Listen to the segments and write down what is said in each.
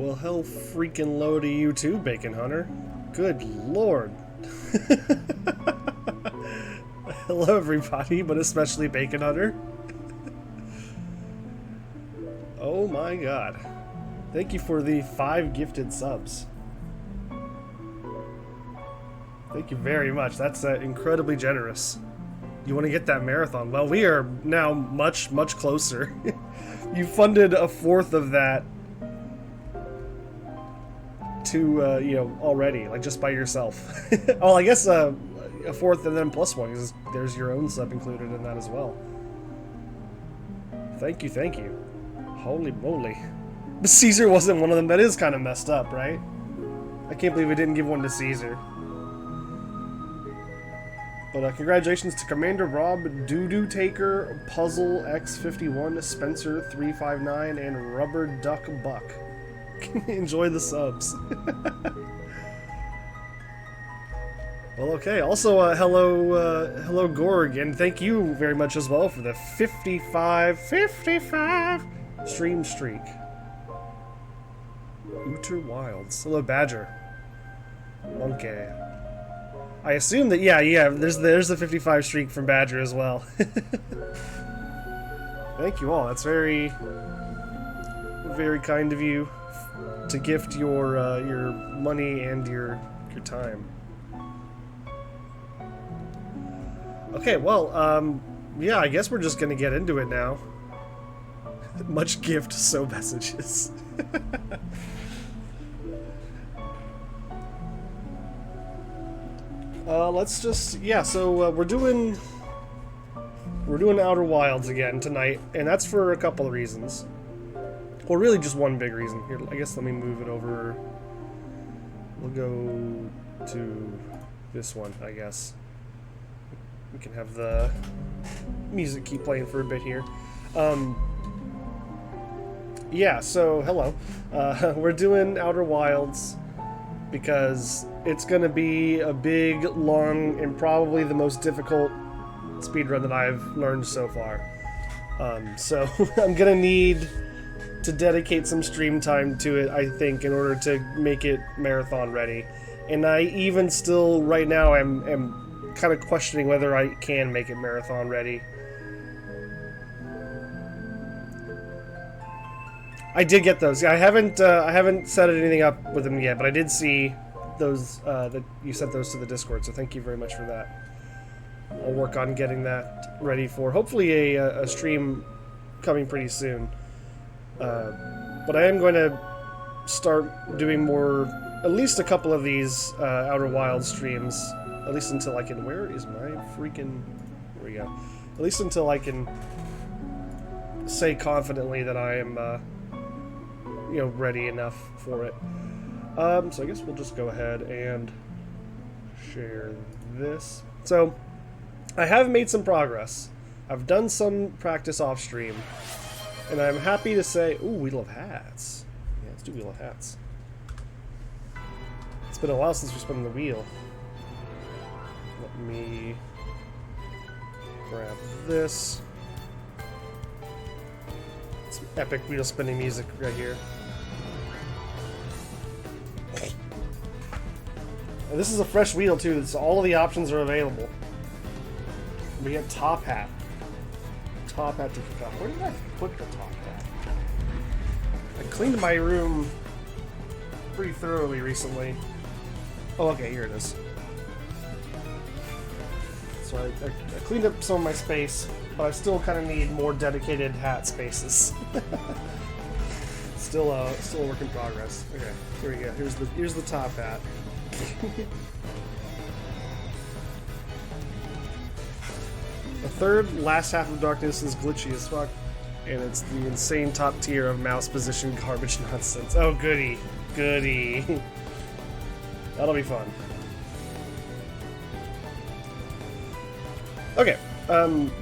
Well, hell freaking low to you too, Bacon Hunter. Good lord. Hello everybody, but especially Bacon Hunter. Oh my god. Thank you for the 5 gifted subs. Thank you very much. That's incredibly generous. You want to get that marathon? Well, we are now much, much closer. You funded a fourth of that to, you know, already, like just by yourself. Oh, I guess a fourth and then plus one, because there's your own sub included in that as well. Thank you, thank you. Holy moly. But Caesar wasn't one of them. That is kind of messed up, right? I can't believe we didn't give one to Caesar. But congratulations to Commander Rob, Doodoo Taker, Puzzle X51, Spencer 359, and Rubber Duck Buck. Enjoy the subs. Well, okay. Also, hello Gorg, and thank you very much as well for the 55 stream streak. Outer Wilds. Hello Badger. Okay. I assume that yeah, there's the 55 streak from Badger as well. Thank you all. That's very kind of you to gift your money and your time. Okay, well, yeah, I guess we're just gonna get into it now. Much gift, so messages. Let's just, yeah, so we're doing Outer Wilds again tonight, and that's for a couple of reasons. Well, really just one big reason. Here, I guess let me move it over. We'll go to this one, I guess. We can have the music keep playing for a bit here. Yeah, so hello. We're doing Outer Wilds because it's going to be a big, long, and probably the most difficult speedrun that I've learned so far. So I'm going to need to dedicate some stream time to it, I think, in order to make it marathon ready. And I even still, right now, am kind of questioning whether I can make it marathon ready. I did get those. I haven't set anything up with them yet, but I did see those that you sent those to the Discord. So thank you very much for that. I'll work on getting that ready for hopefully a stream coming pretty soon. But I am going to start doing more, at least a couple of these Outer Wilds streams, at least until I can. Where is my freaking? There we go. At least until I can say confidently that I am. You know, ready enough for it. So I guess we'll just go ahead and share this. So I have made some progress. I've done some practice off stream, and I'm happy to say, ooh, we love hats. Yeah, let's do we love hats. It's been a while since we spun the wheel. Let me grab this. Some epic wheel spinning music right here. And this is a fresh wheel too, so all of the options are available. We get top hat. Top hat to kick off. Where did I put the top hat? I cleaned my room pretty thoroughly recently. Oh, okay, here it is. So I cleaned up some of my space, but I still kind of need more dedicated hat spaces. Still a work in progress. Okay, here we go. Here's the top hat. The third last half of Darkness is glitchy as fuck, and it's the insane top tier of mouse position garbage nonsense. Oh, goody. Goody. That'll be fun. Okay,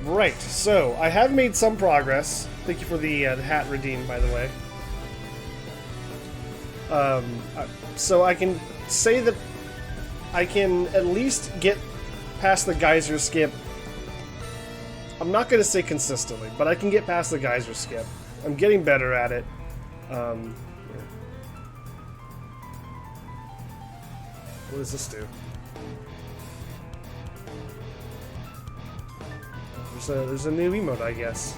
right, so I have made some progress. Thank you for the hat redeem, by the way. So I can say that I can at least get past the geyser skip. I'm not going to say consistently, but I can get past the geyser skip. I'm getting better at it. What does this do? There's a new emote, I guess.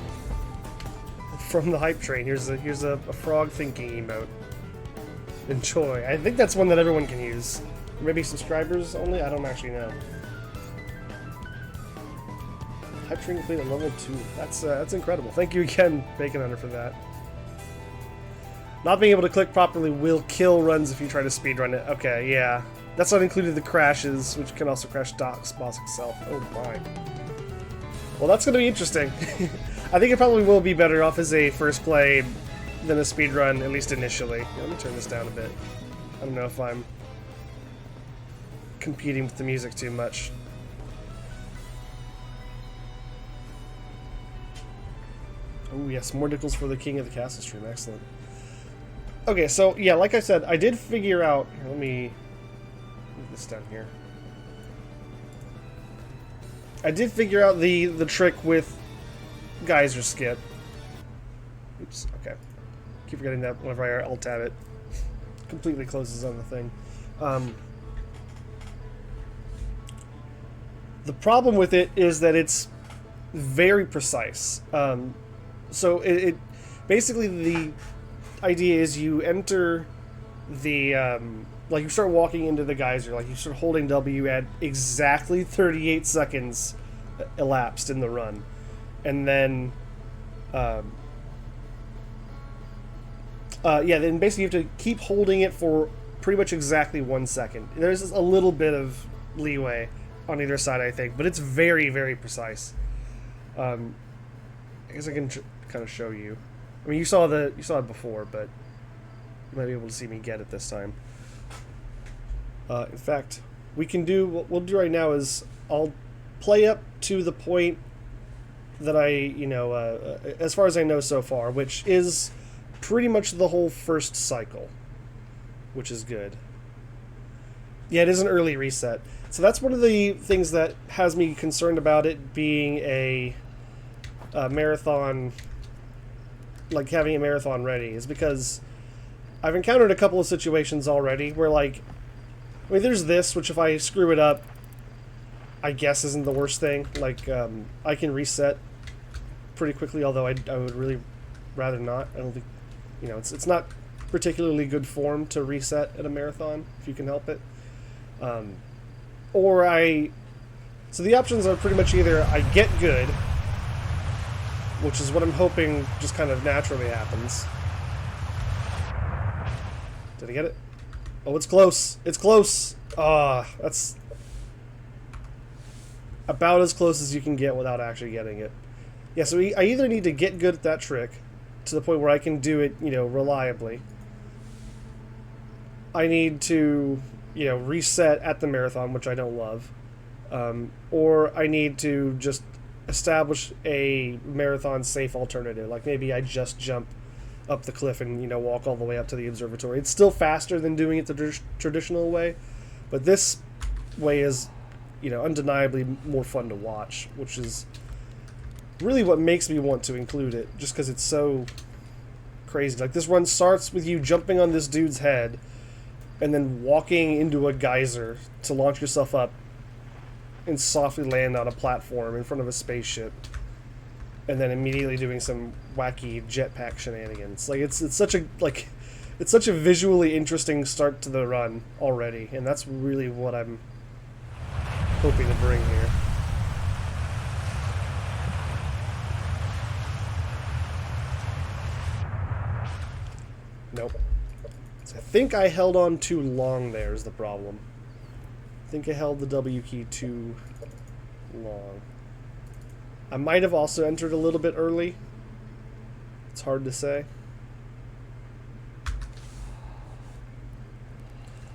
From the hype train. Here's a frog thinking emote. Enjoy. I think that's one that everyone can use. Maybe subscribers only? I don't actually know. Hype train complete at level 2. That's incredible. Thank you again, Bacon Hunter, for that. Not being able to click properly will kill runs if you try to speedrun it. Okay, yeah. That's not included the crashes, which can also crash Doc's boss itself. Oh my. Well, that's going to be interesting. I think it probably will be better off as a first play than a speedrun, at least initially. Yeah, let me turn this down a bit. I don't know if I'm competing with the music too much. Oh yes, more nickels for the King of the Castle stream. Excellent. Okay, so yeah, like I said, I did figure out... Here, let me move this down here. I did figure out the trick with Geyser Skip. Oops, okay. Keep forgetting that whenever I alt-tab it. Completely closes on the thing. The problem with it is that it's very precise. So it basically the idea is you enter the like you start walking into the geyser, like you start holding W at exactly 38 seconds elapsed in the run, and then yeah, then basically you have to keep holding it for pretty much exactly 1 second. There's a little bit of leeway on either side, I think, but it's very, very precise. I guess I can kind of show you. I mean, you saw it before, but you might be able to see me get it this time. In fact, what we'll do right now is I'll play up to the point that as far as I know so far, which is pretty much the whole first cycle, which is good. Yeah, it is an early reset. So that's one of the things that has me concerned about it being a marathon, like having a marathon ready, is because I've encountered a couple of situations already where, like, I mean, there's this, which if I screw it up, I guess isn't the worst thing. Like, I can reset pretty quickly, although I would really rather not. I don't think, it's not particularly good form to reset at a marathon, if you can help it. So the options are pretty much either I get good, which is what I'm hoping just kind of naturally happens. Did I get it? Oh, it's close. It's close. That's about as close as you can get without actually getting it. Yeah, so I either need to get good at that trick to the point where I can do it, reliably. I need to, reset at the marathon, which I don't love. Or I need to just establish a marathon safe alternative. Like maybe I just jump up the cliff and, walk all the way up to the observatory. It's still faster than doing it the traditional way, but this way is, undeniably more fun to watch, which is really what makes me want to include it, just because it's so crazy. Like, this run starts with you jumping on this dude's head and then walking into a geyser to launch yourself up and softly land on a platform in front of a spaceship, and then immediately doing some wacky jetpack shenanigans. Like, it's such a visually interesting start to the run already, and that's really what I'm hoping to bring here. Nope. So I think I held on too long there is the problem. I think I held the W key too long. I might have also entered a little bit early. It's hard to say.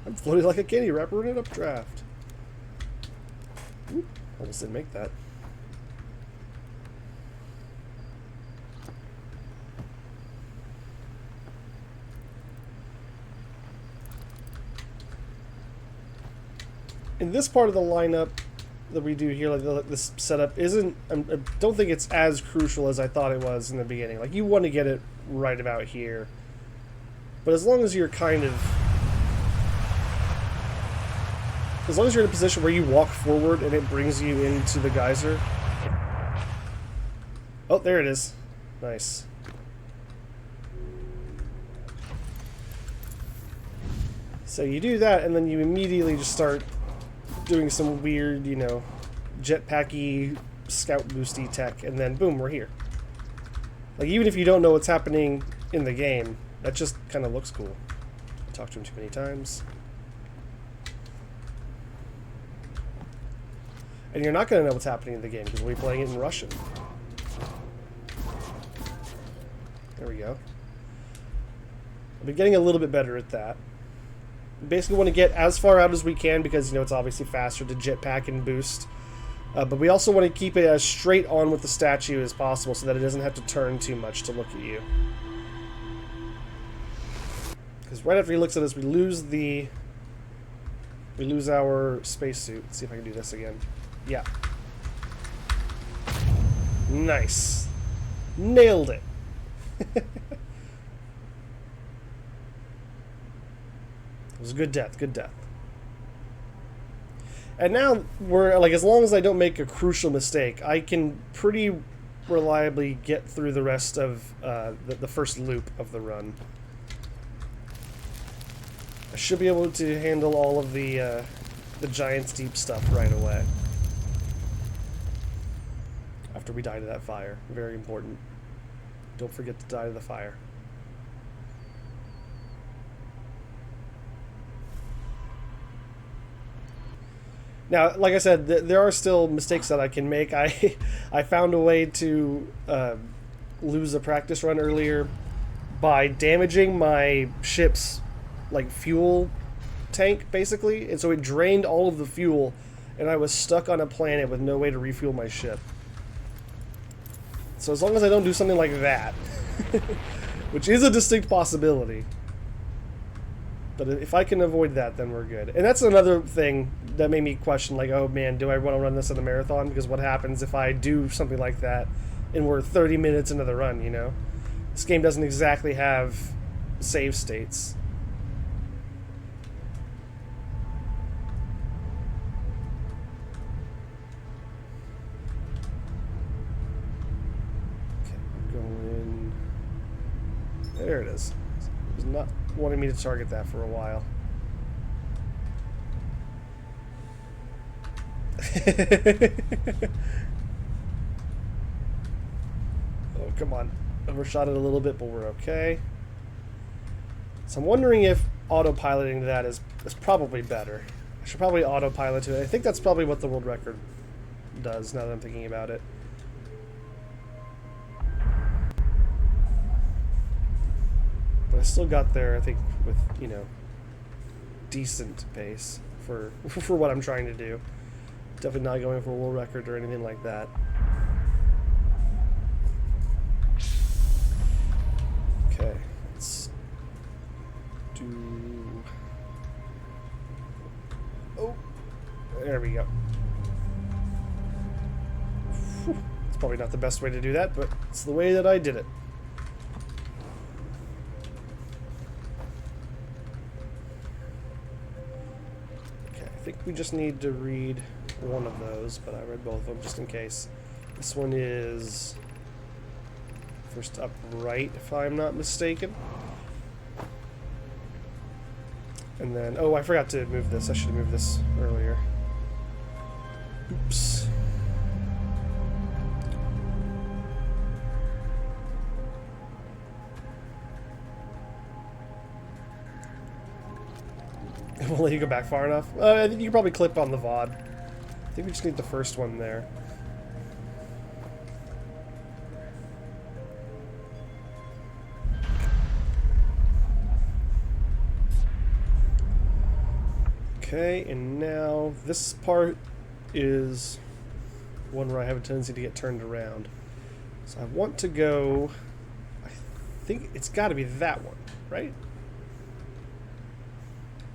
I'm floating like a candy wrapper in an updraft. Oop, almost didn't make that. In this part of the lineup that we do here, like this setup isn't, I don't think it's as crucial as I thought it was in the beginning. Like, you want to get it right about here, but as long as you're kind of as long as you're in a position where you walk forward and it brings you into the geyser. Oh, there it is. Nice. So you do that, and then you immediately just start doing some weird, you know, jetpacky, scout boosty tech, and then boom, we're here. Like, even if you don't know what's happening in the game, that just kind of looks cool. I talked to him too many times. And you're not going to know what's happening in the game because we'll be playing it in Russian. There we go. I'll be getting a little bit better at that. We basically want to get as far out as we can because, you know, it's obviously faster to jetpack and boost. But we also want to keep it as straight on with the statue as possible so that it doesn't have to turn too much to look at you. Because right after he looks at us, we lose our spacesuit. Let's see if I can do this again. Yeah. Nice. Nailed it. It was a good death, good death. And now we're like, as long as I don't make a crucial mistake, I can pretty reliably get through the rest of the first loop of the run. I should be able to handle all of the Giant's Deep stuff right away. After we die to that fire. Very important. Don't forget to die to the fire. Now, like I said, there are still mistakes that I can make. I found a way to lose a practice run earlier by damaging my ship's like fuel tank, basically, and so it drained all of the fuel, and I was stuck on a planet with no way to refuel my ship. So as long as I don't do something like that, which is a distinct possibility. But if I can avoid that, then we're good. And that's another thing that made me question, like, oh man, do I want to run this in a marathon? Because what happens if I do something like that and we're 30 minutes into the run, you know? This game doesn't exactly have save states. Okay, going... There it is. It was not wanting me to target that for a while. Oh, come on. Overshot it a little bit, but we're okay. So I'm wondering if autopiloting that is probably better. I should probably autopilot to it. I think that's probably what the world record does, now that I'm thinking about it. But I still got there, I think, with, you know, decent pace for what I'm trying to do. Definitely not going for a world record or anything like that. Okay, let's do... Oh, there we go. Whew. It's probably not the best way to do that, but it's the way that I did it. I think we just need to read one of those, but I read both of them just in case. This one is first up right, if I'm not mistaken. And then, oh, I forgot to move this. I should have moved this earlier. Oops. Won't let you go back far enough. I think you can probably clip on the VOD. I think we just need the first one there. Okay, and now this part is one where I have a tendency to get turned around. So I want to go... I think it's got to be that one, right?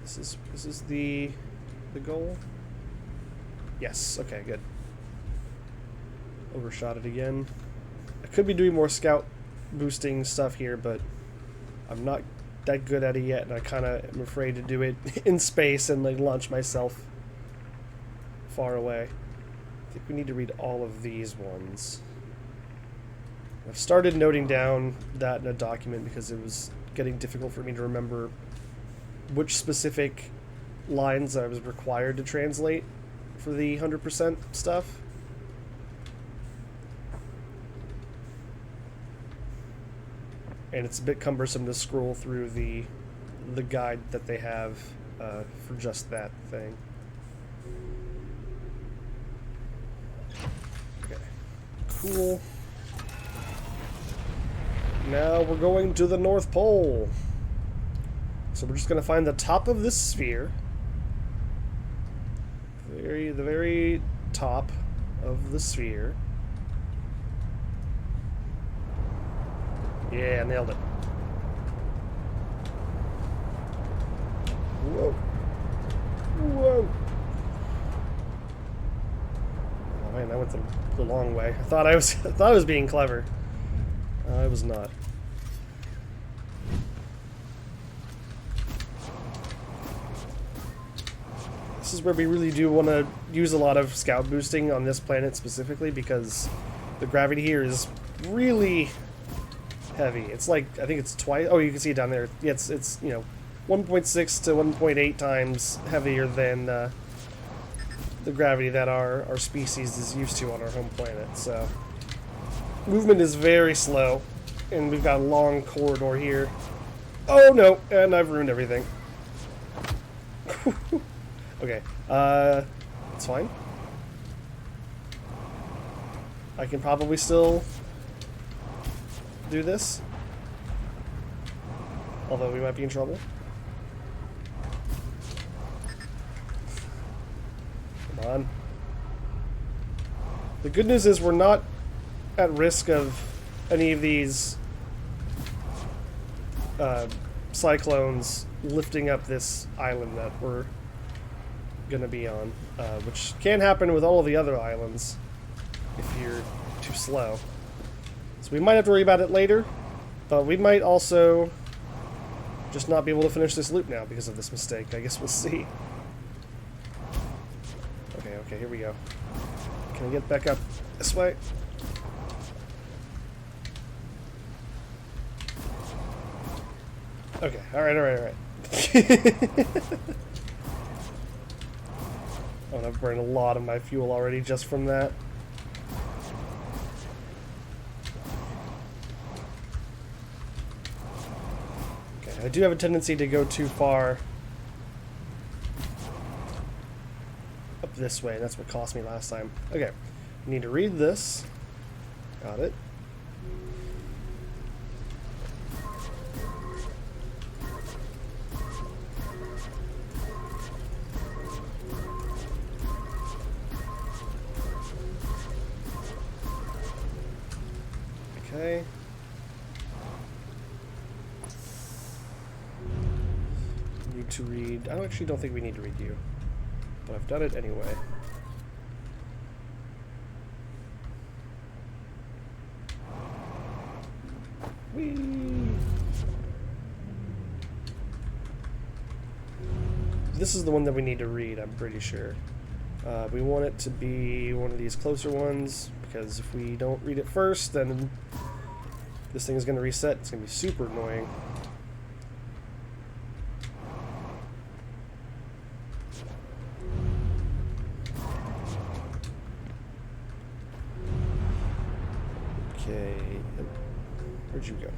This is the goal? Yes, okay, good. Overshot it again. I could be doing more scout boosting stuff here, but I'm not that good at it yet, and I kind of am afraid to do it in space and like launch myself far away. I think we need to read all of these ones. I've started noting down that in a document because it was getting difficult for me to remember which specific lines I was required to translate for the 100% stuff. And it's a bit cumbersome to scroll through the guide that they have for just that thing. Okay, cool. Now we're going to the North Pole. So we're just going to find the top of this sphere. The very top of the sphere. Yeah, nailed it. Whoa. Whoa. Oh man, I went the long way. I thought I was being clever. I was not. This is where we really do want to use a lot of scout boosting on this planet specifically because the gravity here is really heavy. It's like, I think it's twice. Oh, you can see it down there. Yeah, it's you know, 1.6 to 1.8 times heavier than the gravity that our species is used to on our home planet. So movement is very slow, and we've got a long corridor here. Oh no, and I've ruined everything. Okay, it's fine. I can probably still do this, although we might be in trouble. Come on. The good news is we're not at risk of any of these cyclones lifting up this island that we're gonna be on, which can happen with all of the other islands if you're too slow. So we might have to worry about it later, but we might also just not be able to finish this loop now because of this mistake. I guess we'll see. Okay, here we go. Can I get back up this way? Okay, alright. Oh, and I've burned a lot of my fuel already just from that. Okay, I do have a tendency to go too far up this way, and that's what cost me last time. Okay, we need to read this. Got it. Okay. Need to read. I actually don't think we need to read you, but I've done it anyway. Whee! This is the one that we need to read, I'm pretty sure. We want it to be one of these closer ones, because if we don't read it first, then this thing is going to reset. It's going to be super annoying. Okay. Where'd you go?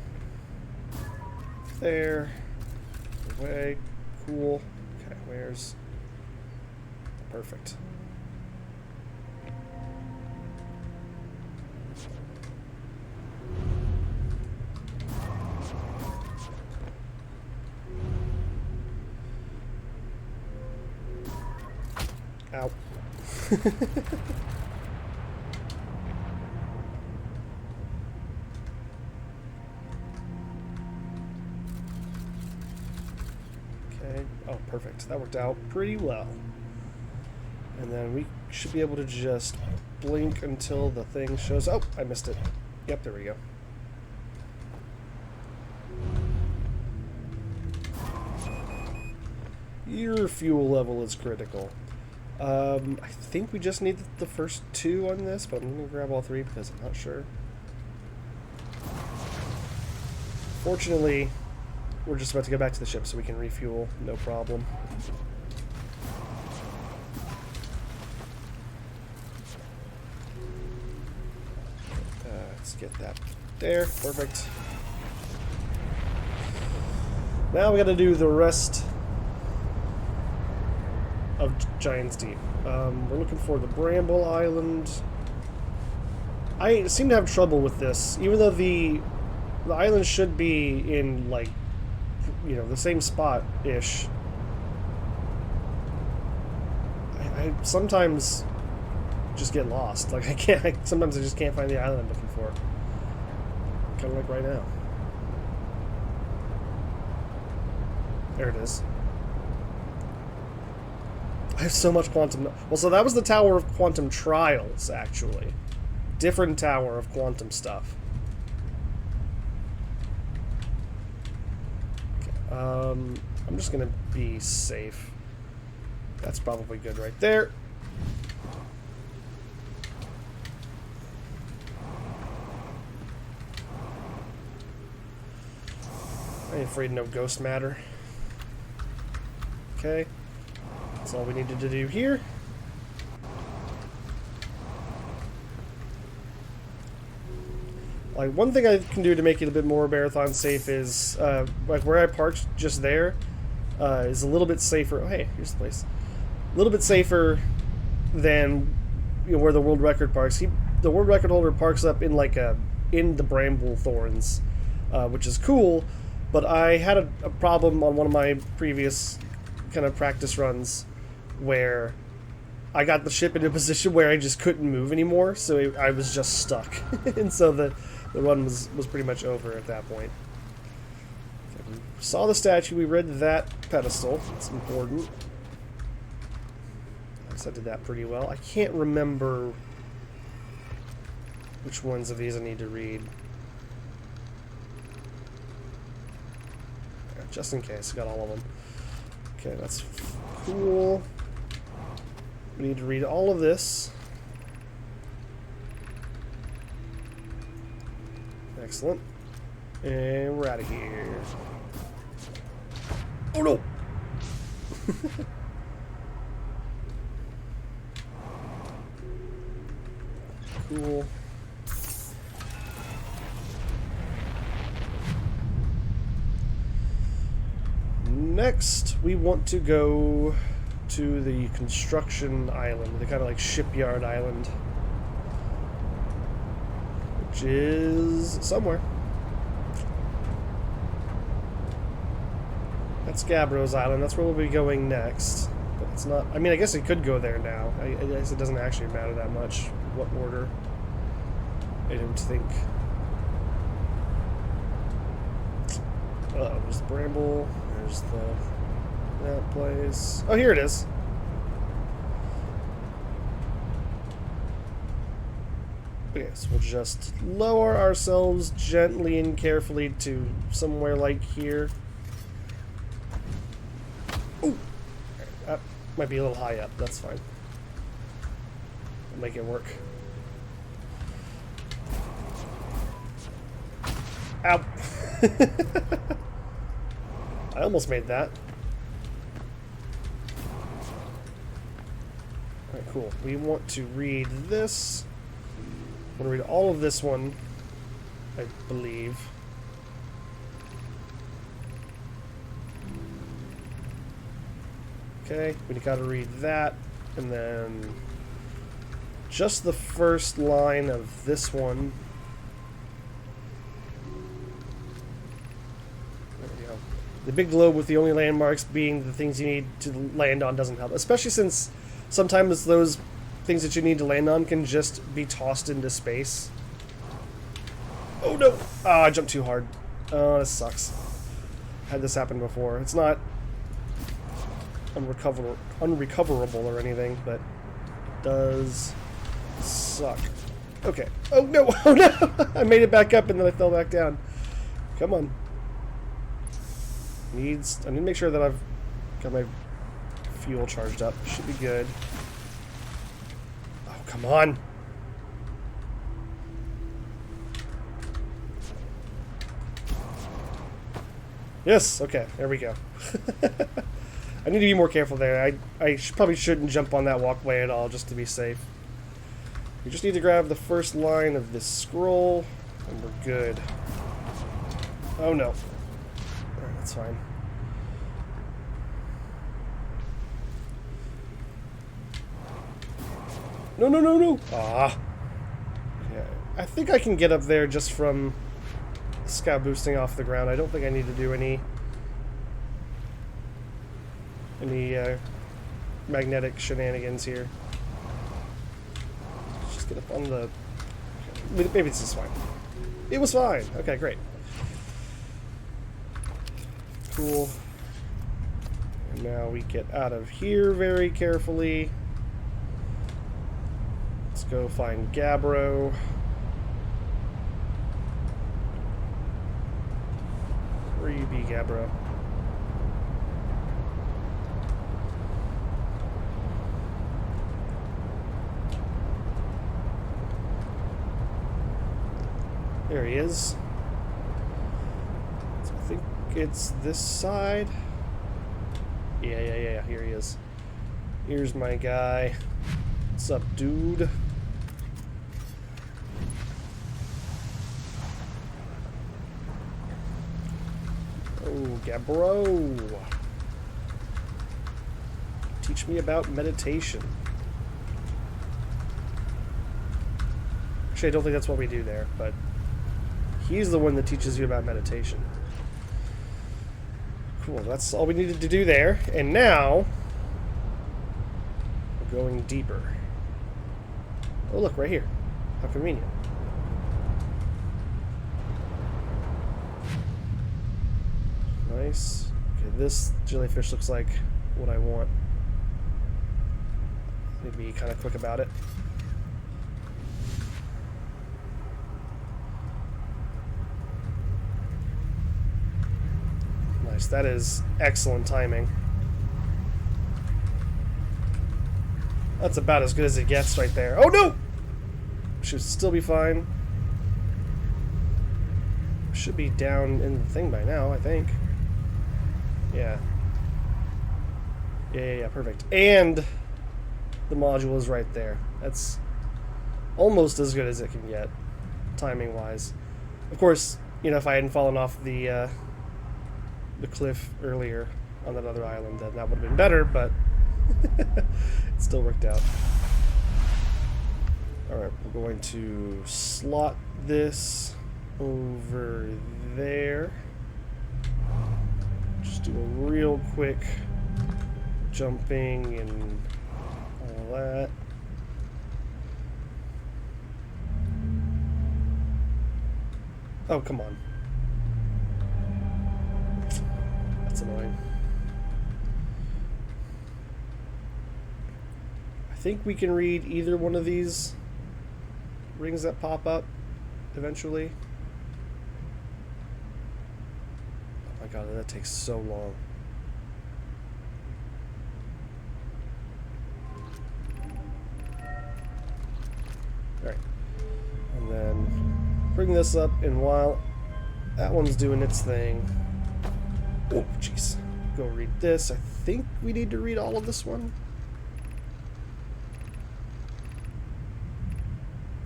There. Away. Cool. Okay, where's... Perfect. Ow. Okay. Oh, perfect. That worked out pretty well. And then we should be able to just blink until the thing shows... Oh, I missed it. Yep, there we go. Your fuel level is critical. I think we just need the first 2 on this, but I'm going to grab all 3 because I'm not sure. Fortunately, we're just about to go back to the ship so we can refuel, no problem. Let's get that there, perfect. Now we got to do the rest of Giant's Deep. We're looking for the Bramble Island. I seem to have trouble with this, even though the island should be in, like, you know, the same spot-ish. I sometimes just get lost. Like, sometimes I just can't find the island I'm looking for. Kind of like right now. There it is. I have so much quantum... Well, so that was the Tower of Quantum Trials, actually. Different Tower of Quantum stuff. Okay, I'm just gonna be safe. That's probably good right there. I ain't afraid no ghost matter. Okay. That's all we needed to do here. Like, one thing I can do to make it a bit more marathon safe is, like, where I parked just there is a little bit safer. Oh, hey, here's the place. A little bit safer than, you know, where the world record parks. The world record holder parks up in, like, in the bramble thorns, which is cool, but I had a problem on one of my previous kind of practice runs where I got the ship into a position where I just couldn't move anymore, so I was just stuck. And so the run was pretty much over at that point. Okay, we saw the statue, we read that pedestal. It's important. I did that pretty well. I can't remember which ones of these I need to read. Just in case, I got all of them. Okay, that's cool. We need to read all of this. Excellent. And we're out of here. Oh no! Cool. Next, we want to go to the construction island, the kind of like shipyard island, which is somewhere. That's Gabbro's Island. That's where we'll be going next. But it's not... I mean, I guess it could go there now. I guess it doesn't actually matter that much what order. I don't think. Uh-oh, there's the Bramble. There's that place. Oh, here it is. Okay, so we'll just lower ourselves gently and carefully to somewhere like here. Ooh! That might be a little high up. That's fine. We'll make it work. Ow! I almost made that. Alright, cool. We want to read this. I want to read all of this one, I believe. Okay, we gotta read that, and then just the first line of this one. There we go. The big globe with the only landmarks being the things you need to land on doesn't help, especially since sometimes those things that you need to land on can just be tossed into space. Oh no! Oh, I jumped too hard. Oh, this sucks. Had this happen before. It's not unrecoverable or anything, but it does suck. Okay. Oh no! Oh no! I made it back up and then I fell back down. Come on. I need to make sure that I've got my fuel charged up. Should be good. Come on. Yes, okay, there we go. I need to be more careful there. I probably shouldn't jump on that walkway at all, just to be safe. We just need to grab the first line of this scroll, and we're good. Oh no. Alright, that's fine. No, no, no, no! Ah. Yeah, I think I can get up there just from scout boosting off the ground. I don't think I need to do any magnetic shenanigans here. Let's just get up on the... Maybe this is fine. It was fine! Okay, great. Cool. And now we get out of here very carefully. Let's go find Gabbro. Where you be, Gabbro? There he is. So I think it's this side. Yeah. Here he is. Here's my guy. What's up, dude? Oh, Gabbro. Teach me about meditation. Actually, I don't think that's what we do there, but he's the one that teaches you about meditation. Cool, that's all we needed to do there. And now, we're going deeper. Oh, look, right here. How convenient. Nice. Okay, this jellyfish looks like what I want. Need to be kind of quick about it. Nice. That is excellent timing. That's about as good as it gets right there. Oh no! Should still be fine. Should be down in the thing by now, I think. Yeah. Yeah, perfect. And the module is right there. That's almost as good as it can get, timing-wise. Of course, you know, if I hadn't fallen off the cliff earlier on that other island, then that would have been better, but it still worked out. Alright, we're going to slot this over there. Just do a real quick jumping and all that. Oh, come on. That's annoying. I think we can read either one of these rings that pop up eventually. Oh my god, that takes so long. Alright. And then bring this up, and while that one's doing its thing... Oh, jeez. Go read this. I think we need to read all of this one.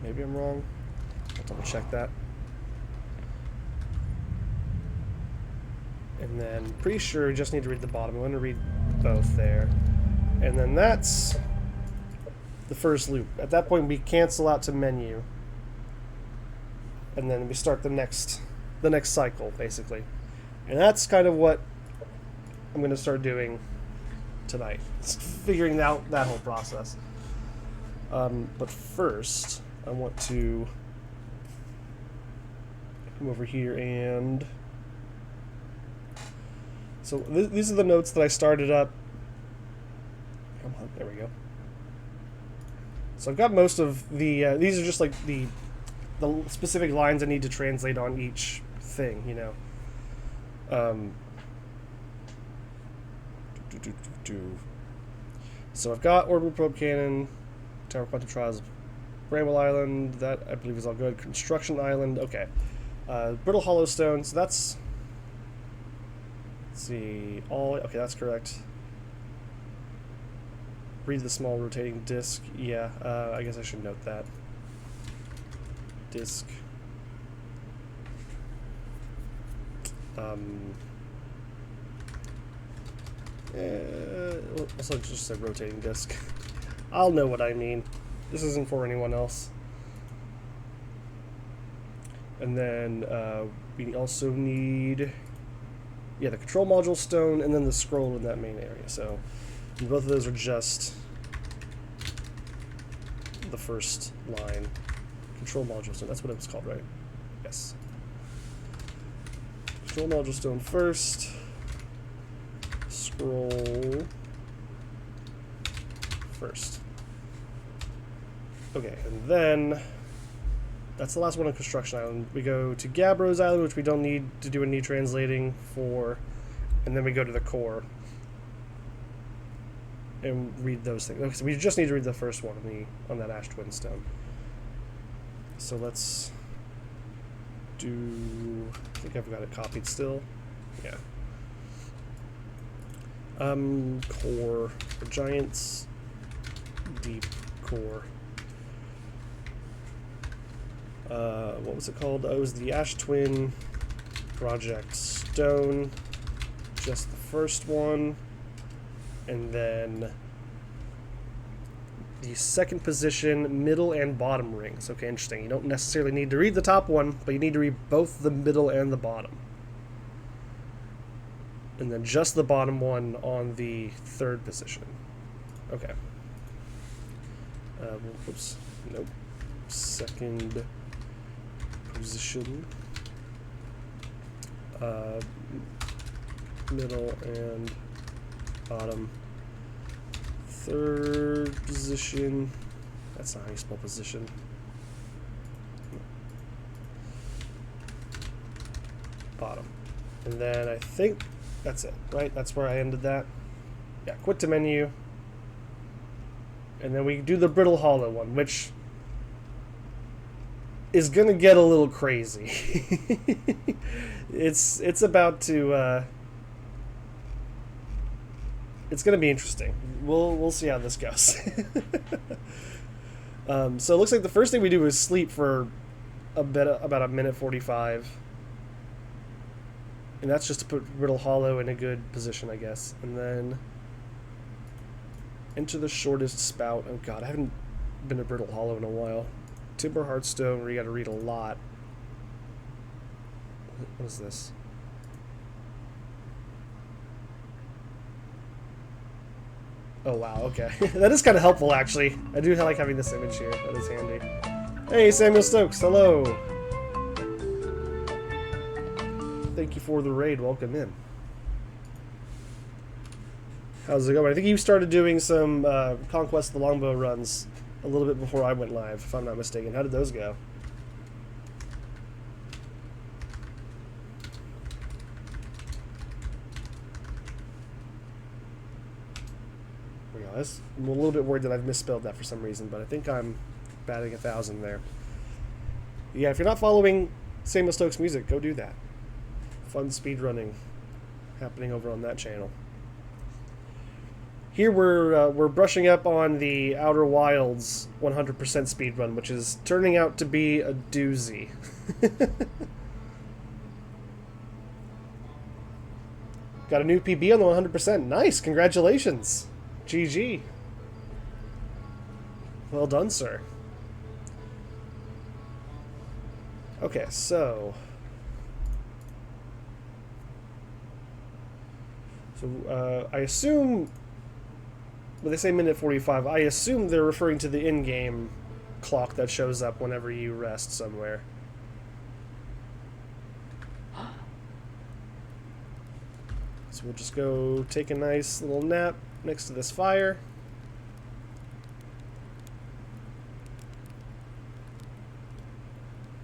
Maybe I'm wrong. I'll double check that. And then pretty sure we just need to read the bottom. I'm going to read both there. And then that's the first loop. At that point we cancel out to menu. And then we start the next cycle, basically. And that's kind of what I'm going to start doing tonight. It's figuring out that whole process. But first, I want to come over here and... So these are the notes that I started up. Come on, there we go. So I've got most of the... these are just like the specific lines I need to translate on each thing, you know. So I've got orbital probe cannon, tower quantum trials, Bramble Island, that I believe is all good. Construction Island, okay. Brittle Hollow Stone, so that's... Let's see, all... Okay, that's correct. Read the small rotating disc, yeah, I guess I should note that. Disc. Also just say rotating disc. I'll know what I mean. This isn't for anyone else. And then we also need, yeah, the control module stone and then the scroll in that main area. So both of those are just the first line. Control module stone, that's what it was called, right? Yes. Control module stone first. Scroll first. Okay, and then that's the last one on Construction Island. We go to Gabbro's Island, which we don't need to do any translating for, and then we go to the core and read those things. Okay, so we just need to read the first one on that Ash Twin Stone. So let's do. I think I've got it copied still. Yeah. Core for giants. Deep core. What was it called? Oh, it was the Ash Twin Project Stone. Just the first one. And then the second position, middle and bottom rings. Okay, interesting. You don't necessarily need to read the top one, but you need to read both the middle and the bottom. And then just the bottom one on the third position. Okay. Whoops. Nope. Second position. Middle and bottom. Third position. That's not how you spell position. Bottom. And then I think that's it, right? That's where I ended that. Yeah, quit to menu. And then we do the Brittle Hollow one, which is gonna get a little crazy. It's about to it's gonna be interesting. We'll see how this goes. So it looks like the first thing we do is sleep for about a minute 45. And that's just to put Brittle Hollow in a good position, I guess. And then enter the shortest spout. Oh god, I haven't been to Brittle Hollow in a while. Timber Heartstone, where you gotta read a lot. What is this? Oh wow, okay. That is kind of helpful, actually. I do like having this image here. That is handy. Hey, Samuel Stokes, hello! Thank you for the raid. Welcome in. How's it going? I think you started doing some Conquest of the Longbow runs a little bit before I went live, if I'm not mistaken. How did those go? I'm a little bit worried that I've misspelled that for some reason, but I think I'm batting 1,000 there. Yeah, if you're not following Samuel Stokes Music, go do that. Fun speedrunning happening over on that channel. Here we're brushing up on the Outer Wilds 100% speedrun, which is turning out to be a doozy. Got a new PB on the 100%. Nice, congratulations. GG. Well done, sir. Okay, so I assume when they say minute 45, I assume they're referring to the in-game clock that shows up whenever you rest somewhere. So we'll just go take a nice little nap next to this fire.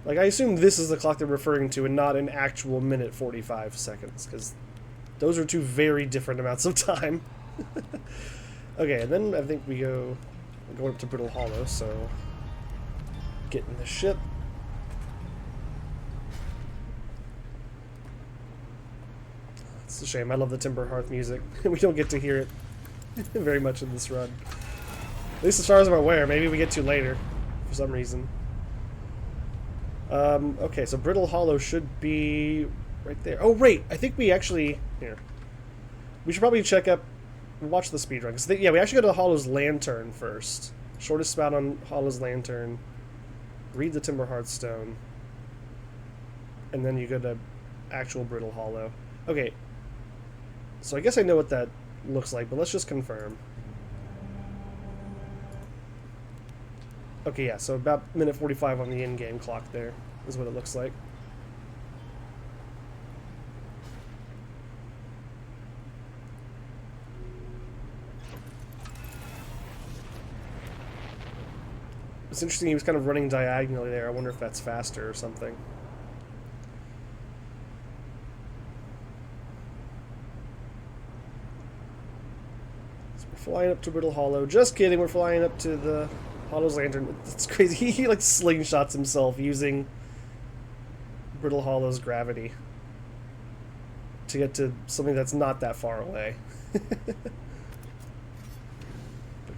Like, I assume this is the clock they're referring to and not an actual minute 45 seconds, because those are two very different amounts of time. Okay, and then I think we go up to Brittle Hollow, so Get in the ship. It's a shame. I love the Timber Hearth music. We don't get to hear it very much in this run. At least as far as I'm aware. Maybe we get to later for some reason. Okay, so Brittle Hollow should be right there. Oh, wait. I think we actually... Here. We should probably check up... Watch the speedrun. Because yeah, we actually go to Hollow's Lantern first. Shortest spout on Hollow's Lantern. Read the Timber Hearth Stone. And then you go to actual Brittle Hollow. Okay. So I guess I know what that looks like, but let's just confirm. Okay, yeah, so about minute 45 on the in-game clock there is what it looks like. It's interesting he was kind of running diagonally there. I wonder if that's faster or something. So we're flying up to Brittle Hollow. Just kidding, we're flying up to the Hollow's Lantern. It's crazy. He like slingshots himself using Brittle Hollow's gravity to get to something that's not that far away. But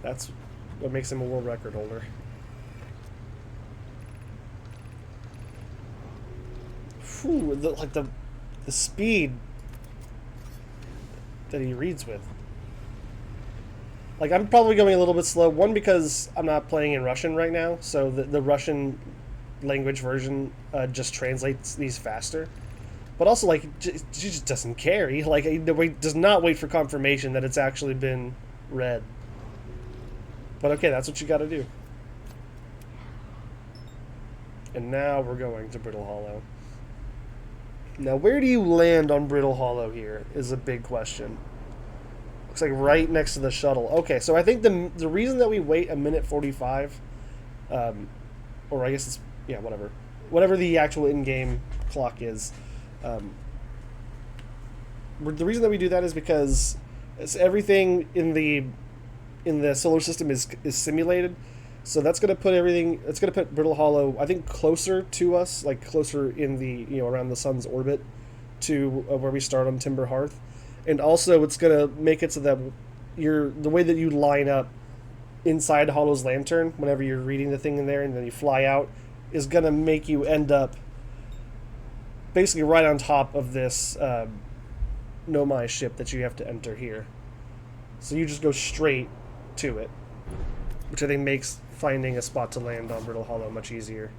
that's what makes him a world record holder. Whew, the speed that he reads with. Like, I'm probably going a little bit slow. One, because I'm not playing in Russian right now, so the Russian language version just translates these faster. But also, like, he just doesn't care. He, like, he does not wait for confirmation that it's actually been read. But okay, that's what you gotta do. And now we're going to Brittle Hollow. Now, where do you land on Brittle Hollow here is a big question. Looks like right next to the shuttle. Okay, so I think the reason that we wait a minute 45, or I guess it's, yeah, whatever the actual in-game clock is, the reason that we do that is because everything in the solar system is simulated. So that's going to put everything, it's going to put Brittle Hollow, I think, closer to us, like closer in the, around the sun's orbit to where we start on Timber Hearth. And also it's going to make it so that the way that you line up inside Hollow's Lantern, whenever you're reading the thing in there and then you fly out, is going to make you end up basically right on top of this Nomai ship that you have to enter here. So you just go straight to it, which I think makes finding a spot to land on Brittle Hollow much easier.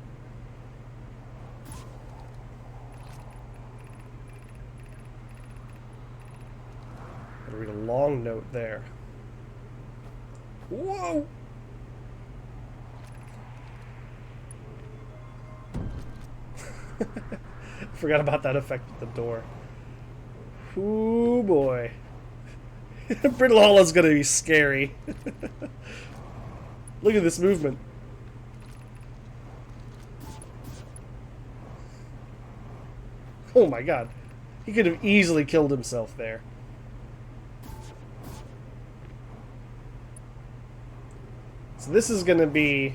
Gotta read a long note there. Whoa! Forgot about that effect at the door. Ooh boy. Brittle Hollow's gonna be scary. Look at this movement. Oh my god. He could have easily killed himself there. So this is gonna be,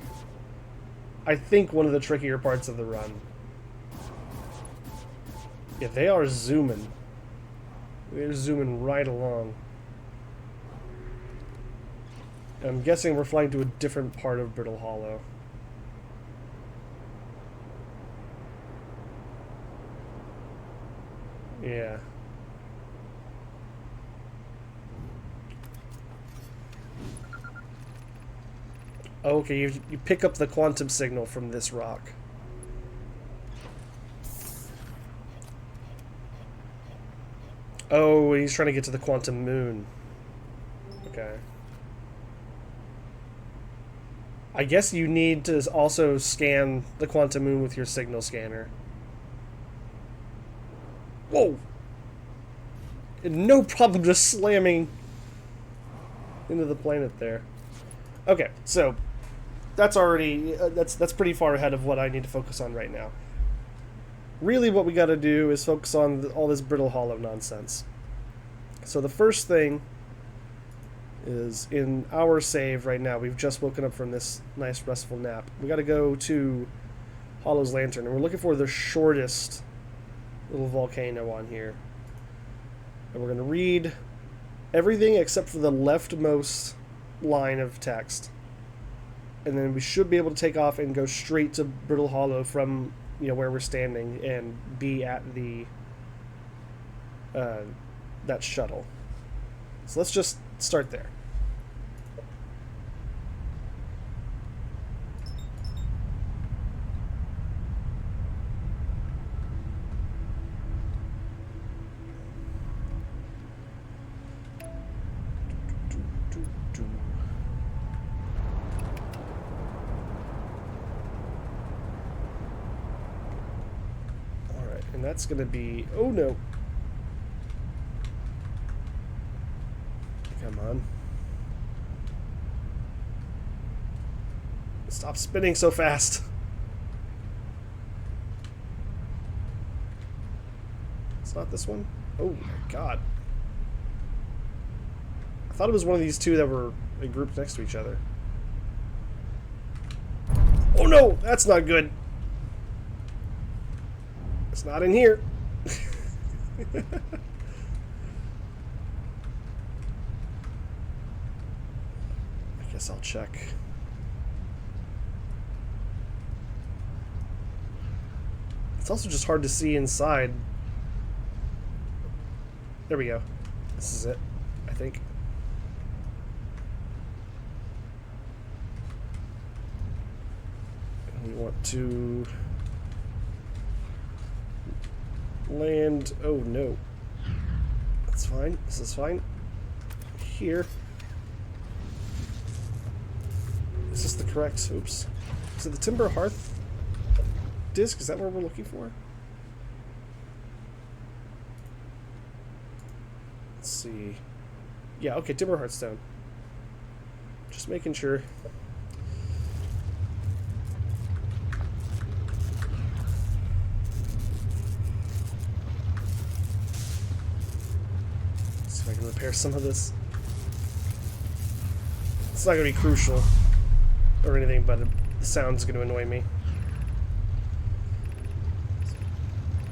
I think, one of the trickier parts of the run. Yeah, they are zooming. They're zooming right along. I'm guessing we're flying to a different part of Brittle Hollow. Yeah. Okay, you pick up the quantum signal from this rock. Oh, he's trying to get to the quantum moon. Okay. I guess you need to also scan the quantum moon with your signal scanner. Whoa! And no problem just slamming into the planet there. Okay, so that's already that's pretty far ahead of what I need to focus on right now. Really what we got to do is focus on all this Brittle Hollow nonsense. So the first thing is in our save right now. We've just woken up from this nice restful nap. We got to go to Hollow's Lantern, and we're looking for the shortest little volcano on here. And we're going to read everything except for the leftmost line of text. And then we should be able to take off and go straight to Brittle Hollow from, you know, where we're standing and be at the that shuttle. So let's just start there. Alright, and that's going to be... Oh no! Come on. Stop spinning so fast. It's not this one? Oh my god. I thought it was one of these two that were grouped next to each other. Oh no! That's not good. It's not in here. Guess I'll check. It's also just hard to see inside. There we go. This is it, I think. And we want to land. Oh no. That's fine. This is fine. Here. Is this the correct... Oops. Is it the Timber Hearth disc? Is that what we're looking for? Let's see. Yeah, okay, Timber Hearthstone. Just making sure. See if I can repair some of this. It's not going to be crucial or anything, but the sound's going to annoy me.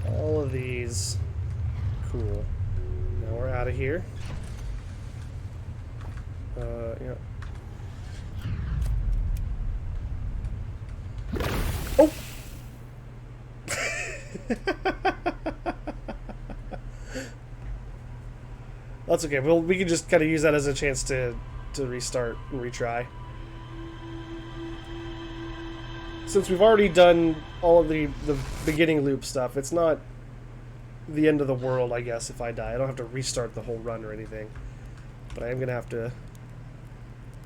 All of these. Cool. Now we're out of here. Yeah. Oh! That's okay. Well, we can just kind of use that as a chance to restart and retry. Since we've already done all of the beginning loop stuff, it's not the end of the world, I guess, if I die. I don't have to restart the whole run or anything. But I am going to have to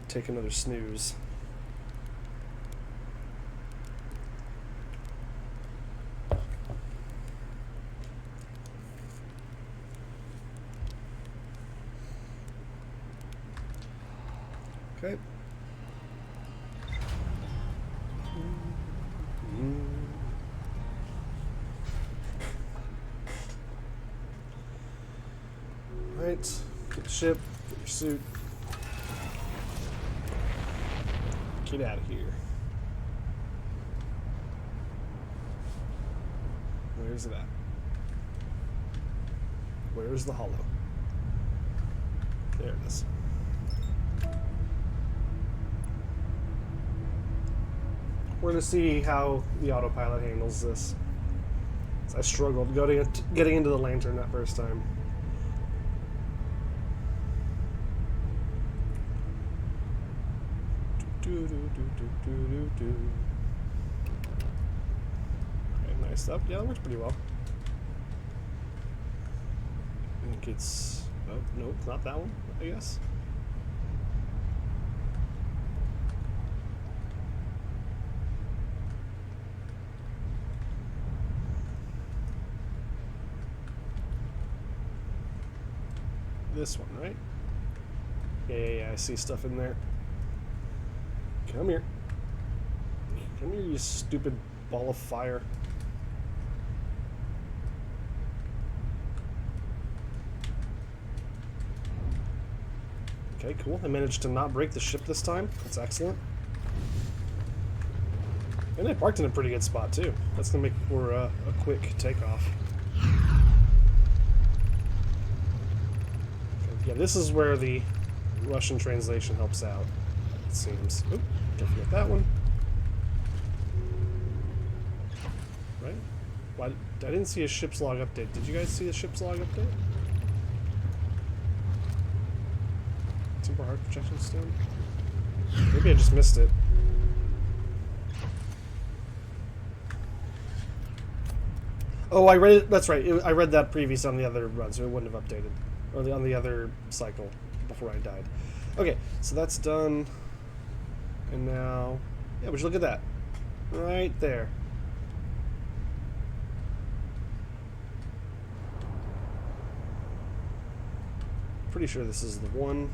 take another snooze. Okay. Right, get the ship, get your suit. Get out of here. Where's it at? Where's the hollow? There it is. We're going to see how the autopilot handles this. I struggled getting into the lantern that first time. Okay, nice up. Yeah, that works pretty well. I think it's... Oh, nope, not that one, I guess. This one, right? Yeah, I see stuff in there. Come here. Come here, you stupid ball of fire. Okay, cool. I managed to not break the ship this time. That's excellent. And I parked in a pretty good spot, too. That's going to make for a quick takeoff. Okay, yeah, this is where the Russian translation helps out, it seems. Oop, don't forget that one. Right? Why, I didn't see a ship's log update. Did you guys see the ship's log update? Super hard projection stone? Maybe I just missed it. Oh, I read it. That's right. I read that previous on the other run, so it wouldn't have updated. Or on the other cycle before I died. Okay, so that's done. And now... Yeah, would you look at that? Right there. Pretty sure this is the one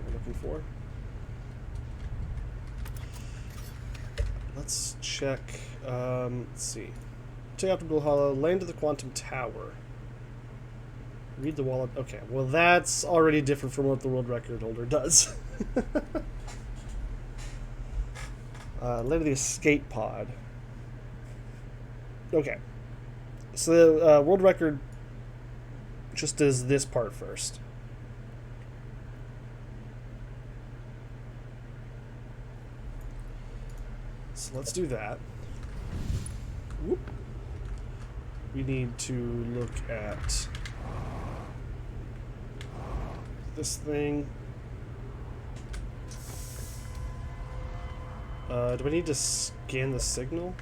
we're looking for. Let's check. Let's see. Take Optical Hollow, land to the Quantum Tower. Read the wallet. Okay, well that's already different from what the world record holder does. Land to the escape pod. Okay. So the world record just does this part first. So let's do that. Whoop. We need to look at this thing. Do I need to scan the signal?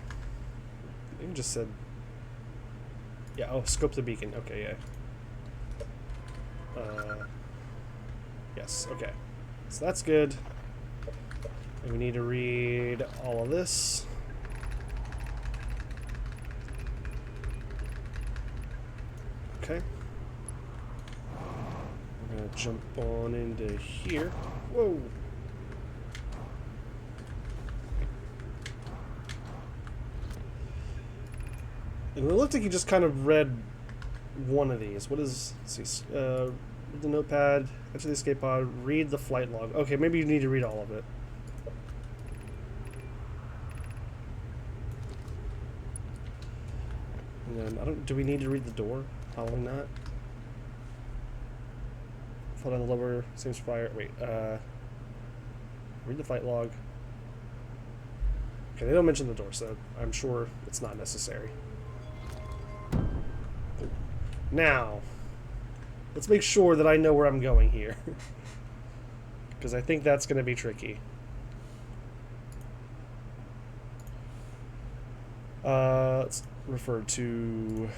I think it just said... Yeah, oh, scope the beacon. Okay, yeah. Yes, okay. So that's good. And we need to read all of this. Okay. We're gonna jump on into here. Whoa! And it looked like you just kind of read one of these. What is... Let's see. Read the notepad, enter the escape pod, read the flight log. Okay, maybe you need to read all of it. And then, I don't... Do we need to read the door? Probably not. Fall down the lower, same fire. Wait, read the flight log. Okay, they don't mention the door, so I'm sure it's not necessary. Now, let's make sure that I know where I'm going here. Because I think that's going to be tricky. Let's refer to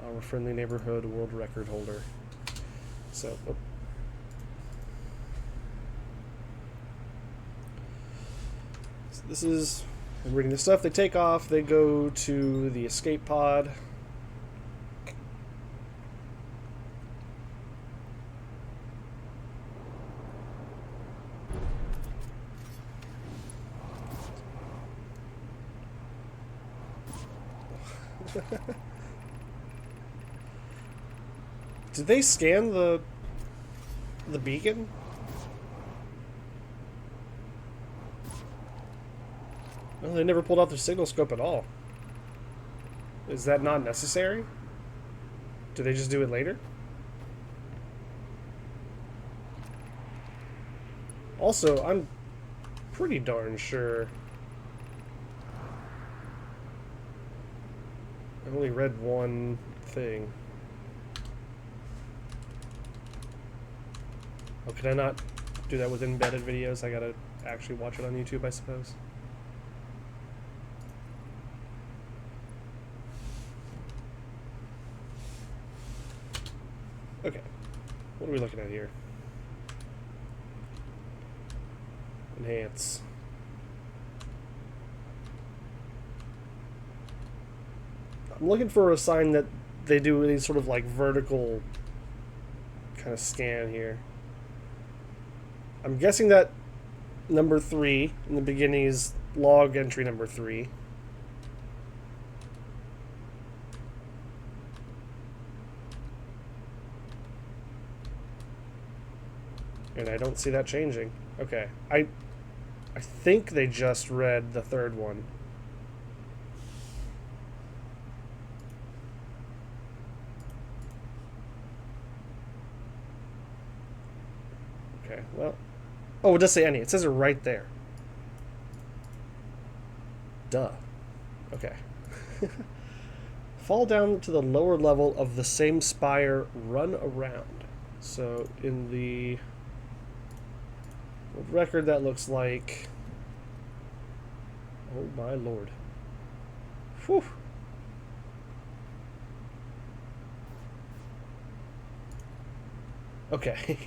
our friendly neighborhood world record holder. So, oh. So this is, I'm reading the stuff. They take off, they go to the escape pod. Did they scan the beacon? No, they never pulled out their signal scope at all. Is that not necessary? Do they just do it later? Also, I'm pretty darn sure I only read one thing. Oh, can I not do that with embedded videos? I gotta actually watch it on YouTube, I suppose. Okay. What are we looking at here? Enhance. I'm looking for a sign that they do any sort of like vertical kind of scan here. I'm guessing that number 3 in the beginning is log entry number 3. And I don't see that changing. Okay. I think they just read the third one. Okay, well... Oh, it does say any. It says it right there. Duh. Okay. Fall down to the lower level of the same spire, run around. So, in the record, that looks like... Oh my lord. Whew. Okay.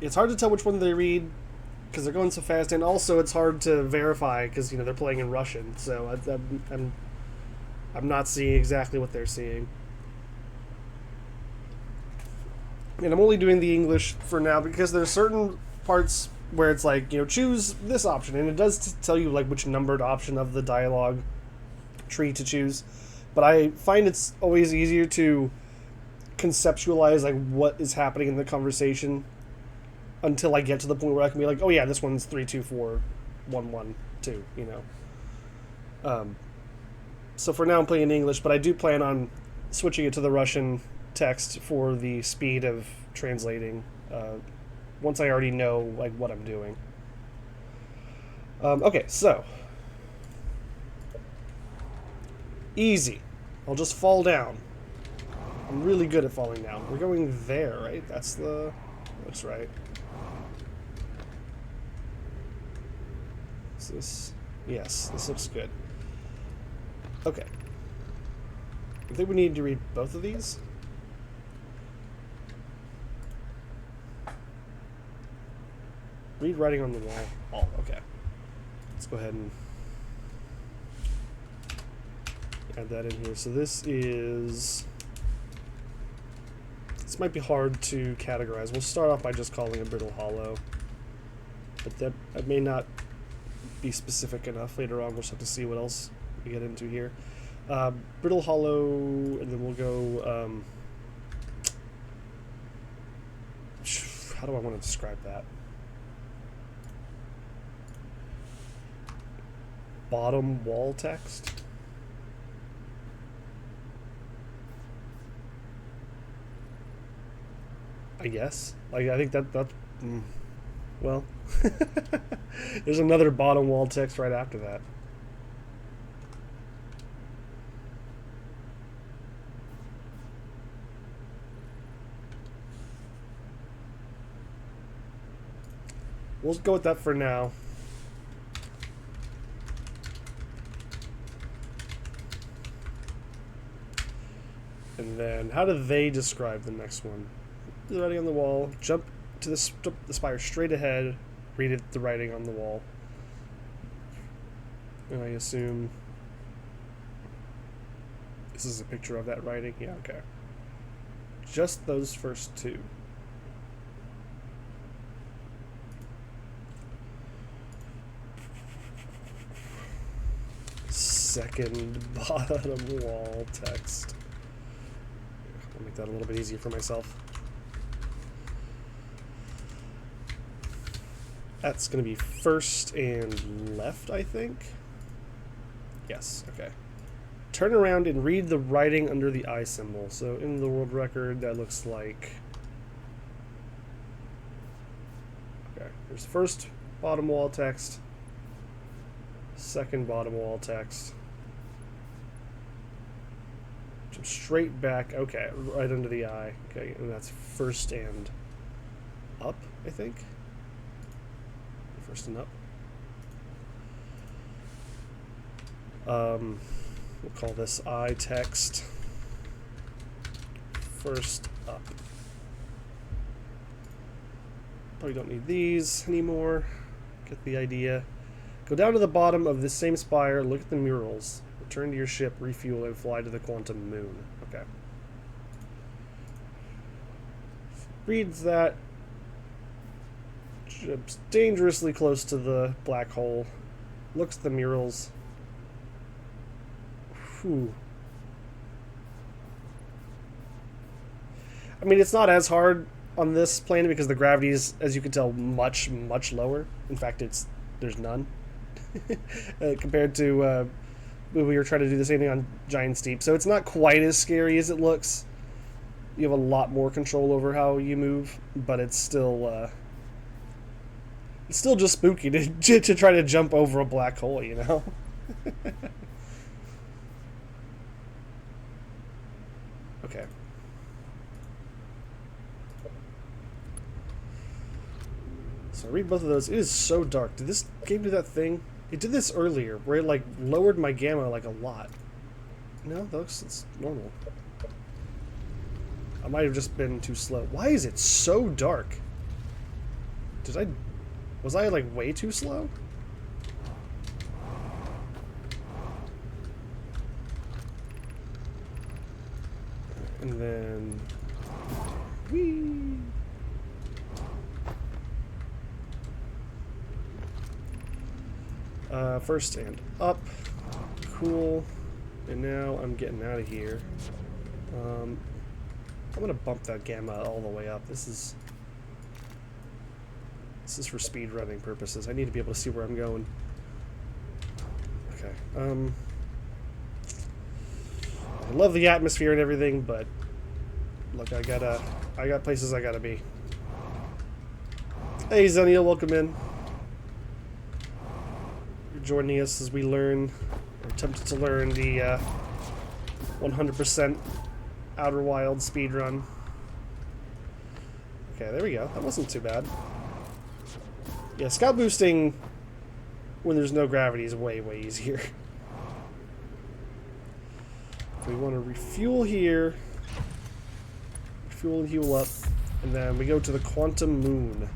It's hard to tell which one they read because they're going so fast, and also it's hard to verify because they're playing in Russian. So I'm not seeing exactly what they're seeing, and I'm only doing the English for now because there's certain parts where it's like choose this option, and it does tell you like which numbered option of the dialogue tree to choose. But I find it's always easier to conceptualize like what is happening in the conversation until I get to the point where I can be like, oh yeah, this one's 3, 2, 4, 1, 1, 2, So for now I'm playing in English, but I do plan on switching it to the Russian text for the speed of translating once I already know like what I'm doing. Okay, so easy. I'll just fall down. I'm really good at falling down. We're going there, right? That's the... Looks right. Is this... Yes, this looks good. Okay. I think we need to read both of these. Read writing on the wall. Oh, okay. Let's go ahead and add that in here. So this is... This might be hard to categorize. We'll start off by just calling it brittle hollow. But that may not be specific enough. Later on, we'll just have to see what else we get into here. Brittle hollow, and then we'll go... how do I want to describe that? Bottom wall text? I guess. Like, I think that's... well, there's another bottom wall text right after that. We'll go with that for now. And then, how do they describe the next one? The writing on the wall. Jump to the spire straight ahead. Read the writing on the wall. And I assume this is a picture of that writing. Yeah, okay. Just those first two. Second bottom wall text. I'll make that a little bit easier for myself. That's going to be first and left, I think. Yes, okay. Turn around and read the writing under the I symbol. So in the world record, that looks like... Okay, there's first bottom wall text, second bottom wall text. Jump straight back, okay, right under the I. Okay, and that's first and up, I think. First and up. We'll call this I text first up. Probably don't need these anymore. Get the idea. Go down to the bottom of this same spire, look at the murals. Return to your ship, refuel, and fly to the quantum moon. Okay. Reads that. Jumps dangerously close to the black hole. Looks at the murals. Whew. I mean, it's not as hard on this plane because the gravity is, as you can tell, much, much lower. In fact, there's none compared to when we were trying to do the same thing on Giant Steep. So it's not quite as scary as it looks. You have a lot more control over how you move, but it's still just spooky to try to jump over a black hole, you know? Okay. So I read both of those. It is so dark. Did this game do that thing? It did this earlier, where it like lowered my gamma like a lot. No, that looks it's normal. I might have just been too slow. Why is it so dark? Was I like way too slow? And then whee. First and up. Cool. And now I'm getting out of here. I'm gonna bump that gamma all the way up. This is for speed running purposes. I need to be able to see where I'm going. Okay. I love the atmosphere and everything, but look, I got places I gotta be. Hey Zeniel, welcome in. You're joining us as we learn, or attempted to learn the 100% Outer Wild speedrun. Okay, there we go. That wasn't too bad. Yeah, scout boosting when there's no gravity is way, way easier. We want to refuel here. Refuel and heal up. And then we go to the Quantum Moon.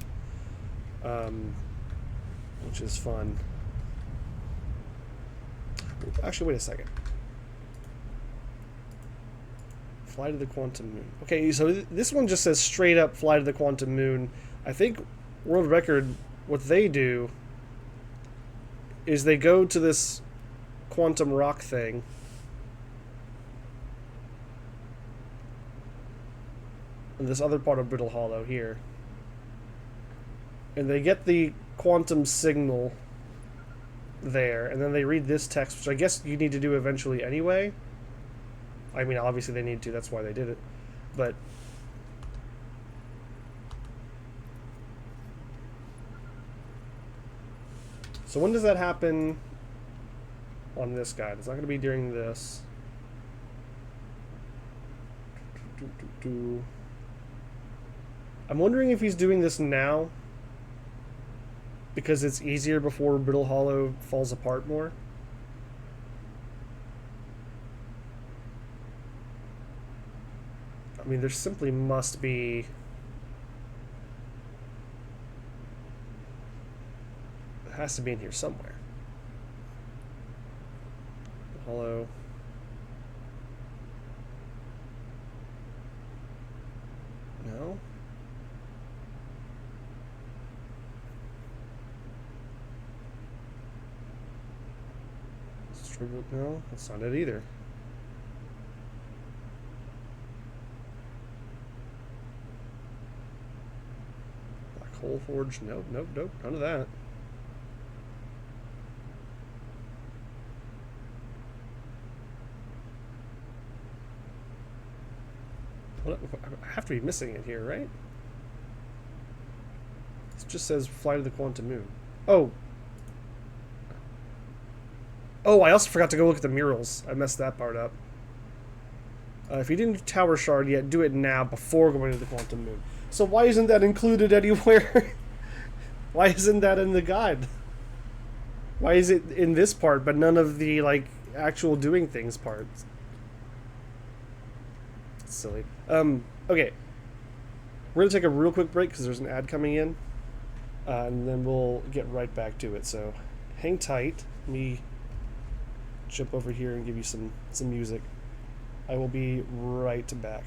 Which is fun. Actually, wait a second. Fly to the Quantum Moon. Okay, so this one just says straight up fly to the Quantum Moon. I think World Record, what they do is they go to this quantum rock thing. And this other part of Brittle Hollow here. And they get the quantum signal there, and then they read this text, which I guess you need to do eventually anyway. I mean, obviously they need to, that's why they did it. But so when does that happen on this guide? It's not going to be during this. I'm wondering if he's doing this now because it's easier before Brittle Hollow falls apart more. I mean, there simply must be... It has to be in here somewhere. Hollow. No? No, that's not it either. Black Hole Forge? Nope, nope, nope, none of that. What, I have to be missing it here, right? It just says fly to the Quantum Moon. Oh! Oh, I also forgot to go look at the murals. I messed that part up. If you didn't do Tower Shard yet, do it now before going to the Quantum Moon. So why isn't that included anywhere? Why isn't that in the guide? Why is it in this part, but none of the, like, actual doing things parts? It's silly. Okay. We're going to take a real quick break because there's an ad coming in. And then we'll get right back to it. So hang tight. Let me jump over here and give you some music. I will be right back.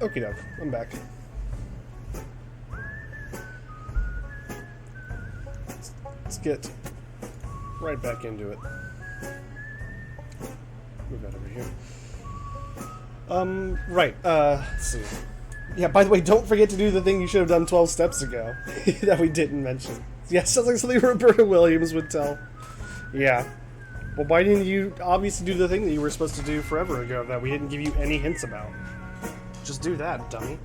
Okie doke, I'm back. Let's get right back into it. Move that over here. Right, let's see. Yeah, by the way, don't forget to do the thing you should have done 12 steps ago that we didn't mention. Yeah, sounds like something Roberta Williams would tell. Yeah. Well, why didn't you obviously do the thing that you were supposed to do forever ago that we didn't give you any hints about? Just do that, dummy.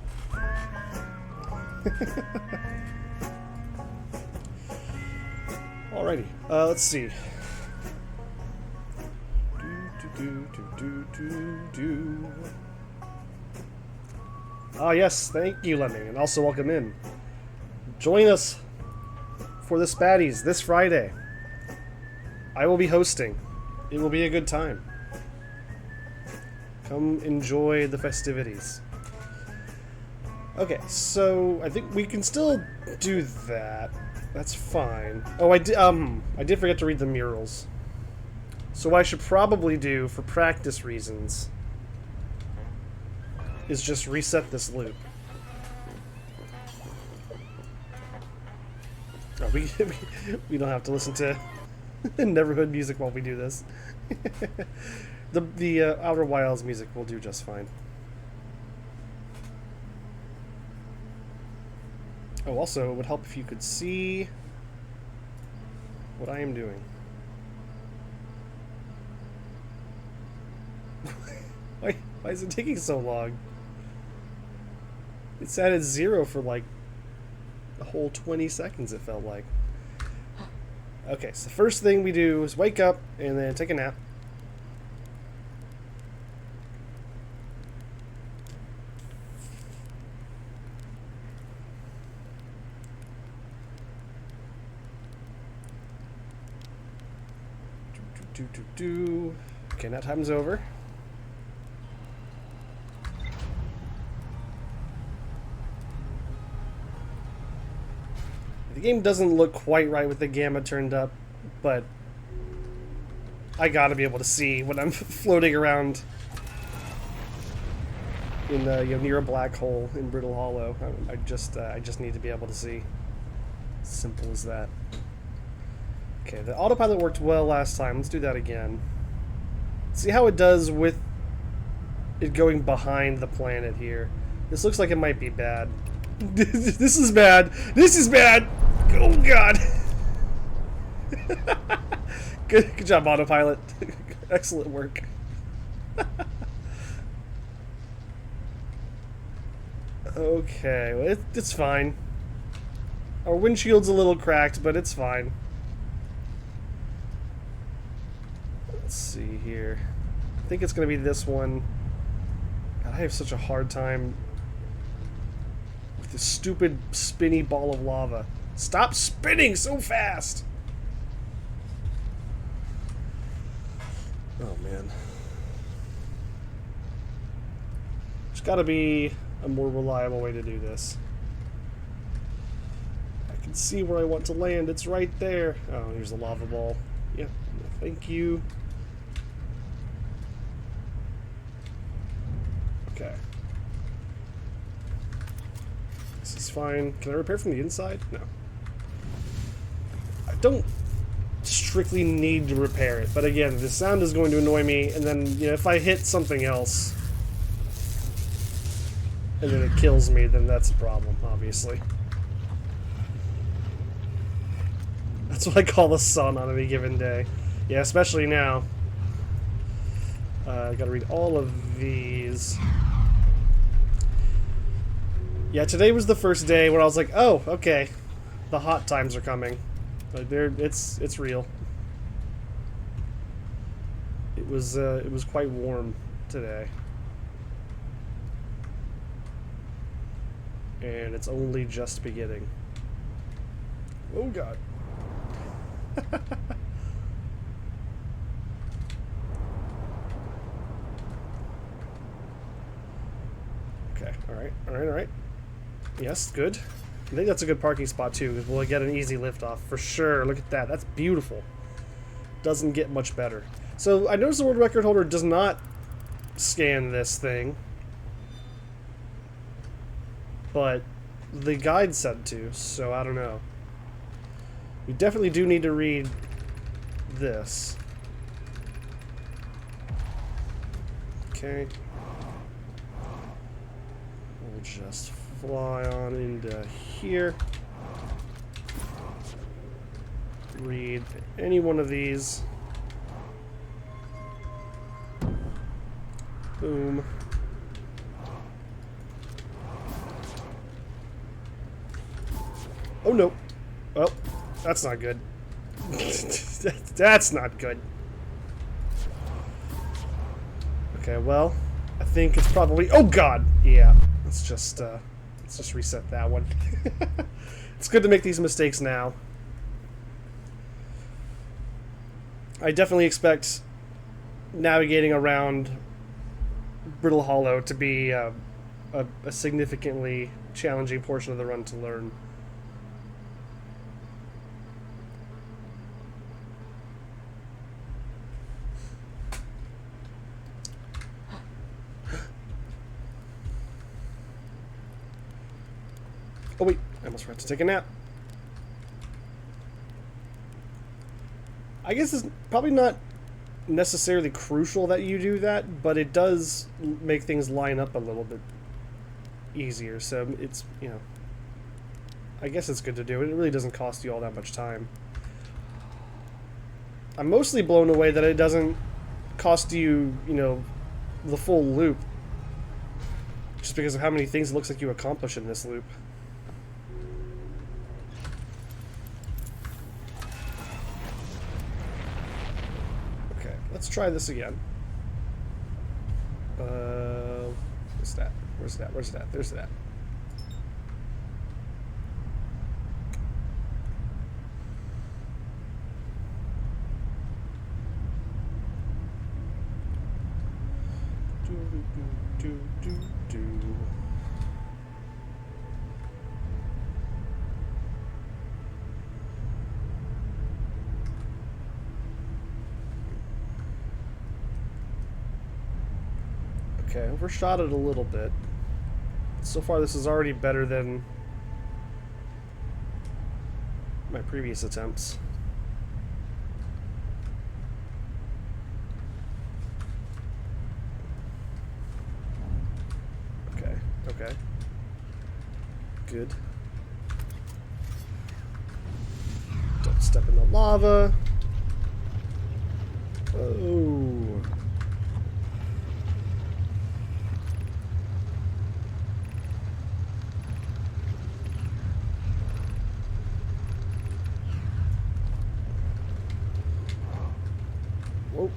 Alrighty, let's see. Ah, yes, thank you, Lemming, and also welcome in. Join us for the Spatties this Friday. I will be hosting. It will be a good time. Come enjoy the festivities. Okay, so I think we can still do that. That's fine. Oh, I did forget to read the murals. So what I should probably do for practice reasons is just reset this loop. Oh, we don't have to listen to Neverhood music while we do this. the Outer Wilds music will do just fine. Oh, also, it would help if you could see what I am doing. Why is it taking so long? It sat at 0 for like a whole 20 seconds, it felt like. Okay, so the first thing we do is wake up and then take a nap. Okay, nap time's over. The game doesn't look quite right with the gamma turned up, but I gotta be able to see when I'm floating around in near a black hole in Brittle Hollow. I just need to be able to see. Simple as that. Okay, the autopilot worked well last time. Let's do that again. See how it does with it going behind the planet here. This looks like it might be bad. This is bad. This is bad. Oh god. Good job, autopilot. Excellent work. Okay, well, it's fine. Our windshield's a little cracked, but it's fine. Let's see here. I think it's going to be this one. God, I have such a hard time with this stupid spinny ball of lava. Stop spinning so fast! Oh man. There's got to be a more reliable way to do this. I can see where I want to land. It's right there. Oh, here's the lava ball. Yep. Thank you. Okay. This is fine. Can I repair from the inside? No. I don't strictly need to repair it, but again, the sound is going to annoy me, and then, you know, if I hit something else and then it kills me, then that's a problem, obviously. That's what I call the sun on any given day. Yeah, especially now. I gotta read all of these. Yeah, today was the first day where I was like, oh, okay, the hot times are coming. Like, it's real. It was quite warm today. And it's only just beginning. Oh god. Okay, alright. Yes, good. I think that's a good parking spot too, because we'll get an easy lift off for sure. Look at that, that's beautiful. Doesn't get much better. So I noticed the world record holder does not scan this thing. but the guide said to, so I don't know. We definitely do need to read this. Okay. We'll just fly on into here. Read any one of these. Boom. Oh no. Well, that's not good. That's not good. Okay, well, I think it's probably... Oh god! Yeah, let's just reset that one. It's good to make these mistakes now. I definitely expect navigating around Brittle Hollow to be a significantly challenging portion of the run to learn. Oh wait, I almost forgot to take a nap. I guess it's probably not necessarily crucial that you do that, but it does make things line up a little bit easier. So it's, you know, I guess it's good to do. It really doesn't cost you all that much time. I'm mostly blown away that it doesn't cost you, you know, the full loop, just because of how many things it looks like you accomplish in this loop. Let's try this again. Where's that? Where's that? Where's that? There's that. Okay, overshot it a little bit. So far this is already better than my previous attempts. Okay, okay. Good. Don't step in the lava. Oh. Whoa.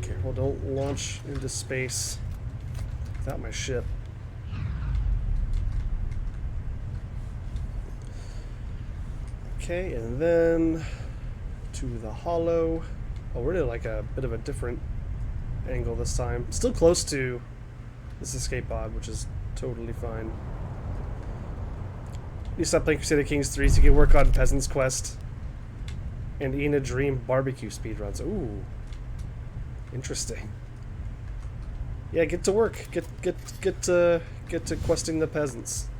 Careful, don't launch into space without my ship. Okay, and then to the hollow. Oh, we're at like a bit of a different angle this time. Still close to this escape pod, which is totally fine. You stop playing Crusader Kings 3 so you can work on Peasant's Quest and Ina Dream barbecue speedruns. Ooh, interesting. Yeah, get to work. Get to questing the peasants.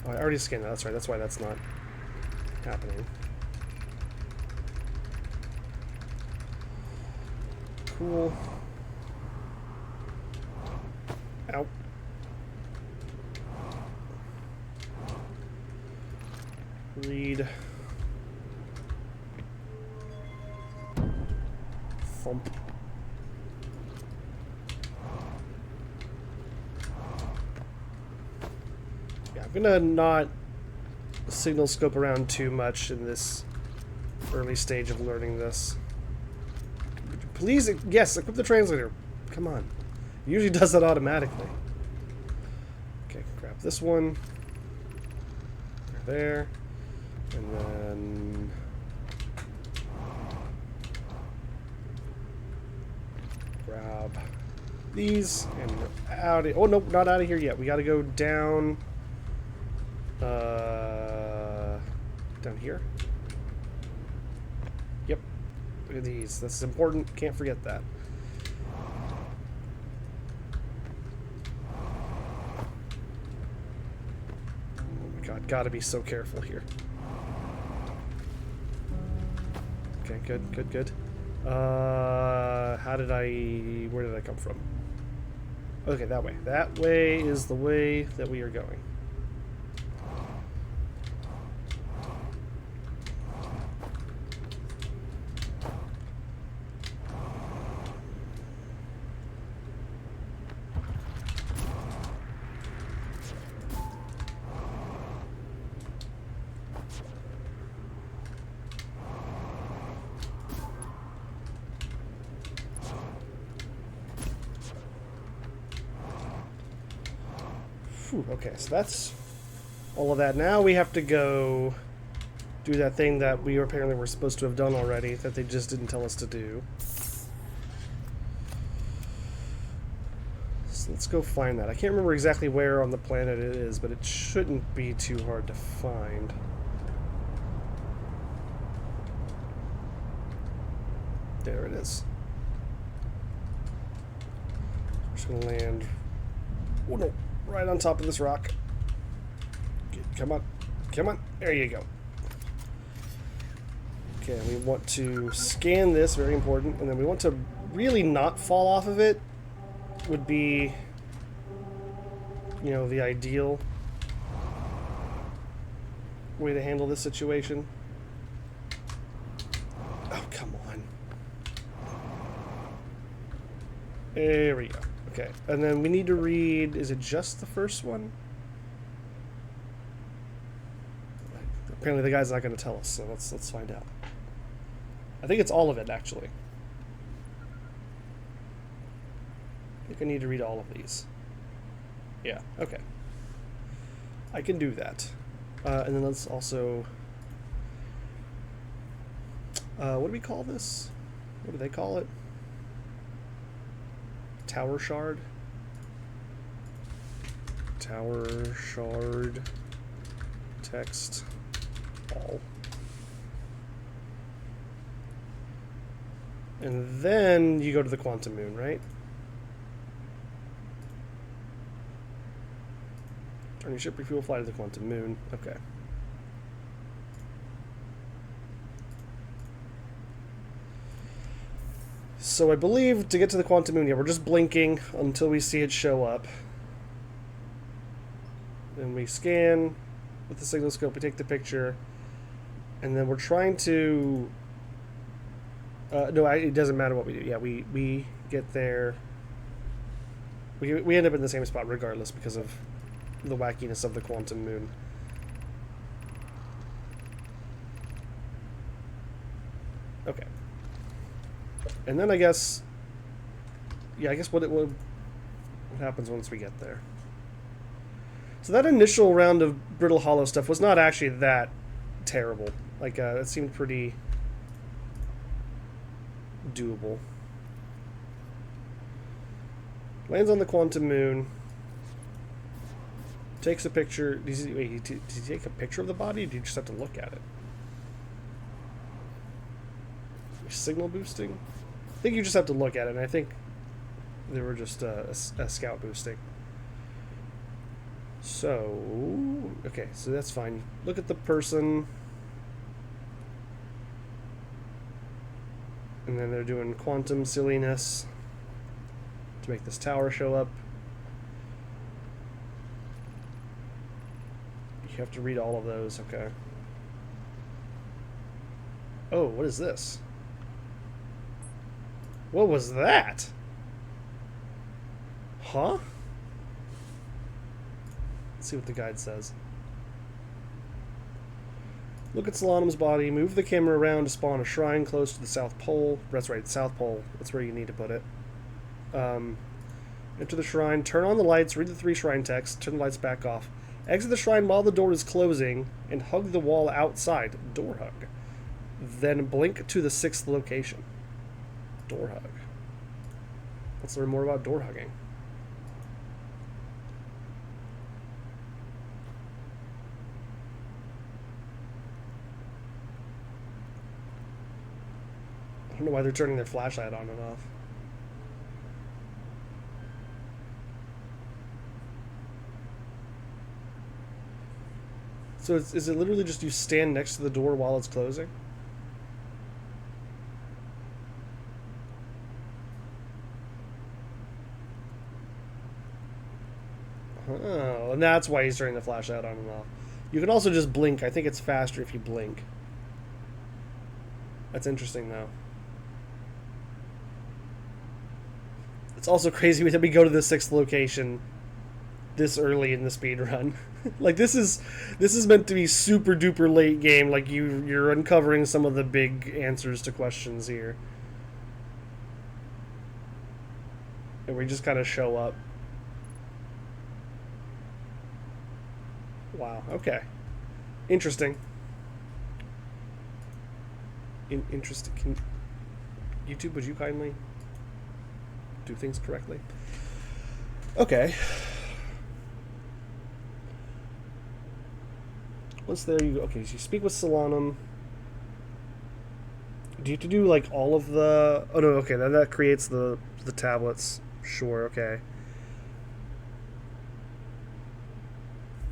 Oh, I already scanned that. That's right. That's why that's not happening. Cool. Ow. Read. Thump. Yeah, I'm gonna not signal scope around too much in this early stage of learning this. Please, yes, equip the translator. Come on. It usually does that automatically. Okay, grab this one. There. And then... grab these, and we're out of... Oh, no, not out of here yet. We gotta go down... down here? Yep. Look at these. This is important. Can't forget that. God, gotta be so careful here. Okay, good, good, good. How did I... Where did I come from? Okay, that way. That way is the way that we are going. Whew, okay, so that's all of that. Now we have to go do that thing that we apparently were supposed to have done already, that they just didn't tell us to do. So let's go find that. I can't remember exactly where on the planet it is, but it shouldn't be too hard to find. There it is. I'm just gonna land... Oh no! Right on top of this rock. Come on. Come on. There you go. Okay, we want to scan this, very important, and then we want to really not fall off of it. Would be, you know, the ideal way to handle this situation. Oh, come on. There we go. Okay, and then we need to read, is it just the first one? Apparently the guy's not going to tell us, so let's find out. I think it's all of it, actually. I think I need to read all of these. Yeah, okay. I can do that. And then let's also... what do we call this? What do they call it? Tower shard? Tower shard. Text. All. And then you go to the quantum moon, right? Turn your ship, refuel, fly to the quantum moon. Okay. So I believe to get to the quantum moon, yeah, we're just blinking until we see it show up. Then we scan with the signal scope, we take the picture, and then we're trying to... no, it doesn't matter what we do. Yeah, we get there. We end up in the same spot regardless because of the wackiness of the quantum moon. Okay. And then I guess... Yeah, I guess what happens once we get there. So that initial round of brittle hollow stuff was not actually that terrible. Like, it seemed pretty doable. Lands on the quantum moon. Takes a picture. Did he take a picture of the body, or do you just have to look at it? Signal boosting? I think you just have to look at it, and I think they were just a scout boosting. So, okay, so that's fine. Look at the person. And then they're doing quantum silliness to make this tower show up. You have to read all of those, okay. Oh, what is this? What was that? Huh? Let's see what the guide says. Look at Solanum's body. Move the camera around to spawn a shrine close to the South Pole. That's right, South Pole. That's where you need to put it. Enter the shrine. Turn on the lights. Read the 3 shrine texts. Turn the lights back off. Exit the shrine while the door is closing and hug the wall outside. Door hug. Then blink to the 6th location. Door hug. Let's learn more about door hugging. I don't know why they're turning their flashlight on and off. So is it literally just you stand next to the door while it's closing? Oh, and that's why he's turning the flashlight on and off. You can also just blink. I think it's faster if you blink. That's interesting, though. It's also crazy that we go to the 6th location this early in the speed run. Like this is meant to be super duper late game. Like you're uncovering some of the big answers to questions here, and we just kind of show up. Wow. Okay. Interesting. Interesting. YouTube, would you kindly do things correctly? Okay. Once there, you okay. So you speak with Solanum. Do you have to do like all of the? Oh no. Okay. Then that creates the tablets. Sure. Okay.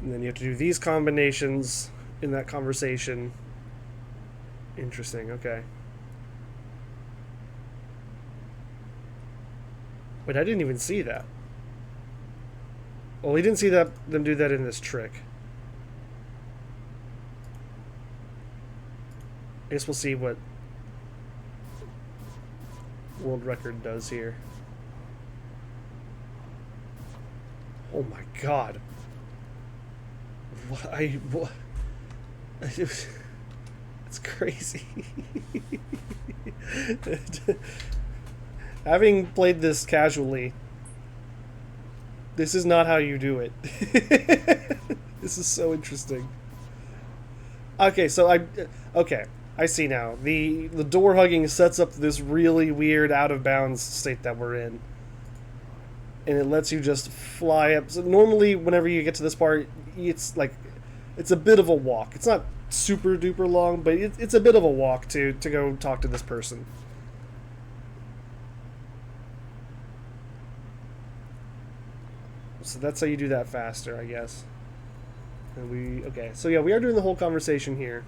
And then you have to do these combinations in that conversation. Interesting, okay. Wait, I didn't even see that. Well, we didn't see them do that in this trick. I guess we'll see what world record does here. Oh my god. What? It's crazy. Having played this casually, this is not how you do it. This is so interesting. Okay, so I see now. The door hugging sets up this really weird out of bounds state that we're in. And it lets you just fly up. So normally, whenever you get to this part, it's a bit of a walk. It's not super duper long, but it's a bit of a walk to go talk to this person. So that's how you do that faster, I guess. And okay. So yeah, we are doing the whole conversation here.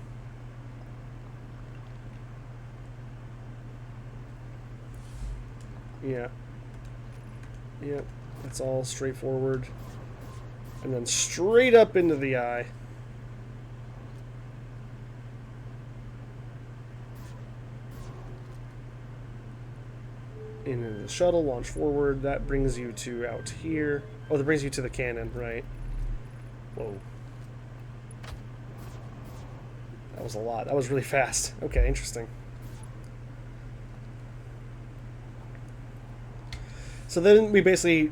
Yeah. Yep, it's all straightforward. And then straight up into the eye. Into the shuttle, launch forward. That brings you to out here. Oh, that brings you to the cannon, right? Whoa. That was a lot. That was really fast. Okay, interesting. So then we basically...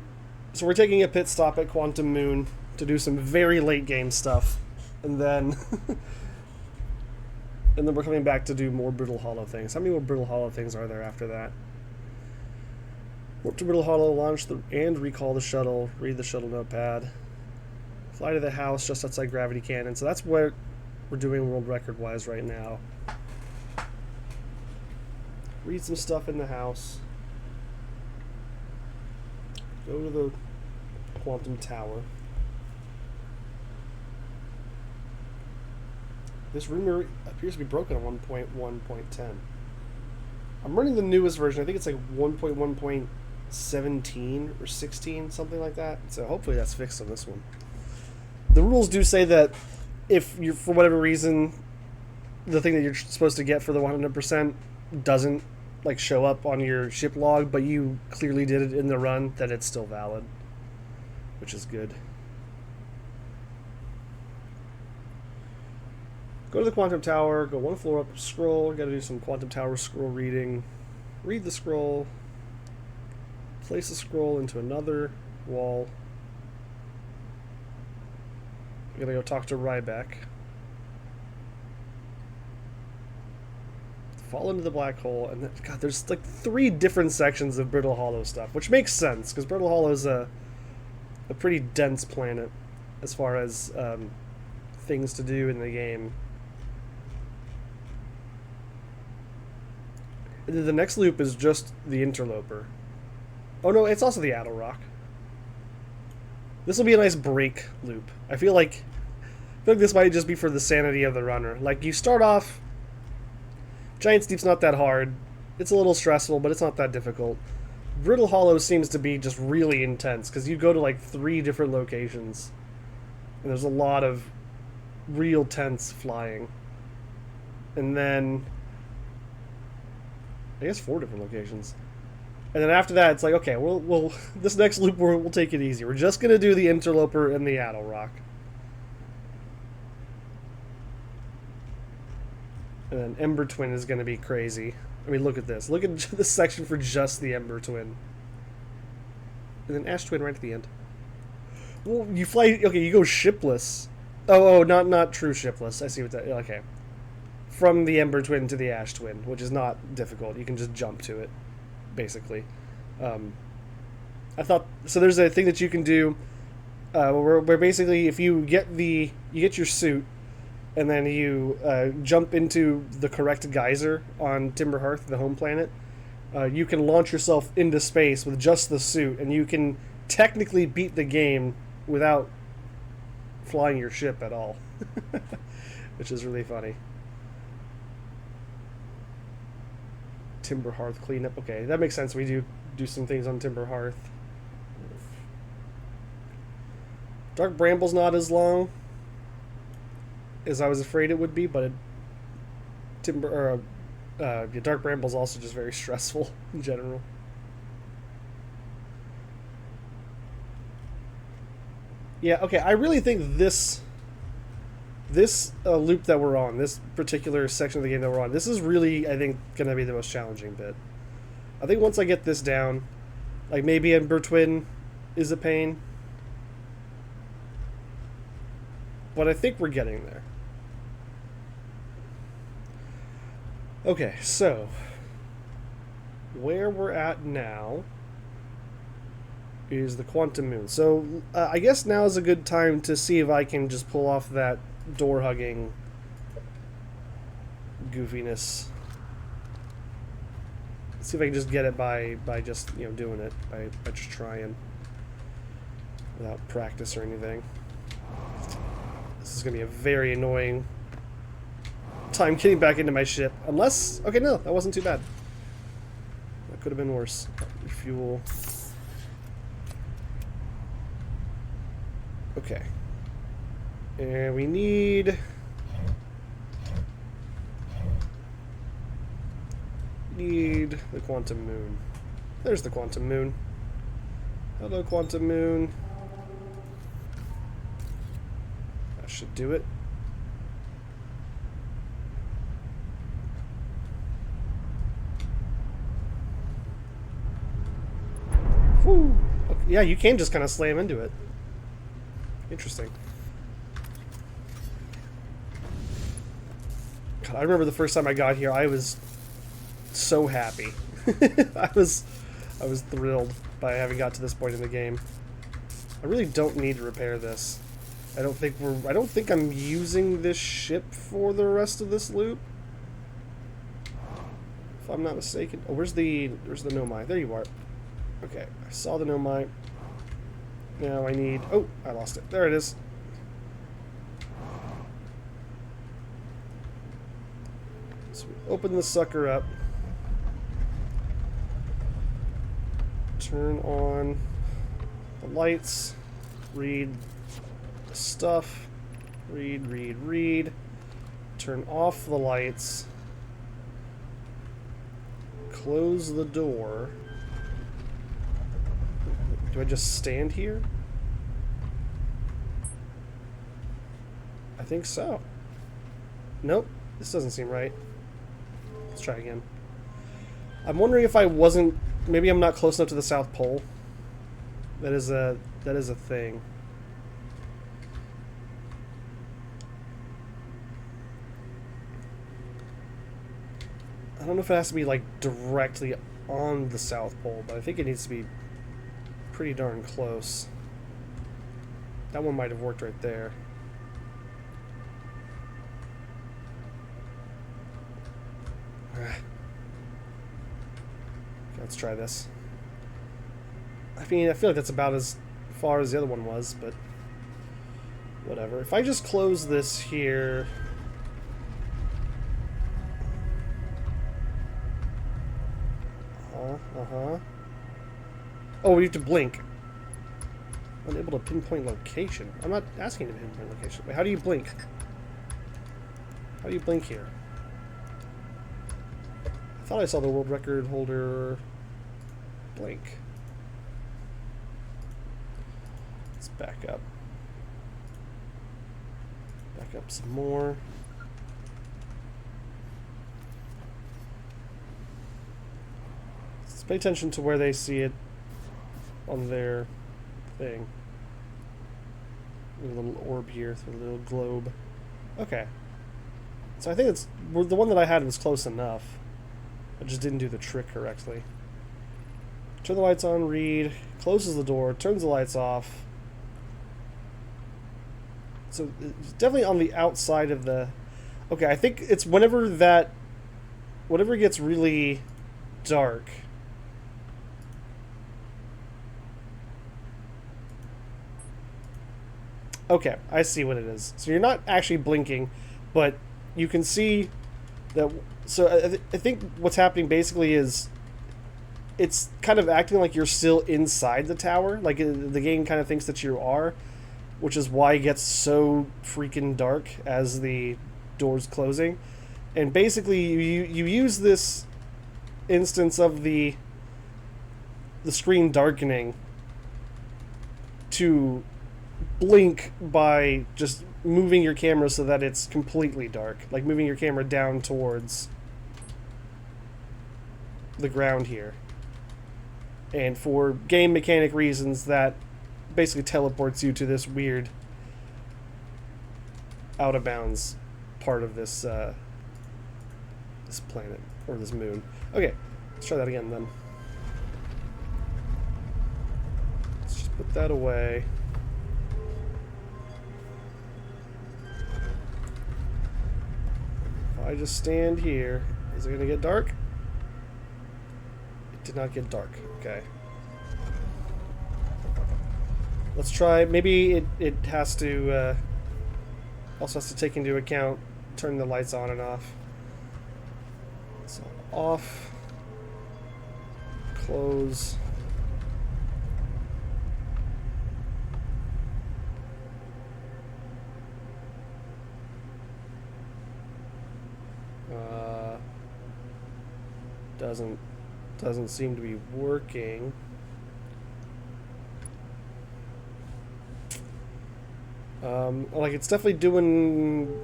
So we're taking a pit stop at Quantum Moon to do some very late game stuff. And then... and then we're coming back to do more Brittle Hollow things. How many more Brittle Hollow things are there after that? Warp to Brittle Hollow, launch and recall the shuttle, read the shuttle notepad. Fly to the house just outside Gravity Cannon. So that's what we're doing world record-wise right now. Read some stuff in the house. Go to the Quantum Tower. This rumor appears to be broken on 1.1.10. I'm running the newest version. I think it's like 1.1.17 or 16, something like that. So hopefully that's fixed on this one. The rules do say that if you, for whatever reason, the thing that you're supposed to get for the 100% doesn't like show up on your ship log, but you clearly did it in the run, that it's still valid, which is good. Go to the Quantum Tower, go one floor up, scroll, gotta do some Quantum Tower scroll reading, read the scroll, place the scroll into another wall. We gotta go talk to Ryback. Fall into the black hole, and then, God, there's like 3 different sections of Brittle Hollow stuff, which makes sense because Brittle Hollow is a pretty dense planet as far as things to do in the game. And then the next loop is just the Interloper. Oh no, it's also the Addle Rock. This will be a nice break loop. I feel like feel like this might just be for the sanity of the runner. Like, you start off... Giant Steep's not that hard. It's a little stressful, but it's not that difficult. Brittle Hollow seems to be just really intense, because you go to, like, 3 different locations. And there's a lot of real tense flying. And then... I guess 4 different locations. And then after that, it's like, okay, we'll this next loop, we'll take it easy. We're just going to do the Interloper and the Addle Rock. And then Ember Twin is going to be crazy. I mean, look at this. Look at this section for just the Ember Twin. And then Ash Twin right at the end. Well, you fly... Okay, you go shipless. Oh, not true shipless. I see what that... Okay. From the Ember Twin to the Ash Twin, which is not difficult. You can just jump to it, basically. I thought... So there's a thing that you can do where basically if you get your suit, and then you jump into the correct geyser on Timber Hearth, the home planet, you can launch yourself into space with just the suit, and you can technically beat the game without flying your ship at all. Which is really funny. Timber Hearth cleanup. Okay, that makes sense. We do some things on Timber Hearth. Dark Bramble's not as long as I was afraid it would be, but Dark Bramble's also just very stressful in general. Yeah, okay, I really think this loop that we're on, this particular section of the game that we're on, this is really, I think, going to be the most challenging bit. I think once I get this down, like maybe Ember Twin is a pain, but I think we're getting there. Okay, so where we're at now is the Quantum Moon. So I guess now is a good time to see if I can just pull off that door-hugging goofiness. Let's see if I can just get it by just, you know, doing it, by just trying without practice or anything. This is going to be a very annoying time getting back into my ship. Unless... Okay, no, that wasn't too bad. That could have been worse. Refuel. Okay. And we need... the Quantum Moon. There's the Quantum Moon. Hello, Quantum Moon. That should do it. Whew. Okay, yeah, you can just kind of slam into it. Interesting. God, I remember the first time I got here, I was so happy. I was thrilled by having got to this point in the game. I really don't need to repair this. I don't think I'm using this ship for the rest of this loop, if I'm not mistaken. Oh, where's the Nomai? There you are. Okay, I saw the Nomai. Now I need... Oh, I lost it. There it is. So we open the sucker up. Turn on the lights. Read the stuff. Read. Turn off the lights. Close the door. Do I just stand here? I think so. Nope, this doesn't seem right. Let's try again. I'm wondering if I wasn't... Maybe I'm not close enough to the South Pole. That is a thing. I don't know if it has to be like directly on the South Pole, but I think it needs to be pretty darn close. That one might have worked right there. Okay, let's try this. I mean, I feel like that's about as far as the other one was, but Whatever. If I just close this here... Uh-huh. Oh, we have to blink. Unable to pinpoint location. I'm not asking you to pinpoint location. Wait, how do you blink? How do you blink here? I thought I saw the world record holder blink. Let's back up. Back up some more. Let's pay attention to where they see it on their thing. A little orb here, a little globe. Okay. So I think it's the one that I had was close enough. I just didn't do the trick correctly. Turn the lights on, read, closes the door, turns the lights off. So it's definitely on the outside of the... Okay, I think it's whenever it gets really dark. Okay, I see what it is. So you're not actually blinking, but you can see that... So I think what's happening basically is it's kind of acting like you're still inside the tower. Like the game kind of thinks that you are, which is why it gets so freaking dark as the door's closing. And basically you use this instance of the screen darkening to blink by just moving your camera so that it's completely dark. Like moving your camera down towards the ground here. And for game mechanic reasons, that basically teleports you to this weird out of bounds part of this this planet or this moon. Okay, let's try that again then. Let's just put that away. If I just stand here, is it gonna get dark? It did not get dark. Okay. Let's try. Maybe it has to also has to take into account turning the lights on and off. So off, close. Doesn't seem to be working. Like it's definitely doing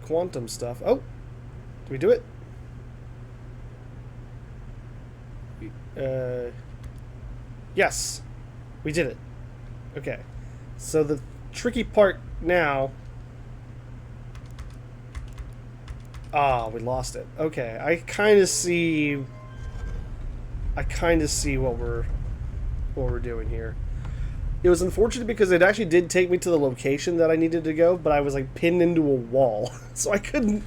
quantum stuff. Oh, did we do it? Yes, we did it. Okay, so the tricky part now. Ah, we lost it. Okay, I kind of see what we're doing here. It was unfortunate because it actually did take me to the location that I needed to go, but I was like pinned into a wall, so I couldn't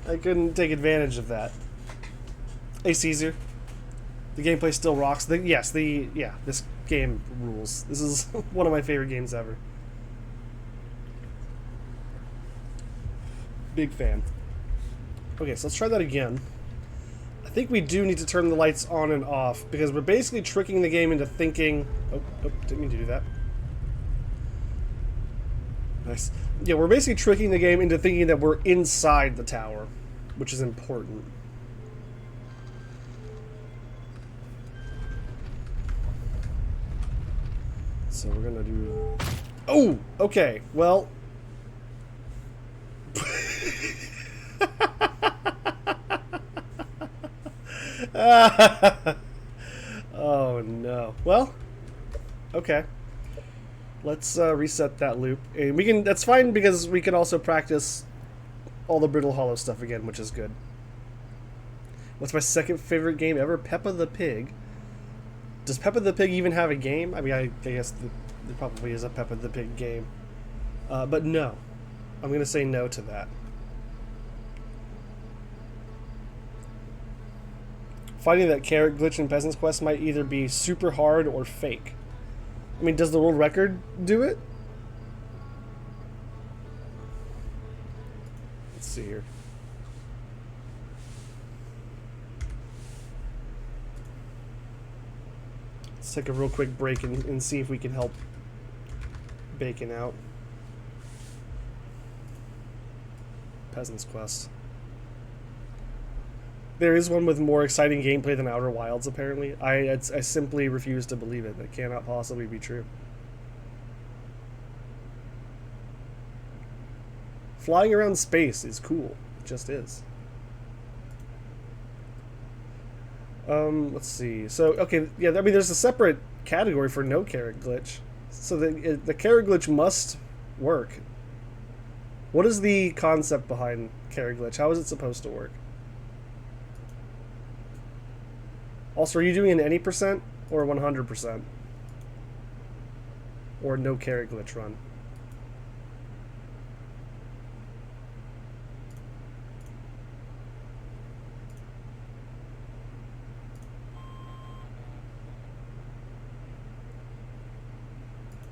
take advantage of that. Hey Caesar, the gameplay still rocks. This game rules. This is one of my favorite games ever. Big fan. Okay, so let's try that again. I think we do need to turn the lights on and off because we're basically tricking the game into thinking... Oh, didn't mean to do that. Nice. Yeah, we're basically tricking the game into thinking that we're inside the tower, which is important. So we're gonna do... Oh! Okay, well... Oh no. Well, okay. Let's reset that loop, and we can. That's fine because we can also practice all the Brittle Hollow stuff again, which is good. What's my second favorite game ever? Peppa the Pig. Does Peppa the Pig even have a game? I mean, I guess there probably is a Peppa the Pig game, but no. I'm gonna say no to that. Finding that carrot glitch in Peasant's Quest might either be super hard or fake. I mean, does the world record do it? see here. Let's take a real quick break and see if we can help Bacon out. Peasant's Quest. There is one with more exciting gameplay than Outer Wilds, apparently. I simply refuse to believe it. That cannot possibly be true. Flying around space is cool. It just is. Let's see. So, okay, yeah, I mean, there's a separate category for no carrot glitch. So the carrot glitch must work. What is the concept behind carrot glitch? How is it supposed to work? Also, are you doing an any percent or 100%? Or no carrot glitch run?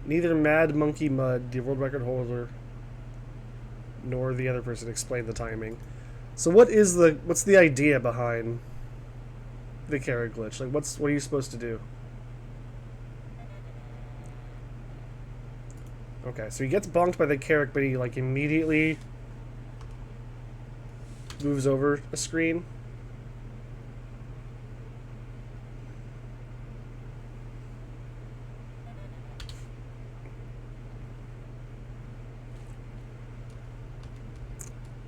Neither Mad Monkey Mud, the world record holder, nor the other person explained the timing. So what's the idea behind the carrot glitch? Like what are you supposed to do? Okay, so he gets bonked by the carrot, but he like immediately moves over a screen.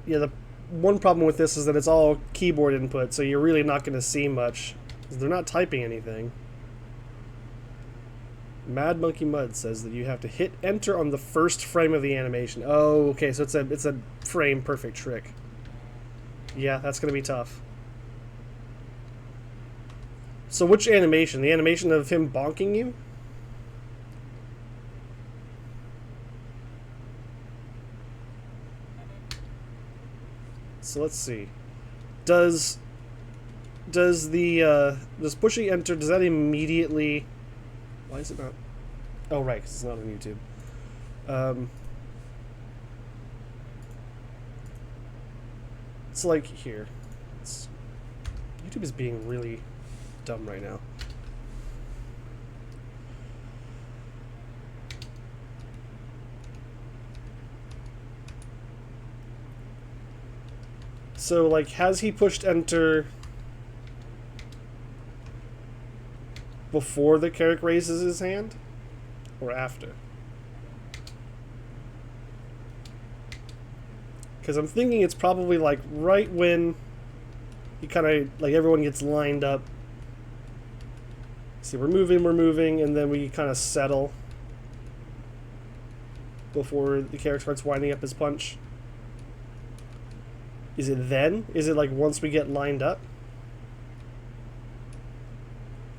Yeah, the one problem with this is that it's all keyboard input, so you're really not going to see much. They're not typing anything. Mad Monkey Mud says that you have to hit enter on the first frame of the animation. Oh, okay, so it's a frame perfect trick. Yeah, that's going to be tough. So which animation? The animation of him bonking you? So let's see. Does pushing enter, does that immediately... Why is it not... Oh, right, because it's not on YouTube. It's like here. YouTube is being really dumb right now. So, like, has he pushed enter before the Carrick raises his hand? Or after? Because I'm thinking it's probably, like, right when he kind of, like, everyone gets lined up. See, we're moving, and then we kind of settle before the Carrick starts winding up his punch. Is it then? Is it like once we get lined up?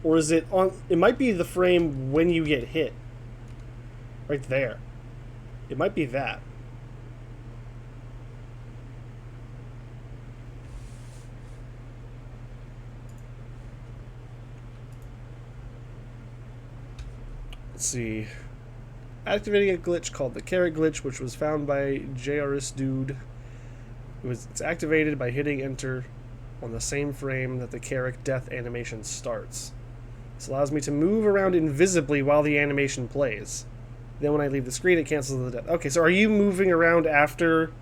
Or is it on... It might be the frame when you get hit. Right there. It might be that. Let's see. Activating a glitch called the Carrot Glitch, which was found by JRS Dude. It's activated by hitting enter on the same frame that the Carrick death animation starts. This allows me to move around invisibly while the animation plays. Then when I leave the screen, it cancels the death. Okay, so are you moving around after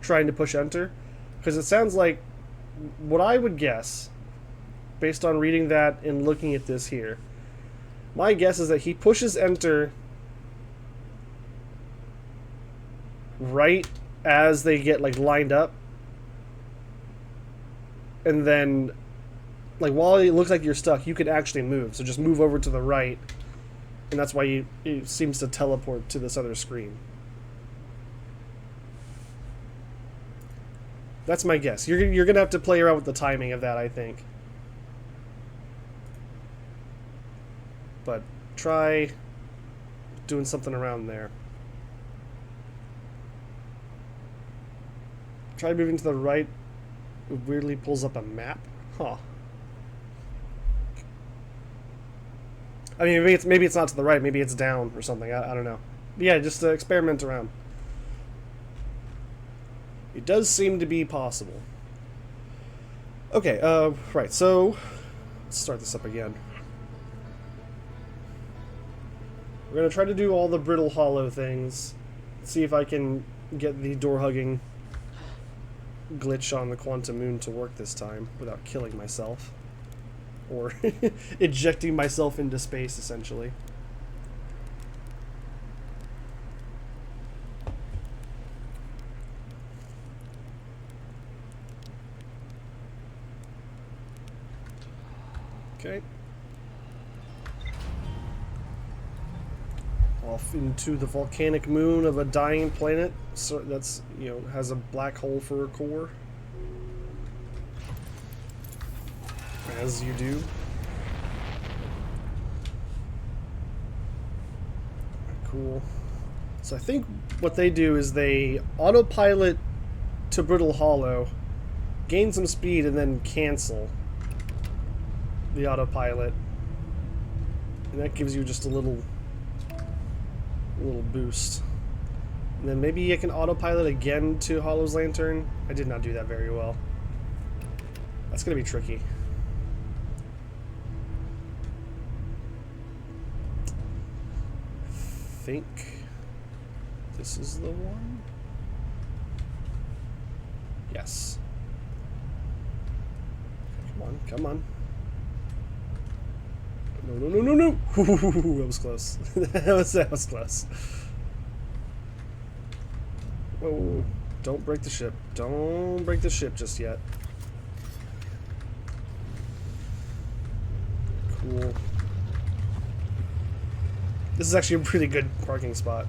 trying to push enter? Because it sounds like what I would guess, based on reading that and looking at this here, my guess is that he pushes enter right as they get like lined up. And then, like, while it looks like you're stuck, you can actually move. So just move over to the right, and that's why it seems to teleport to this other screen. That's my guess. You're gonna have to play around with the timing of that, I think. But try doing something around there. Try moving to the right. It weirdly pulls up a map. Huh. I mean, maybe it's not to the right. Maybe it's down or something. I don't know. But yeah, just experiment around. It does seem to be possible. Okay, right, so let's start this up again. We're gonna try to do all the brittle hollow things. See if I can get the door hugging glitch on the quantum moon to work this time without killing myself. Or ejecting myself into space, essentially. Okay. Off into the volcanic moon of a dying planet. So that's, you know, has a black hole for a core. As you do. Cool. So I think what they do is they autopilot to Brittle Hollow, gain some speed, and then cancel the autopilot. And that gives you just a little boost. And then maybe I can autopilot again to Hollow's Lantern. I did not do that very well. That's going to be tricky. I think this is the one. Yes. Come on, come on. No, no, no, no, no! That was close. that was close. Whoa, don't break the ship. Don't break the ship just yet. Cool. This is actually a pretty good parking spot.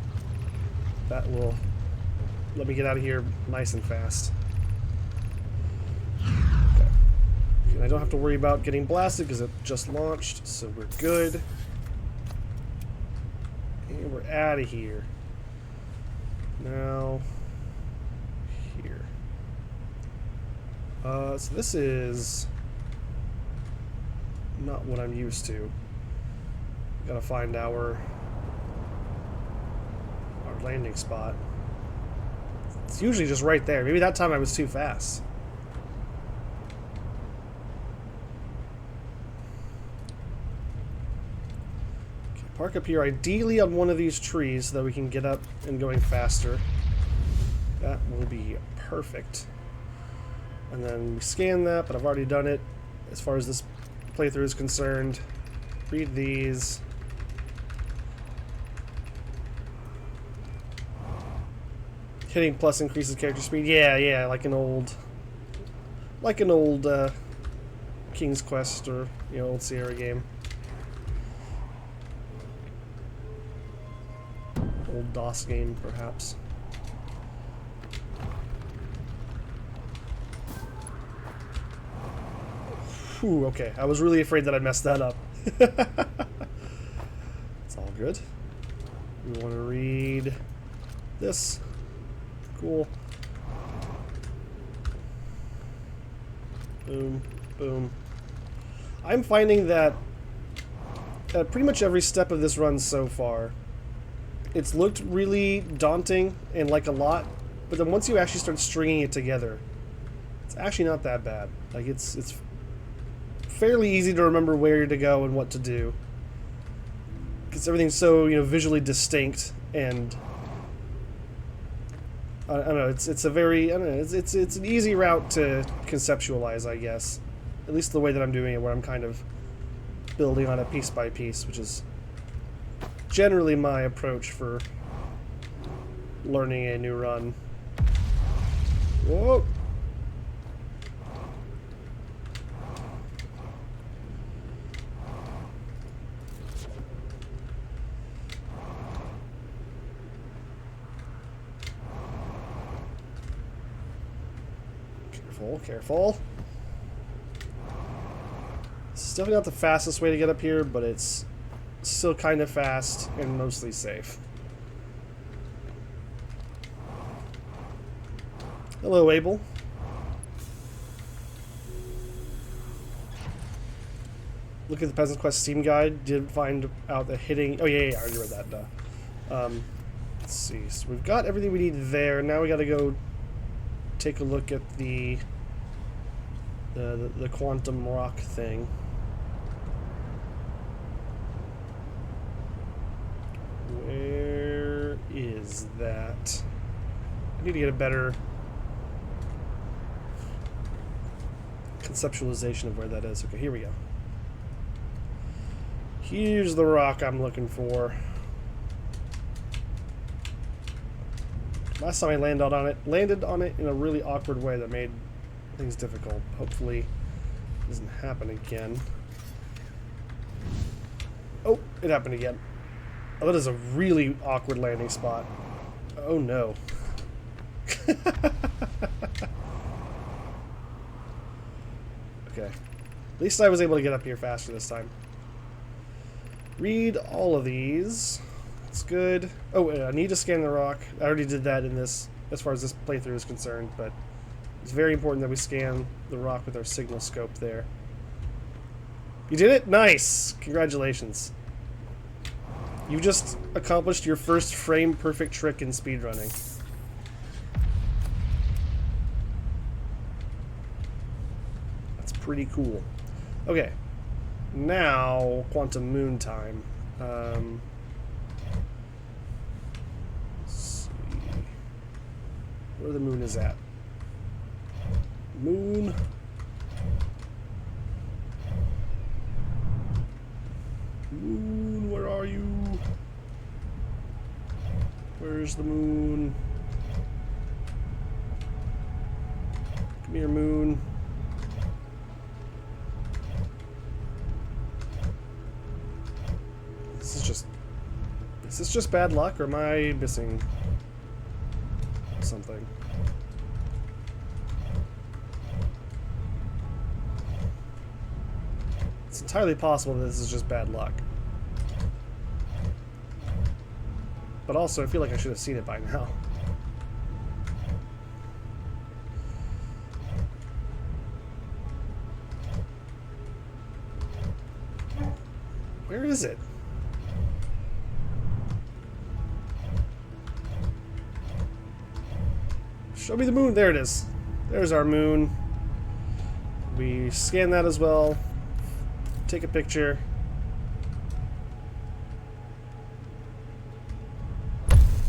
That will let me get out of here nice and fast. Okay. And I don't have to worry about getting blasted because it just launched, so we're good. And we're out of here. Now, here. So this is not what I'm used to. Gotta find our landing spot. It's usually just right there. Maybe that time I was too fast. Okay, park up here, ideally on one of these trees so that we can get up and going faster. That will be perfect. And then we scan that, but I've already done it as far as this playthrough is concerned. Read these. Hitting plus increases character speed. Yeah, like an old King's Quest or, you know, old Sierra game. Old DOS game, perhaps. Whew, okay. I was really afraid that I messed that up. It's all good. We want to read this. Cool. Boom, boom. I'm finding that at pretty much every step of this run so far, it's looked really daunting and like a lot, but then once you actually start stringing it together, it's actually not that bad. Like it's fairly easy to remember where to go and what to do, because everything's so, you know, visually distinct, and I don't know. It's a very, I don't know. It's an easy route to conceptualize, I guess. At least the way that I'm doing it, where I'm kind of building on it piece by piece, which is generally my approach for learning a new run. Whoa! Careful. This is definitely not the fastest way to get up here, but it's still kind of fast and mostly safe. Hello, Abel. Look at the Peasant's Quest Steam guide. Did find out that hitting... Oh, yeah, I already read that, duh. Let's see. So we've got everything we need there. Now we gotta go take a look at the quantum rock thing. Where is that? I need to get a better conceptualization of where that is. Okay, here we go. Here's the rock I'm looking for. Last time I landed on it in a really awkward way that made things difficult. Hopefully it doesn't happen again. Oh, it happened again. Oh, that is a really awkward landing spot. Oh no. Okay. At least I was able to get up here faster this time. Read all of these. That's good. Oh, I need to scan the rock. I already did that in this, as far as this playthrough is concerned, but it's very important that we scan the rock with our signal scope there. You did it? Nice! Congratulations. You just accomplished your first frame-perfect trick in speedrunning. That's pretty cool. Okay. Now, quantum moon time. Let's see where the moon is at. Moon. Moon, where are you? Where's the moon? Come here, moon. Is this just bad luck, or am I missing something? It's entirely possible that this is just bad luck. But also, I feel like I should have seen it by now. Where is it? Show me the moon. There it is. There's our moon. We scan that as well. Take a picture.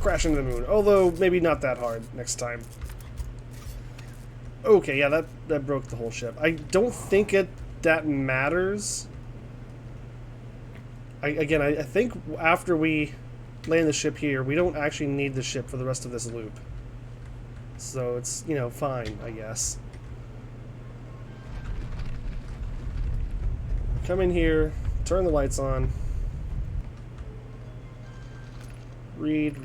Crash into the moon. Although, maybe not that hard next time. Okay, yeah, that broke the whole ship. I don't think that matters. I think after we land the ship here, we don't actually need the ship for the rest of this loop. So it's, you know, fine, I guess. Come in here, turn the lights on. Read.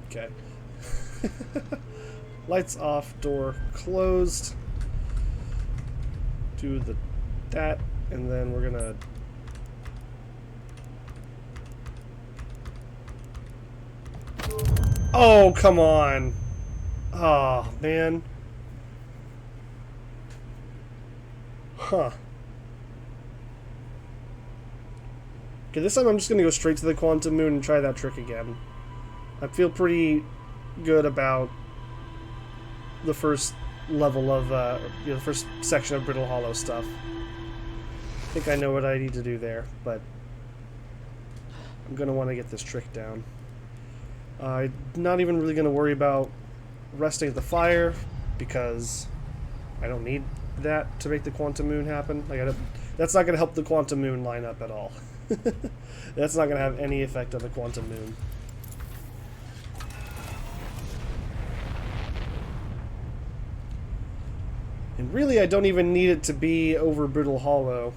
Okay. Lights off, door closed. Do that, and then we're gonna oh, come on. Oh, man. Huh. Okay, this time I'm just gonna go straight to the quantum moon and try that trick again. I feel pretty good about the first level of, the first section of Brittle Hollow stuff. I think I know what I need to do there, but I'm gonna want to get this trick down. I'm not even really going to worry about resting at the fire, because I don't need that to make the quantum moon happen. That's not going to help the quantum moon line up at all. That's not going to have any effect on the quantum moon. And really, I don't even need it to be over Brittle Hollow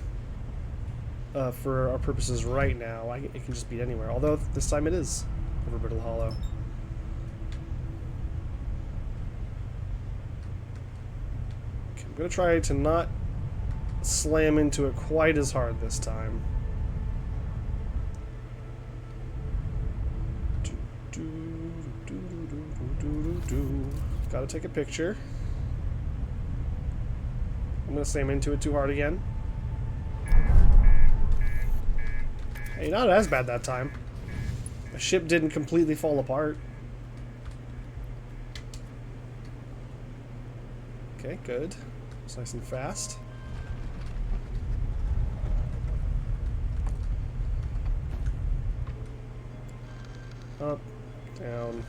for our purposes right now. It can just be anywhere, although this time it is over Brittle Hollow. Okay, I'm going to try to not slam into it quite as hard this time. Gotta take a picture. I'm going to slam into it too hard again. Hey, not as bad that time. My ship didn't completely fall apart. Okay, good. It's nice and fast. Up, down,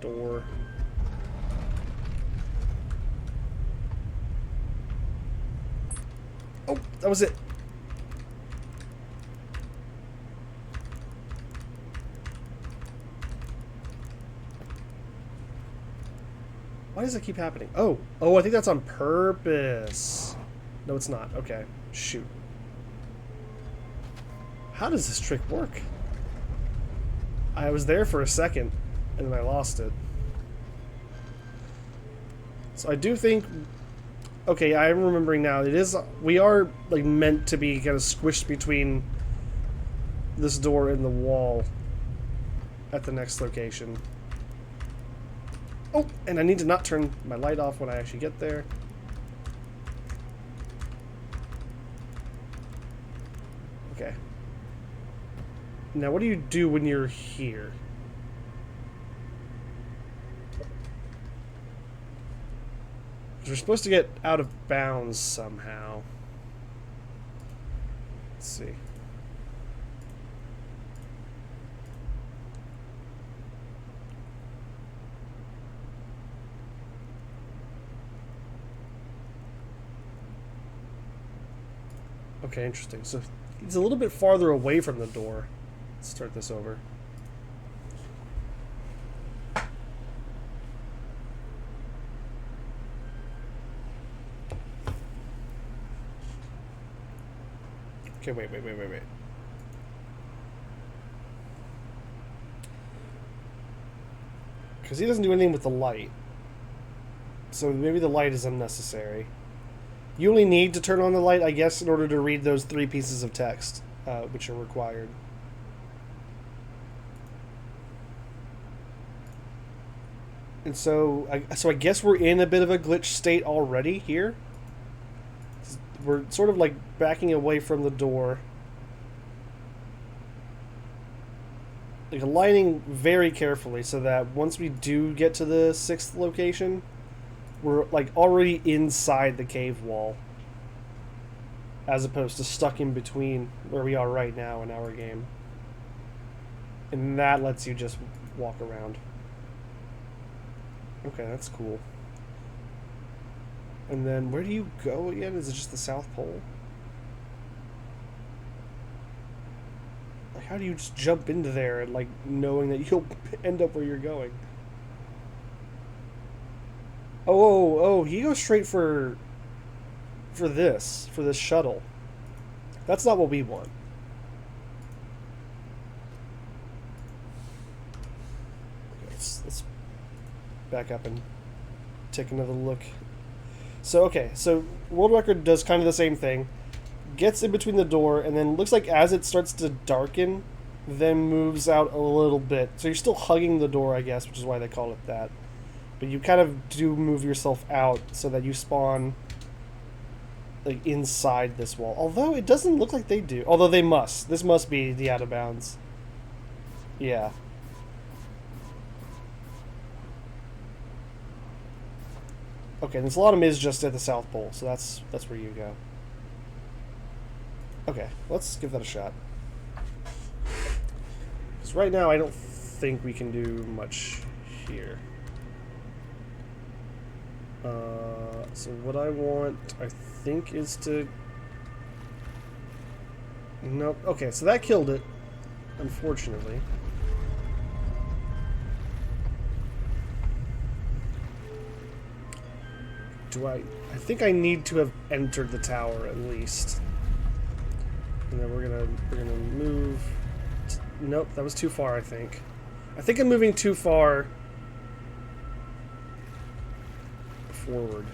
door. Oh, that was it. Why does it keep happening? Oh, I think that's on purpose. No, it's not. Okay, shoot. How does this trick work? I was there for a second, and then I lost it. So I do think... Okay, I'm remembering now. It is... We are, like, meant to be kind of squished between this door and the wall at the next location. Oh, and I need to not turn my light off when I actually get there. Okay. Now, what do you do when you're here? We're supposed to get out of bounds somehow. Let's see. Okay, interesting. So it's a little bit farther away from the door. Let's start this over. Okay, wait. Because he doesn't do anything with the light. So maybe the light is unnecessary. You only need to turn on the light, I guess, in order to read those 3 pieces of text, which are required. And so I guess we're in a bit of a glitch state already here. We're sort of like backing away from the door. Like aligning very carefully so that once we do get to the 6th location, we're like already inside the cave wall. As opposed to stuck in between where we are right now in our game. And that lets you just walk around. Okay, that's cool. And then where do you go again? Is it just the South Pole? Like, how do you just jump into there and, like, knowing that you'll end up where you're going? Oh, he goes straight for this shuttle. That's not what we want. Okay, let's back up and take another look. So, okay, so World Record does kind of the same thing. Gets in between the door, and then looks like as it starts to darken, then moves out a little bit. So you're still hugging the door, I guess, which is why they call it that. But you kind of do move yourself out so that you spawn like inside this wall. Although it doesn't look like they do. Although they must. This must be the out of bounds. Yeah. Okay, this bottom is just at the South Pole, so that's where you go. Okay, let's give that a shot. Because right now I don't think we can do much here. So what I want, I think, is to... Nope. Okay, so that killed it, unfortunately. I think I need to have entered the tower at least. And then we're gonna move. Nope, that was too far, I think. I think I'm moving too far forward.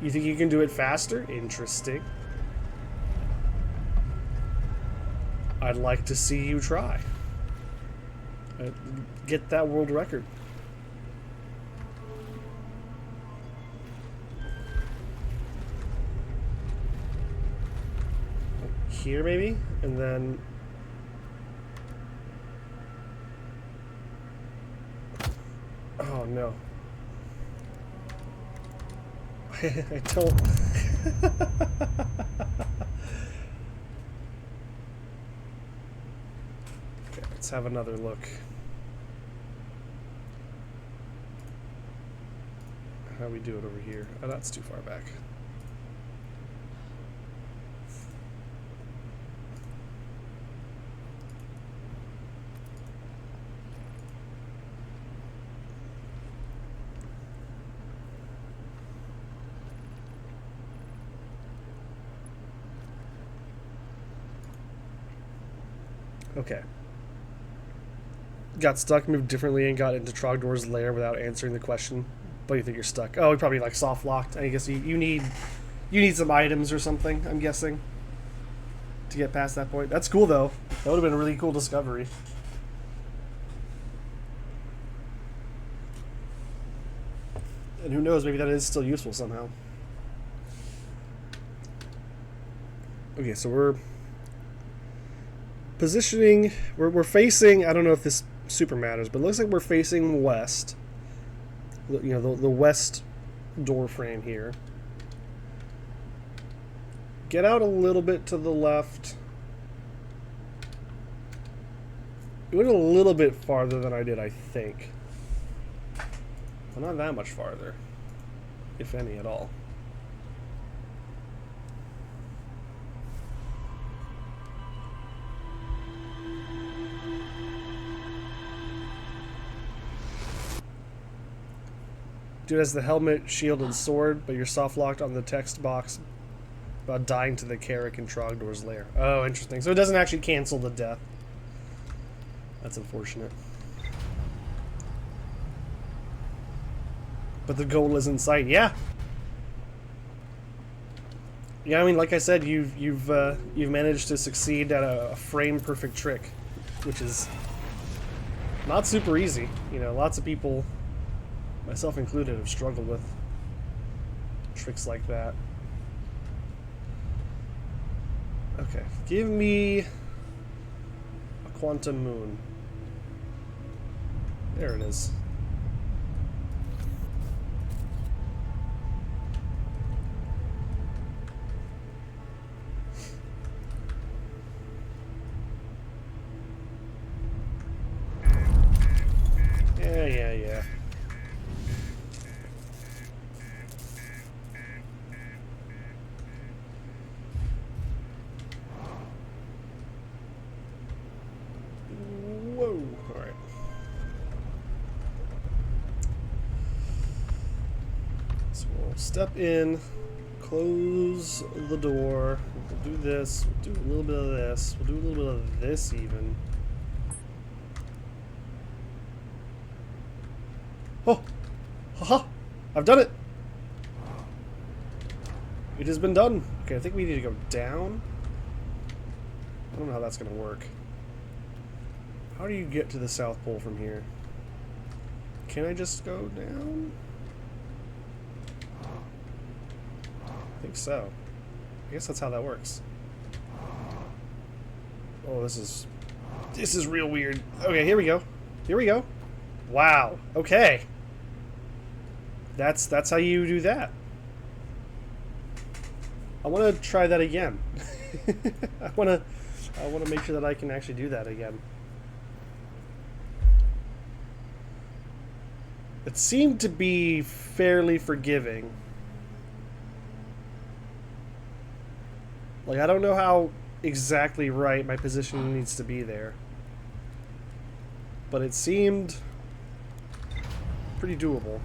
You think you can do it faster? Interesting. I'd like to see you try. Get that world record. Here maybe, and then Oh no. I don't. Okay, let's have another look. How we do it over here? Oh, that's too far back. Okay. Got stuck, moved differently, and got into Trogdor's lair without answering the question. But you think you're stuck? Oh, we probably like soft locked. I guess you need some items or something. I'm guessing to get past that point. That's cool though. That would have been a really cool discovery. And who knows? Maybe that is still useful somehow. Okay, so we're positioning. We're facing. I don't know if this super matters, but it looks like we're facing west. You know, the west door frame here. Get out a little bit to the left. It went a little bit farther than I did, I think. Well, not that much farther, if any at all. Dude has the helmet, shield, and sword, but you're soft-locked on the text box about dying to the Carrick in Trogdor's lair. Oh, interesting. So it doesn't actually cancel the death. That's unfortunate. But the goal is in sight. Yeah. Yeah, I mean, like I said, you've managed to succeed at a frame-perfect trick, which is not super easy. You know, lots of people, myself included, have struggled with tricks like that. Okay, give me a quantum moon. There it is. Yeah. Whoa. Alright. So we'll step in, close the door, we'll do this, we'll do a little bit of this, we'll do a little bit of this even. Oh! Haha! I've done it! It has been done. Okay, I think we need to go down. I don't know how that's going to work. How do you get to the South Pole from here? Can I just go down? I think so. I guess that's how that works. Oh, this is real weird. Okay, here we go. Here we go. Wow. Okay. That's how you do that. I want to try that again. I want to make sure that I can actually do that again. It seemed to be fairly forgiving. Like, I don't know how exactly right my position needs to be there, but it seemed pretty doable.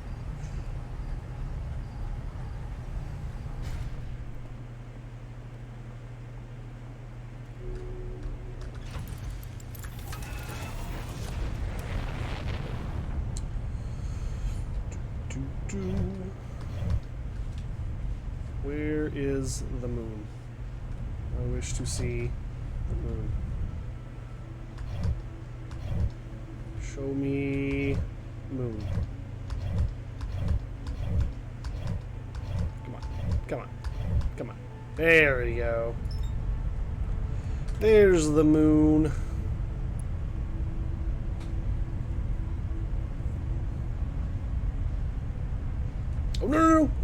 Where is the moon? I wish to see the moon. Show me moon. Come on. Come on. Come on. There we go. There's the moon.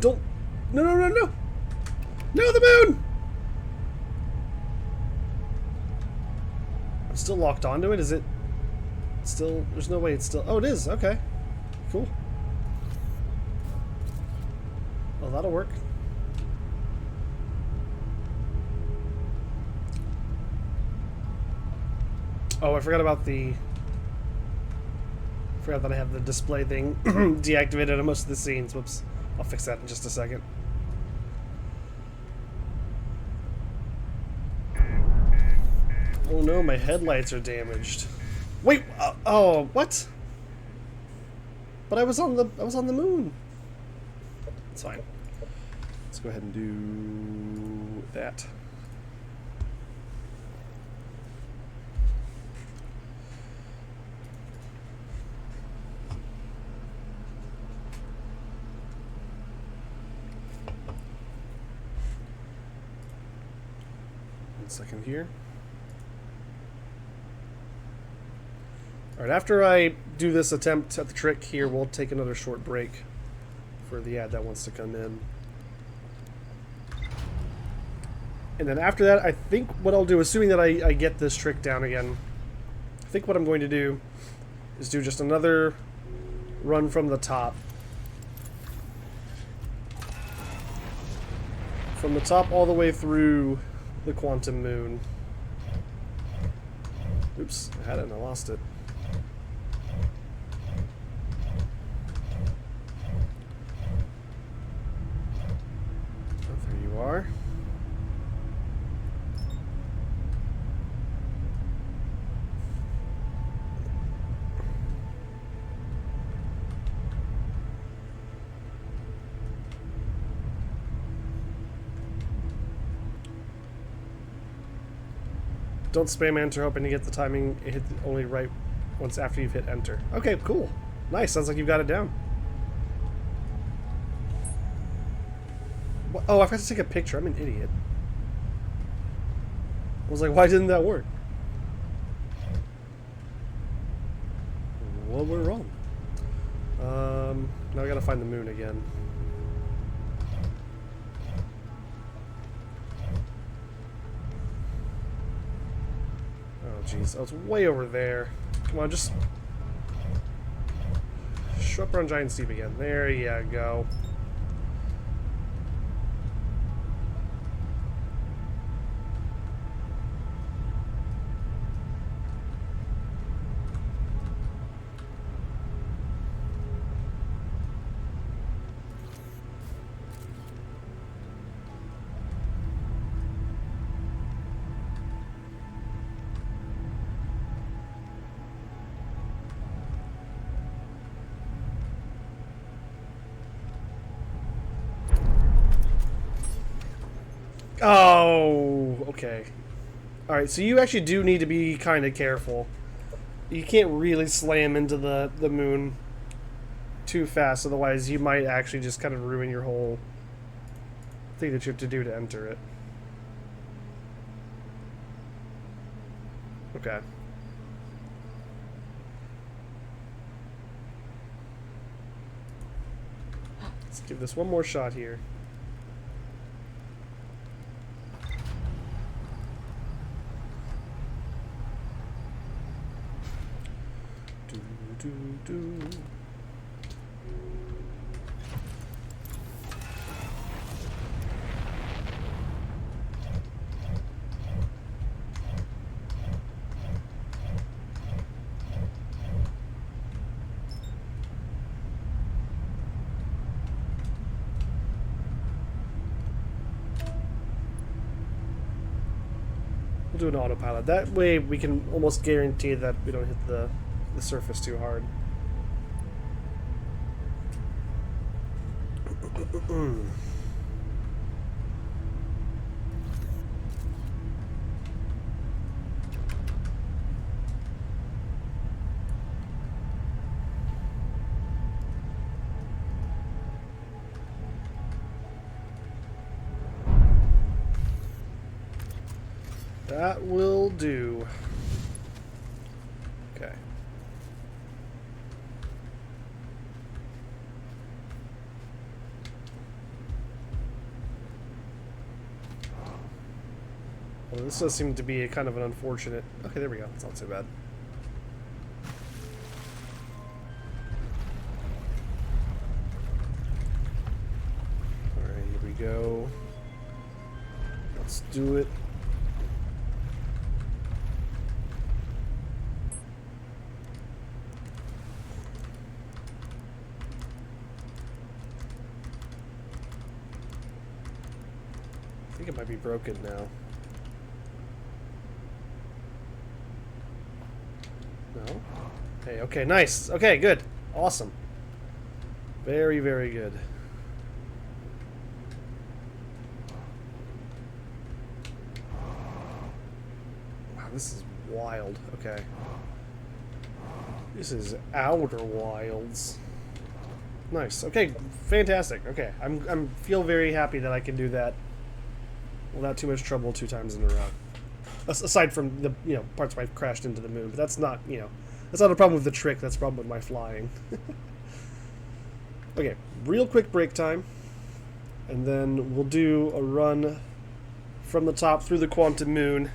Don't. No, no, no, no. No, the moon! I'm still locked onto it. Is it still? There's no way it's still. Oh, it is. Okay. Cool. Well, that'll work. Oh, I forgot about the... Forgot that I have the display thing deactivated on most of the scenes. Whoops. I'll fix that in just a second. Oh no, my headlights are damaged. Wait, oh, what? But I was on the moon. It's fine. Let's go ahead and do that. One second here. Alright, after I do this attempt at the trick here, we'll take another short break for the ad that wants to come in. And then after that, I think what I'll do, assuming that I get this trick down again, I think what I'm going to do is do just another run from the top. From the top all the way through the quantum moon. Oops, I had it and I lost it. Oh, there you are. Don't spam enter, hoping to get the timing hit only right once after you've hit enter. Okay, cool. Nice, sounds like you've got it down. What? Oh, I forgot to take a picture. I'm an idiot. I was like, why didn't that work? Well, we're wrong. Now I gotta find the moon again. Jeez, oh, it's way over there. Come on, just show up on Giant Steve again. There you go. Oh, okay. Alright, so you actually do need to be kind of careful. You can't really slam into the moon too fast, otherwise you might actually just kind of ruin your whole thing that you have to do to enter it. Okay. Let's give this one more shot here. Do. We'll do an autopilot. That way we can almost guarantee that we don't hit the surface too hard. That will do. Okay. Well, this does seem to be a kind of an unfortunate... Okay, there we go. It's not so bad. Alright, here we go. Let's do it. I think it might be broken now. No? Hey, okay, nice. Okay, good. Awesome. Very, very good. Wow, this is wild. Okay. This is outer wilds. Nice. Okay, fantastic. Okay, I'm feel very happy that I can do that without too much trouble 2 times in a row. Aside from the parts where I've crashed into the moon, but that's not that's not a problem with the trick. That's a problem with my flying. Okay, real quick break time, and then we'll do a run from the top through the quantum moon,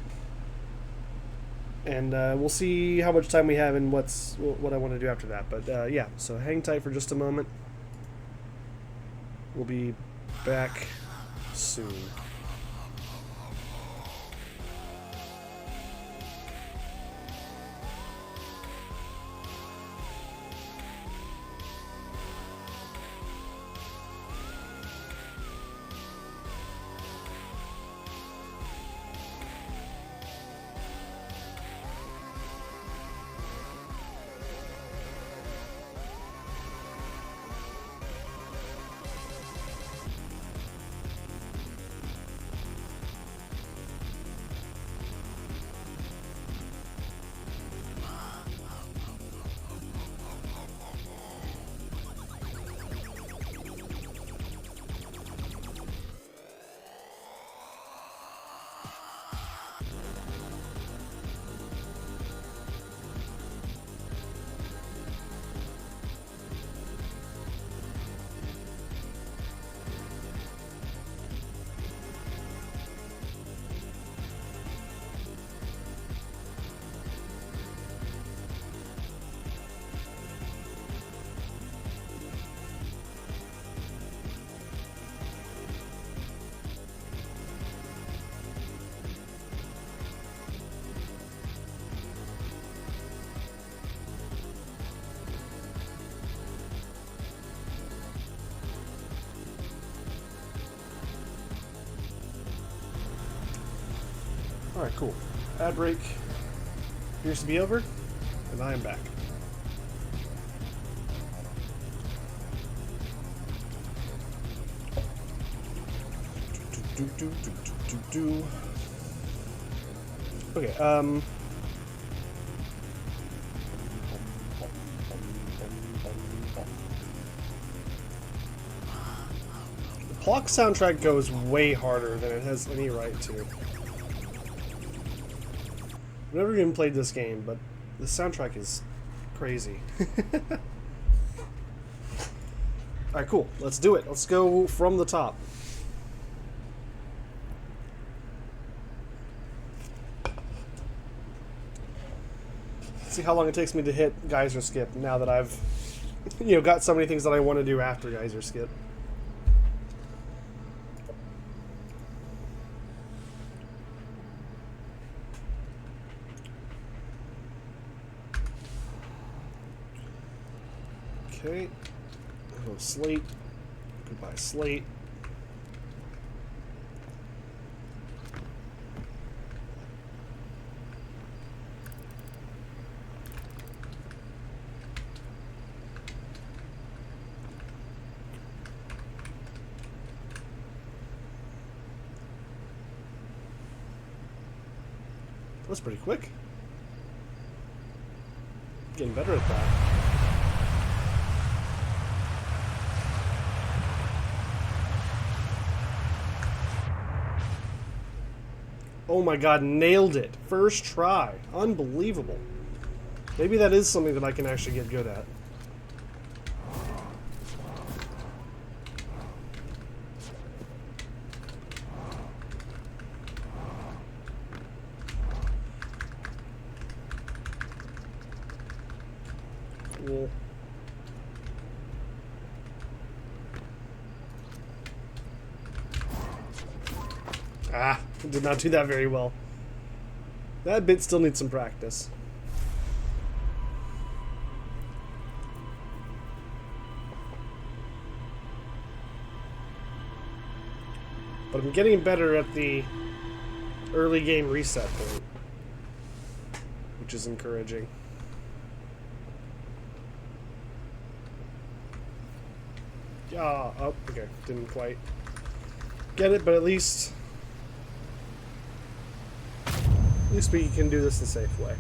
and we'll see how much time we have and what I want to do after that. But yeah, so hang tight for just a moment. We'll be back soon. Alright, cool. Ad break appears to be over, and I am back. Okay, the Clock soundtrack goes way harder than it has any right to. I've never even played this game, but the soundtrack is crazy. Alright, cool. Let's do it. Let's go from the top. Let's see how long it takes me to hit Geyser Skip now that I've got so many things that I want to do after Geyser Skip. Okay, hello Slate, goodbye Slate. That's pretty quick. Getting better at that. Oh my god, nailed it. First try. Unbelievable. Maybe that is something that I can actually get good at. Cool. Ah, did not do that very well. That bit still needs some practice. But I'm getting better at the early game reset point, which is encouraging. Yeah, oh, okay, didn't quite get it, but at least we can do this the safe way.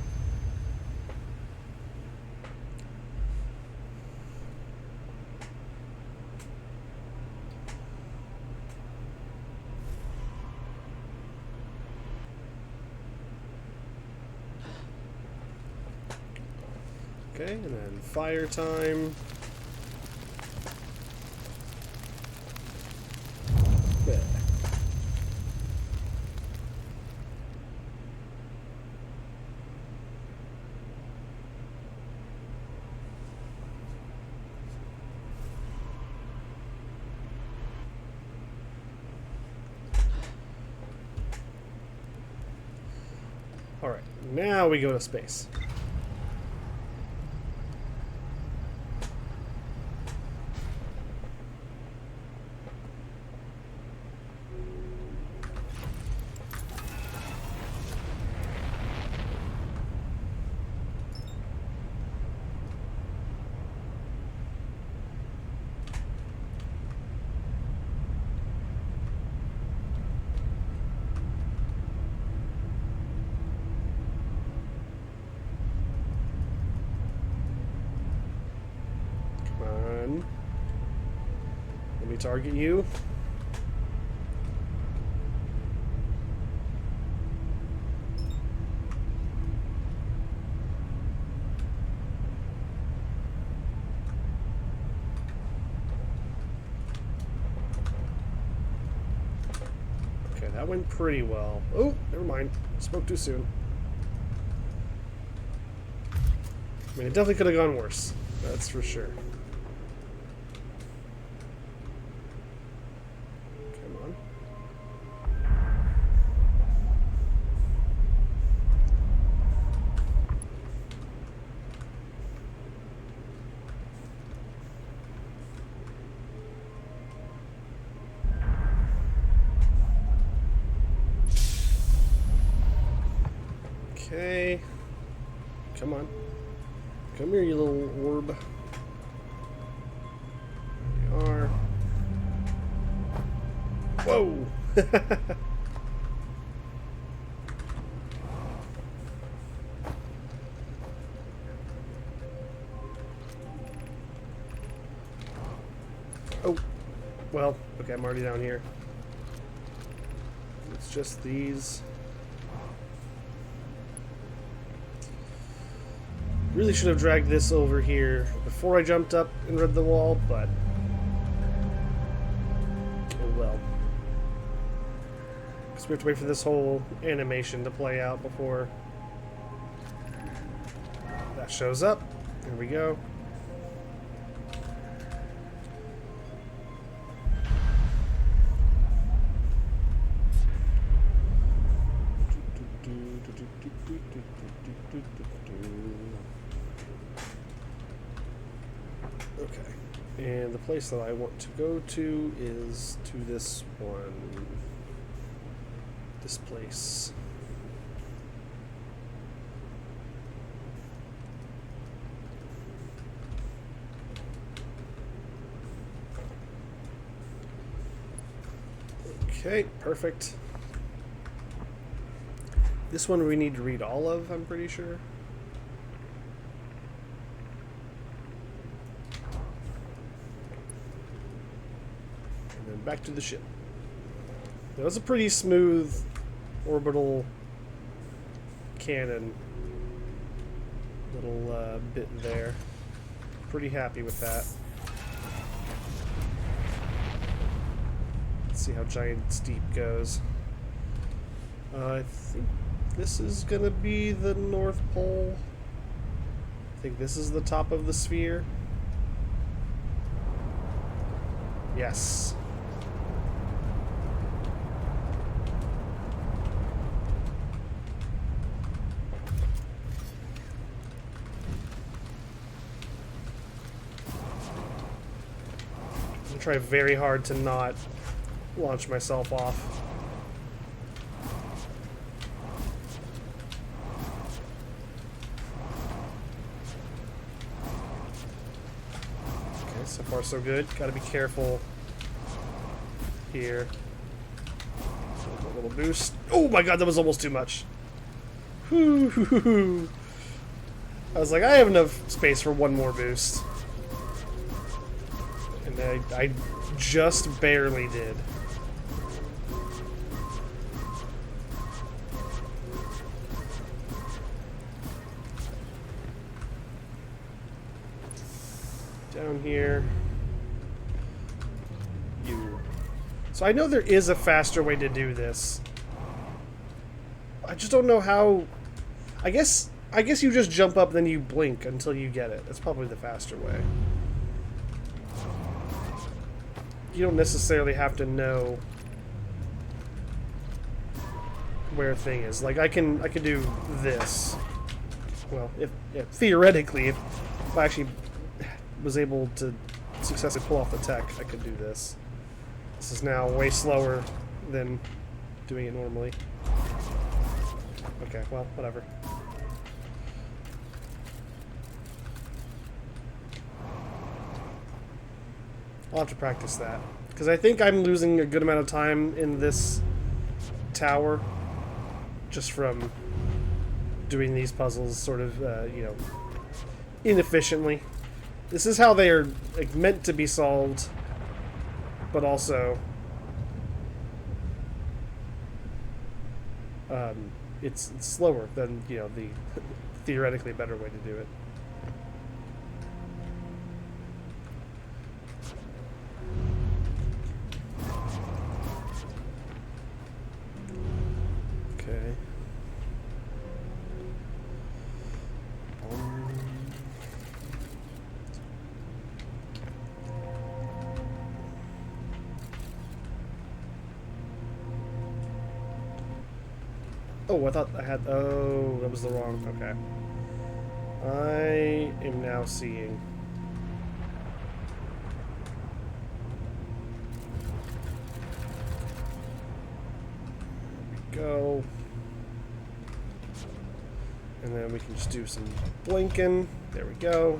Okay, and then fire time. There. Alright, now we go to space. Let me target you. Okay, that went pretty well. Oh, never mind. Spoke too soon. I mean, it definitely could have gone worse. That's for sure. Come on. Okay. Come on. Come here, you little orb. There you are. Whoa! Oh. Well, okay, I'm already down here. It's just these. Really should have dragged this over here before I jumped up and read the wall, but oh well. Because we have to wait for this whole animation to play out before that shows up. There we go. Okay, and the place that I want to go to is to this one. This place. Okay, perfect. This one we need to read all of, I'm pretty sure. Back to the ship. That was a pretty smooth orbital cannon little bit there. Pretty happy with that. Let's see how Giant Steep goes. I think this is gonna be the North Pole. I think this is the top of the sphere. Yes. I'm trying very hard to not launch myself off. Okay, so far so good. Gotta be careful here. A little boost. Oh my god, that was almost too much. I was like, I have enough space for one more boost. And I just barely did. Down here. So I know there is a faster way to do this. I just don't know how. I guess you just jump up, then you blink until you get it. That's probably the faster way. You don't necessarily have to know where a thing is. Like I can do this. Well, if theoretically, if I actually was able to successfully pull off the tech, I could do this. This is now way slower than doing it normally. Okay, well, whatever. I'll have to practice that. Because I think I'm losing a good amount of time in this tower just from doing these puzzles sort of, you know, inefficiently. This is how they are like, meant to be solved, but also it's slower than, you know, the theoretically better way to do it. Okay. Oh, I thought I had... Oh, that was the wrong... Okay. I am now seeing... There we go. And then we can just do some blinking. There we go.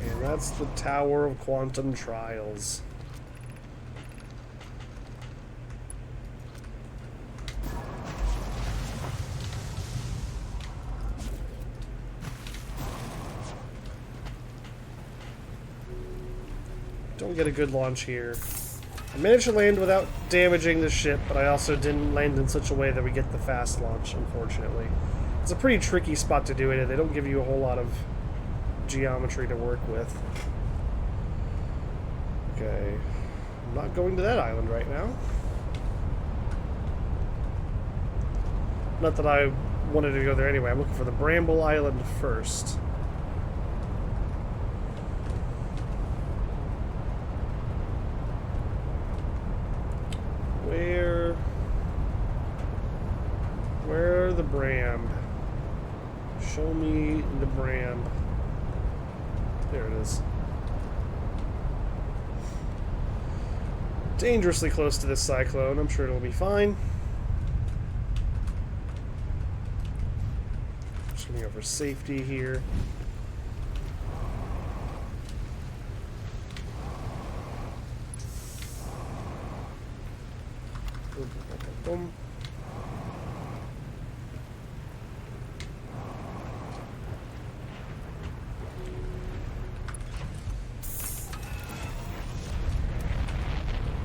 And that's the Tower of Quantum Trials. Don't get a good launch here. I managed to land without damaging the ship, but I also didn't land in such a way that we get the fast launch, unfortunately. It's a pretty tricky spot to do it in. They don't give you a whole lot of geometry to work with. Okay. I'm not going to that island right now. Not that I wanted to go there anyway. I'm looking for the Bramble Island first. Where the Bram? Show me the Bram. There it is. Dangerously close to this cyclone. I'm sure it'll be fine. Just gonna go for safety here. Boom, boom, boom, boom.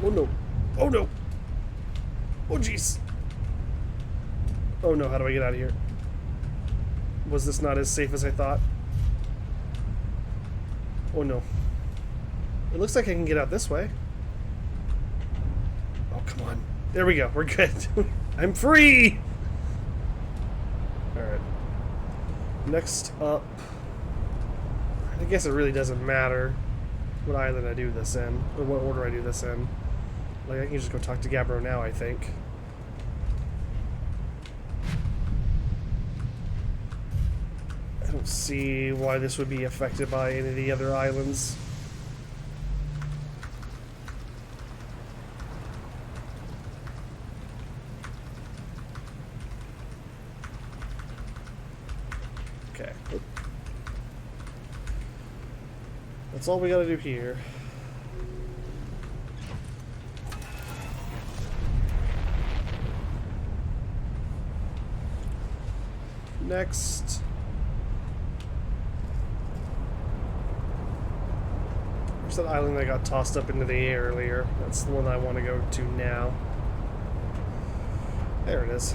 Oh no. Oh no. Oh jeez. Oh no, how do I get out of here? Was this not as safe as I thought? Oh no. It looks like I can get out this way. Oh, come on. There we go. We're good. I'm free! Next up, I guess it really doesn't matter what island I do this in, or what order I do this in. Like, I can just go talk to Gabbro now, I think. I don't see why this would be affected by any of the other islands. Okay. That's all we gotta do here. Next. Where's that island that got tossed up into the air earlier? That's the one I want to go to now. There it is.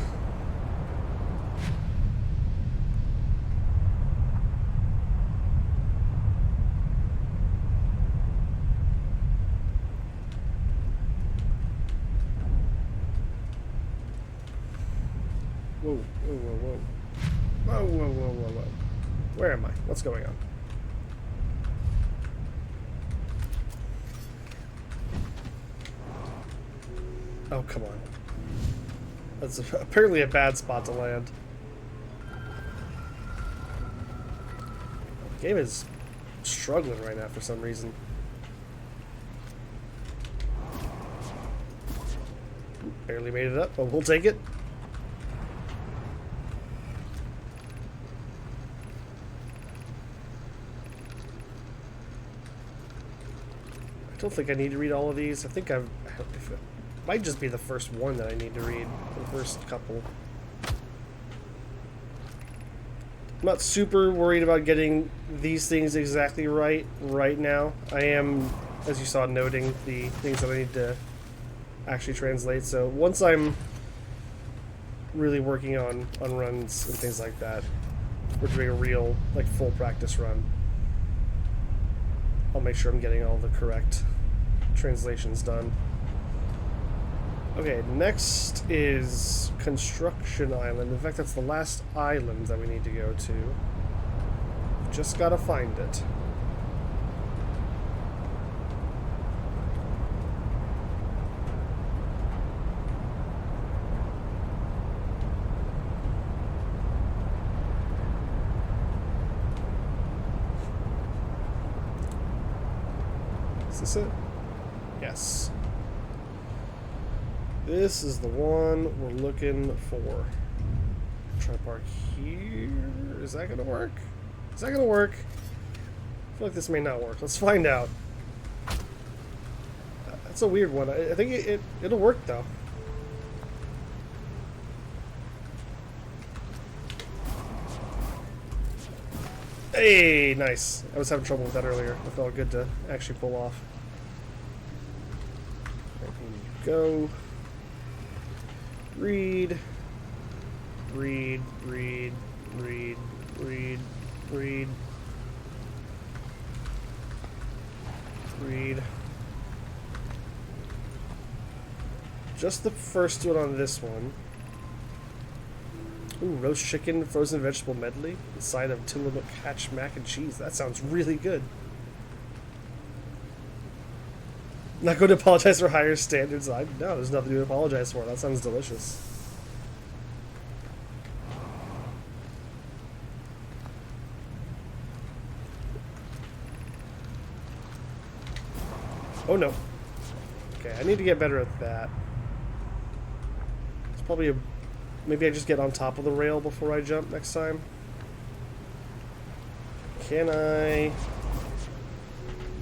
Whoa, whoa, whoa, whoa. Whoa, whoa, whoa, whoa, whoa. Where am I? What's going on? Oh, come on. That's apparently a bad spot to land. The game is struggling right now for some reason. Barely made it up, but we'll take it. I don't think I need to read all of these. I think it might just be the first one that I need to read. The first couple. I'm not super worried about getting these things exactly right now. I am, as you saw, noting the things that I need to actually translate. So once I'm really working on runs and things like that, we're doing a real, like, full practice run, I'll make sure I'm getting all the correct translations done. Okay, next is Construction Island. In fact, that's the last island that we need to go to. Just gotta find it. Is this it? Yes. This is the one we're looking for. Try to park here. Is that gonna work? Is that gonna work? I feel like this may not work. Let's find out. That's a weird one. I think it'll work though. Hey, nice. I was having trouble with that earlier. It felt good to actually pull off. There you go. Read. Read, read, read, read, read. Read. Just the first one on this one. Ooh, roast chicken, frozen vegetable medley, the side of Tillamook hatch mac and cheese. That sounds really good. Not going to apologize for higher standards. No, there's nothing to apologize for. That sounds delicious. Oh no. Okay, I need to get better at that. It's probably a... Maybe I just get on top of the rail before I jump next time. Can I...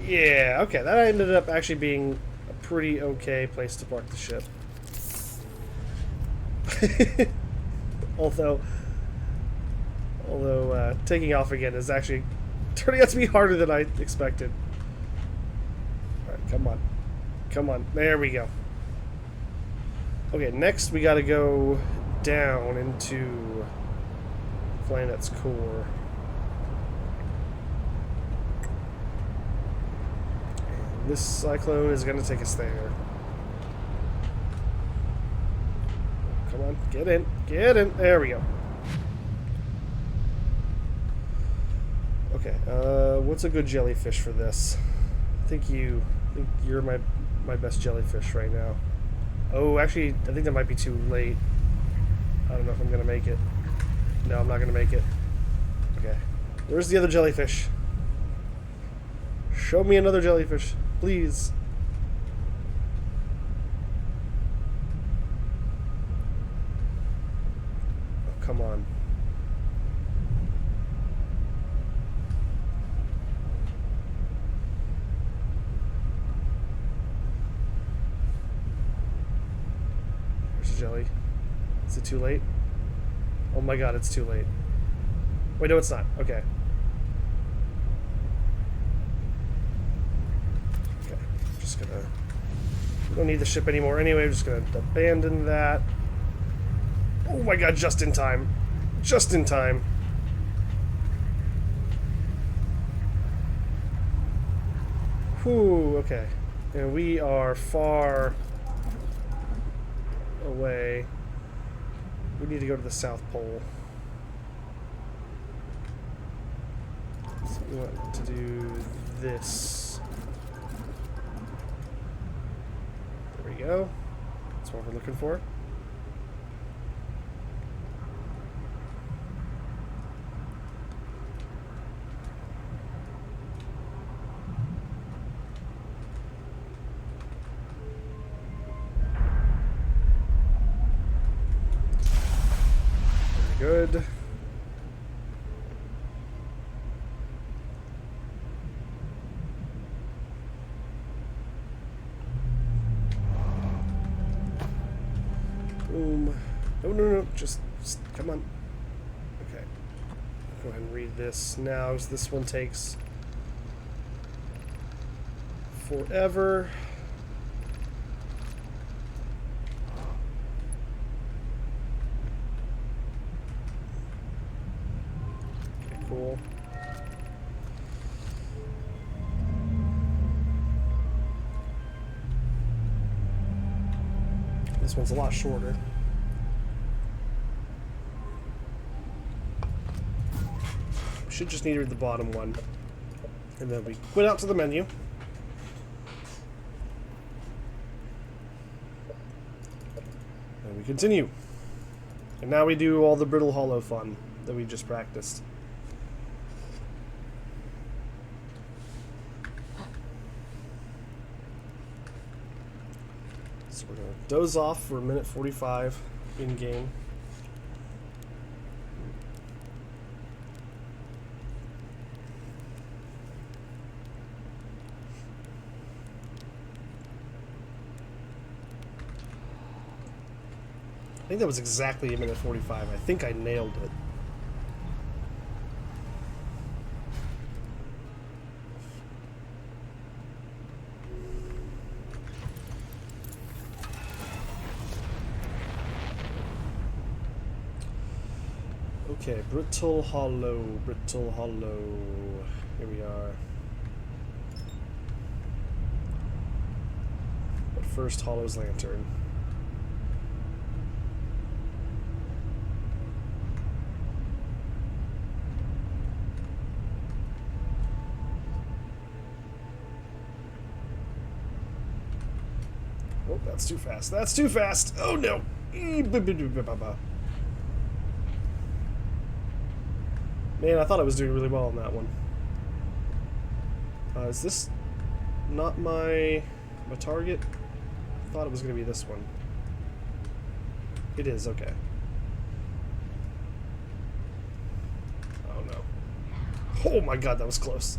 Yeah, okay, that ended up actually being a pretty okay place to park the ship. although taking off again is actually turning out to be harder than I expected. Alright, come on. Come on. There we go. Okay, next we gotta go down into planet's core. And this cyclone is going to take us there. Come on, get in, get in. There we go. Okay, what's a good jellyfish for this? I think you're my best jellyfish right now. Oh, actually, I think that might be too late. I don't know if I'm gonna make it. No, I'm not gonna make it. Okay. Where's the other jellyfish? Show me another jellyfish, please. Oh, come on. There's a jelly. Is it too late? Oh my god, it's too late. Wait, no, it's not. Okay. Okay. Just gonna... We don't need the ship anymore anyway. I'm just gonna abandon that. Oh my god, just in time. Just in time. Whew, okay. And we are far away. We need to go to the South Pole. So we want to do this. There we go. That's what we're looking for. Very good. Boom. No. Just come on. Okay. Go ahead and read this now, as this one takes forever. Okay, cool. This one's a lot shorter. We should just need to read the bottom one. And then we quit out to the menu. And we continue. And now we do all the brittle hollow fun that we just practiced. So we're going to doze off for a minute 45 in game. I think that was exactly a minute 45. I think I nailed it. Okay, brittle hollow, brittle hollow. Here we are. But first, Hollow's lantern. Oh, that's too fast. That's too fast. Oh no. Man, I thought I was doing really well on that one. Is this not my target? I thought it was going to be this one. It is, okay. Oh no. Oh my god, that was close.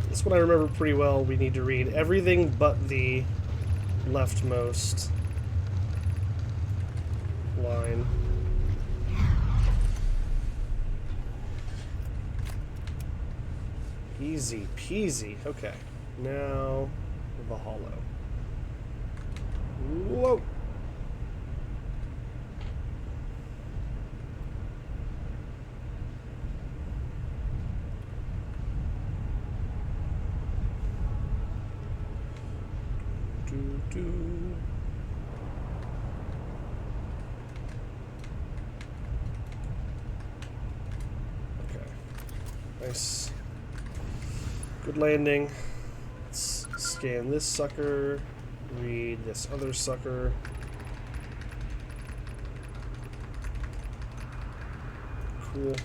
This one I remember pretty well. We need to read everything but the leftmost line. Easy peasy. Okay. Now the hollow. Whoa. do. Okay. Nice. Good landing. Let's scan this sucker. Read this other sucker. Cool.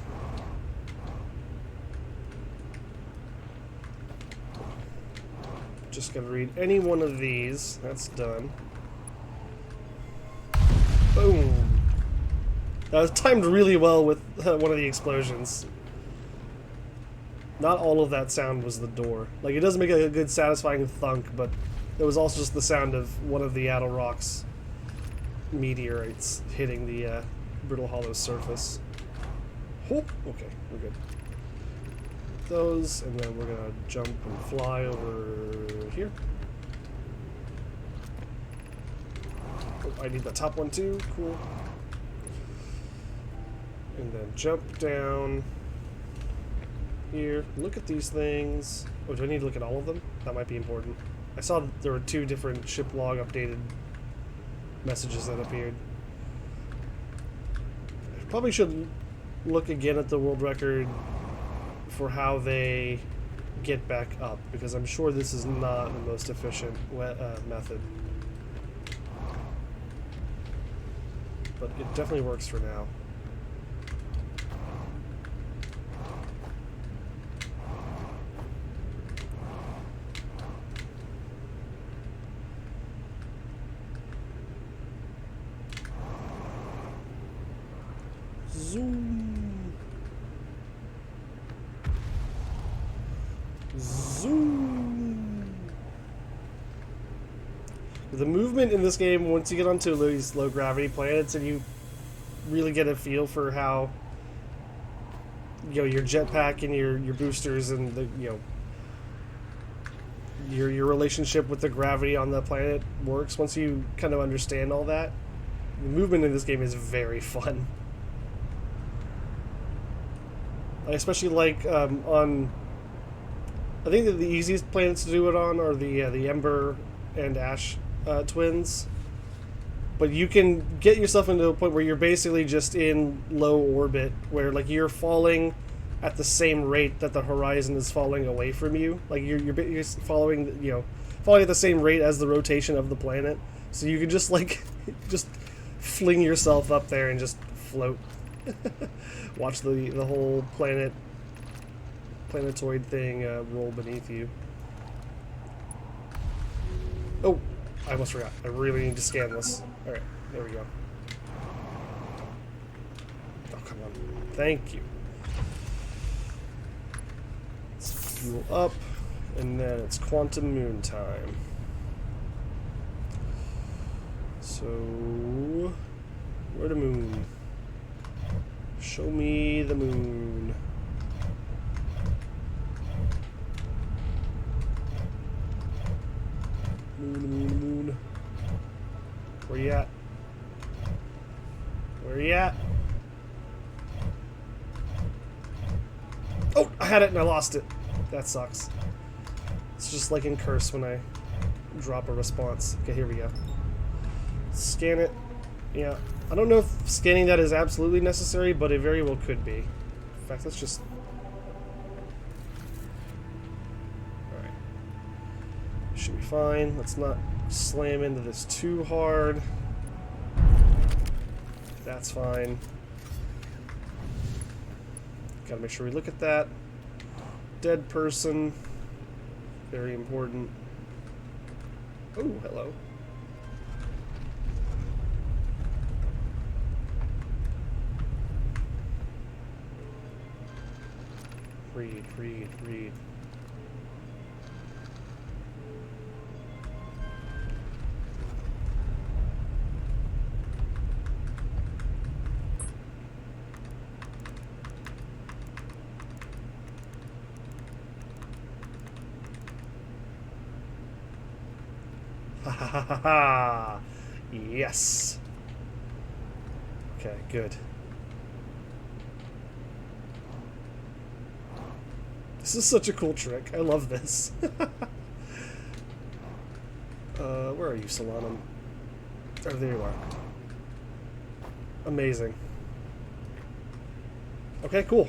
Just gotta read any one of these. That's done. Boom. That was timed really well with one of the explosions. Not all of that sound was the door. Like, it does make a good satisfying thunk, but it was also just the sound of one of the Addle Rock's meteorites hitting the Brittle Hollow's surface. Whoop. Okay, we're good. Those, and then we're gonna jump and fly over here. Oh, I need the top one too. Cool. And then jump down here. Look at these things. Oh, do I need to look at all of them? That might be important. I saw that there were 2 different ship log updated messages that appeared. I probably should look again at the world record for how they get back up, because I'm sure this is not the most efficient method. But it definitely works for now. Zoom. Zoom. The movement in this game, once you get onto these low gravity planets and you really get a feel for how, you know, your jetpack and your boosters and the, you know, your relationship with the gravity on the planet works, once you kind of understand all that, the movement in this game is very fun. I especially like on, I think that the easiest planets to do it on are the Ember and Ash twins, but you can get yourself into a point where you're basically just in low orbit, where like you're falling at the same rate that the horizon is falling away from you. Like you're following, you know, falling at the same rate as the rotation of the planet, so you can just like just fling yourself up there and just float. Watch the whole planetoid thing roll beneath you. Oh, I almost forgot. I really need to scan this. Alright, there we go. Oh, come on. Thank you. Let's fuel up, and then it's quantum moon time. So, where the moon? Show me the moon. Moon. Where you at? Where you at? Oh, I had it and I lost it. That sucks. It's just like in Curse when I drop a response. Okay, here we go. Scan it. Yeah. I don't know if scanning that is absolutely necessary, but it very well could be. In fact, let's just... Alright. Should be fine. Let's not slam into this too hard. That's fine. Gotta make sure we look at that. Dead person. Very important. Oh, hello. Read. Ha ha ha ha ha! Yes! Okay, good. This is such a cool trick. I love this. Where are you, Solanum? Oh, there you are. Amazing. Okay, cool.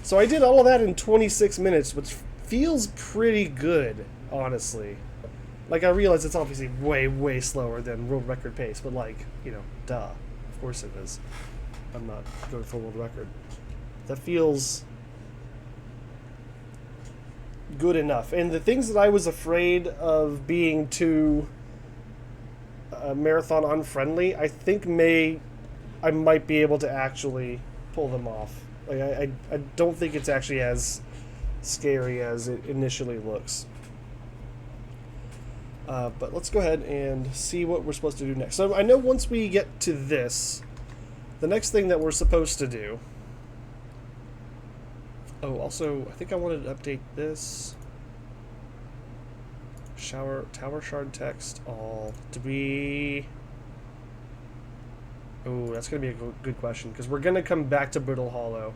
So I did all of that in 26 minutes, which feels pretty good, honestly. Like, I realize it's obviously way, way slower than world record pace, but like, you know, duh. Of course it is. I'm not going for world record. That feels good enough. And the things that I was afraid of being too marathon unfriendly, I think I might be able to actually pull them off. Like, I don't think it's actually as scary as it initially looks. But let's go ahead and see what we're supposed to do next. So I know once we get to this, the next thing that we're supposed to do... Oh, also, I think I wanted to update this. Tower shard text, all. Did we... Oh, that's going to be a good question, because we're going to come back to Brittle Hollow.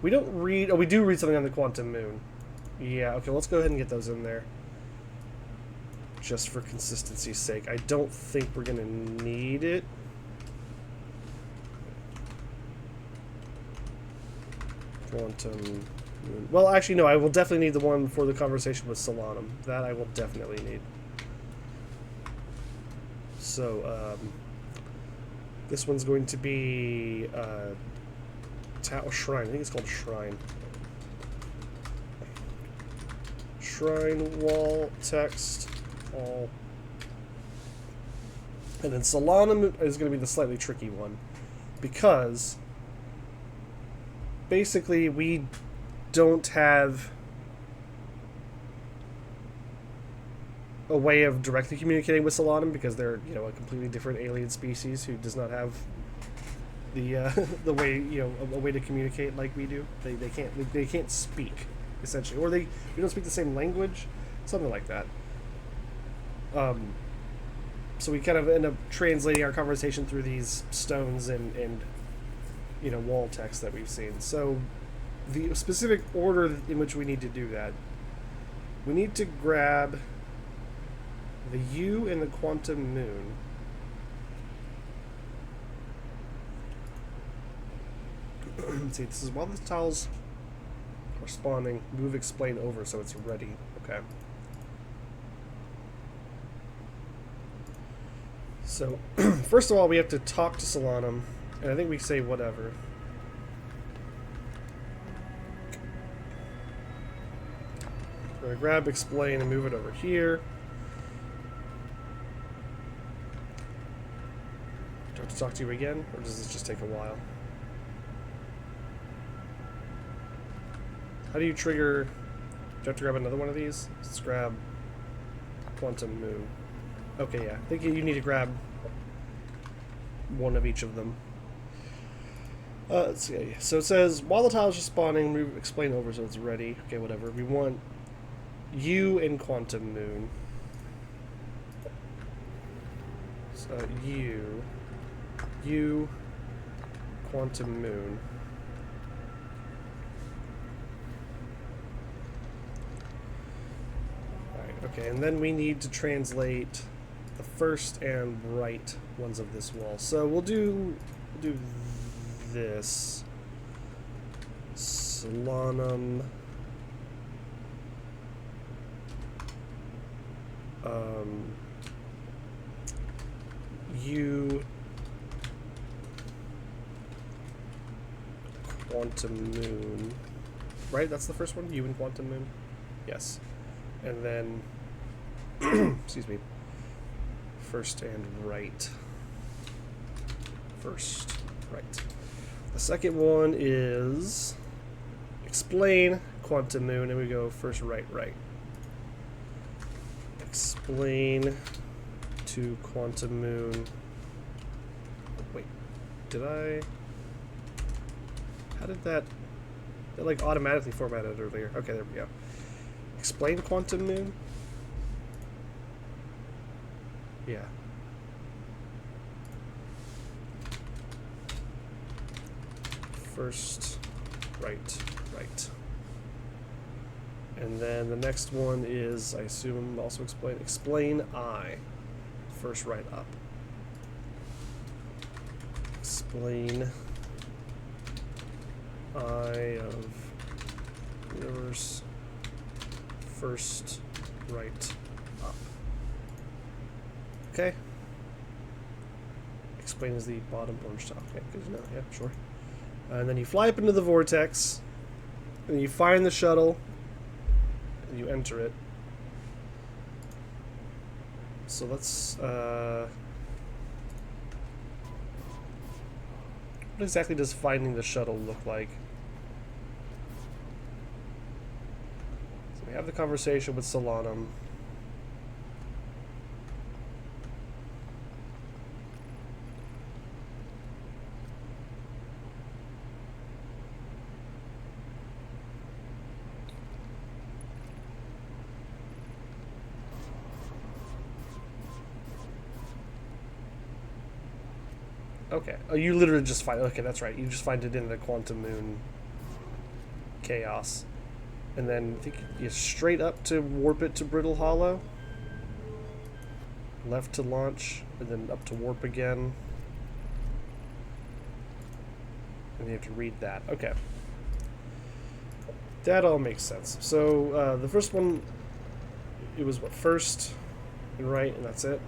We don't read... Oh, we do read something on the Quantum Moon. Yeah, okay, let's go ahead and get those in there. Just for consistency's sake. I don't think we're going to need it. Quantum Moon. Well, actually, no, I will definitely need the one for the conversation with Solanum. That I will definitely need. So, this one's going to be Shrine. I think it's called Shrine. Shrine wall text all. And then Solanum is going to be the slightly tricky one, because basically we don't have a way of directly communicating with Solanum, because they're, you know, a completely different alien species who does not have the the way, you know, a way to communicate like we do. They can't speak, essentially, or we don't speak the same language, something like that. So we kind of end up translating our conversation through these stones and you know, wall text that we've seen. So the specific order in which we need to do that, we need to grab the U in the Quantum Moon. Let's see, this is while the tiles are spawning, move explain over so it's ready. Okay. So, first of all, we have to talk to Solanum, and I think we say whatever. We're going to grab explain and move it over here. Do I have to talk to you again, or does this just take a while? How do you trigger... Do you have to grab another one of these? Let's grab Quantum Moon. Okay, yeah. I think you need to grab one of each of them. Let's see. So it says, while the tiles are spawning, move explain over so it's ready. Okay, whatever. We want U in Quantum Moon. So U, Quantum Moon. Alright, okay, and then we need to translate the first and right ones of this wall. So we'll do this. Solanum. U Quantum Moon. Right? That's the first one? U and Quantum Moon? Yes. And then excuse me. First and right. First, right. The second one is explain Quantum Moon, and we go first, right, right. Explain to Quantum Moon. Wait, did I? How did that? It like automatically formatted earlier. Okay, there we go. Explain Quantum Moon. Yeah. First, right, right. And then the next one is, I assume, also explain I. First right up. Explain I of universe first right up. Okay. Explain is the bottom orange top. Okay, good to know. Yeah, sure. And then you fly up into the vortex, and then you find the shuttle, and you enter it. So let's, what exactly does finding the shuttle look like? So we have the conversation with Solanum. Okay. Oh, you literally just find... Okay, that's right. You just find it in the Quantum Moon chaos. And then I think you straight up to warp it to Brittle Hollow. Left to launch, and then up to warp again. And you have to read that. Okay. That all makes sense. So, the first one, it was what, first and right, and that's it.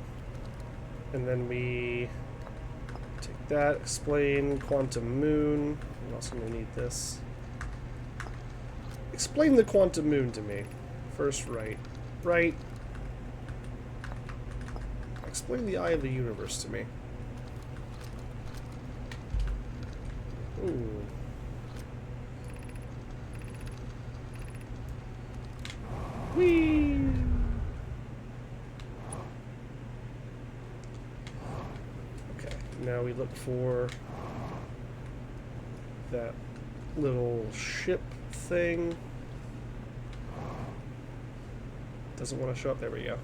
And then we... take that, explain Quantum Moon. I'm also going to need this. Explain the Quantum Moon to me. First, right. Right. Explain the Eye of the Universe to me. Ooh. Whee! Now we look for that little ship thing. Doesn't want to show up. There we go.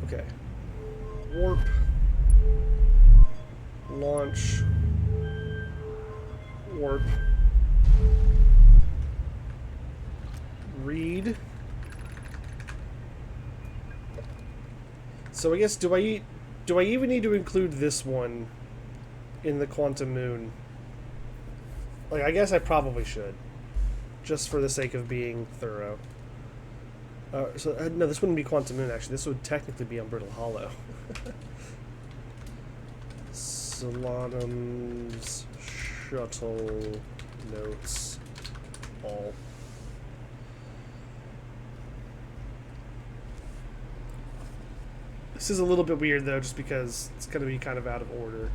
Okay. Warp. Launch. Warp. Read. So I guess, do I even need to include this one in the Quantum Moon? Like, I guess I probably should, just for the sake of being thorough. No, this wouldn't be Quantum Moon, actually. This would technically be on Brittle Hollow. Solanum's shuttle notes all. This is a little bit weird, though, just because it's going to be kind of out of order.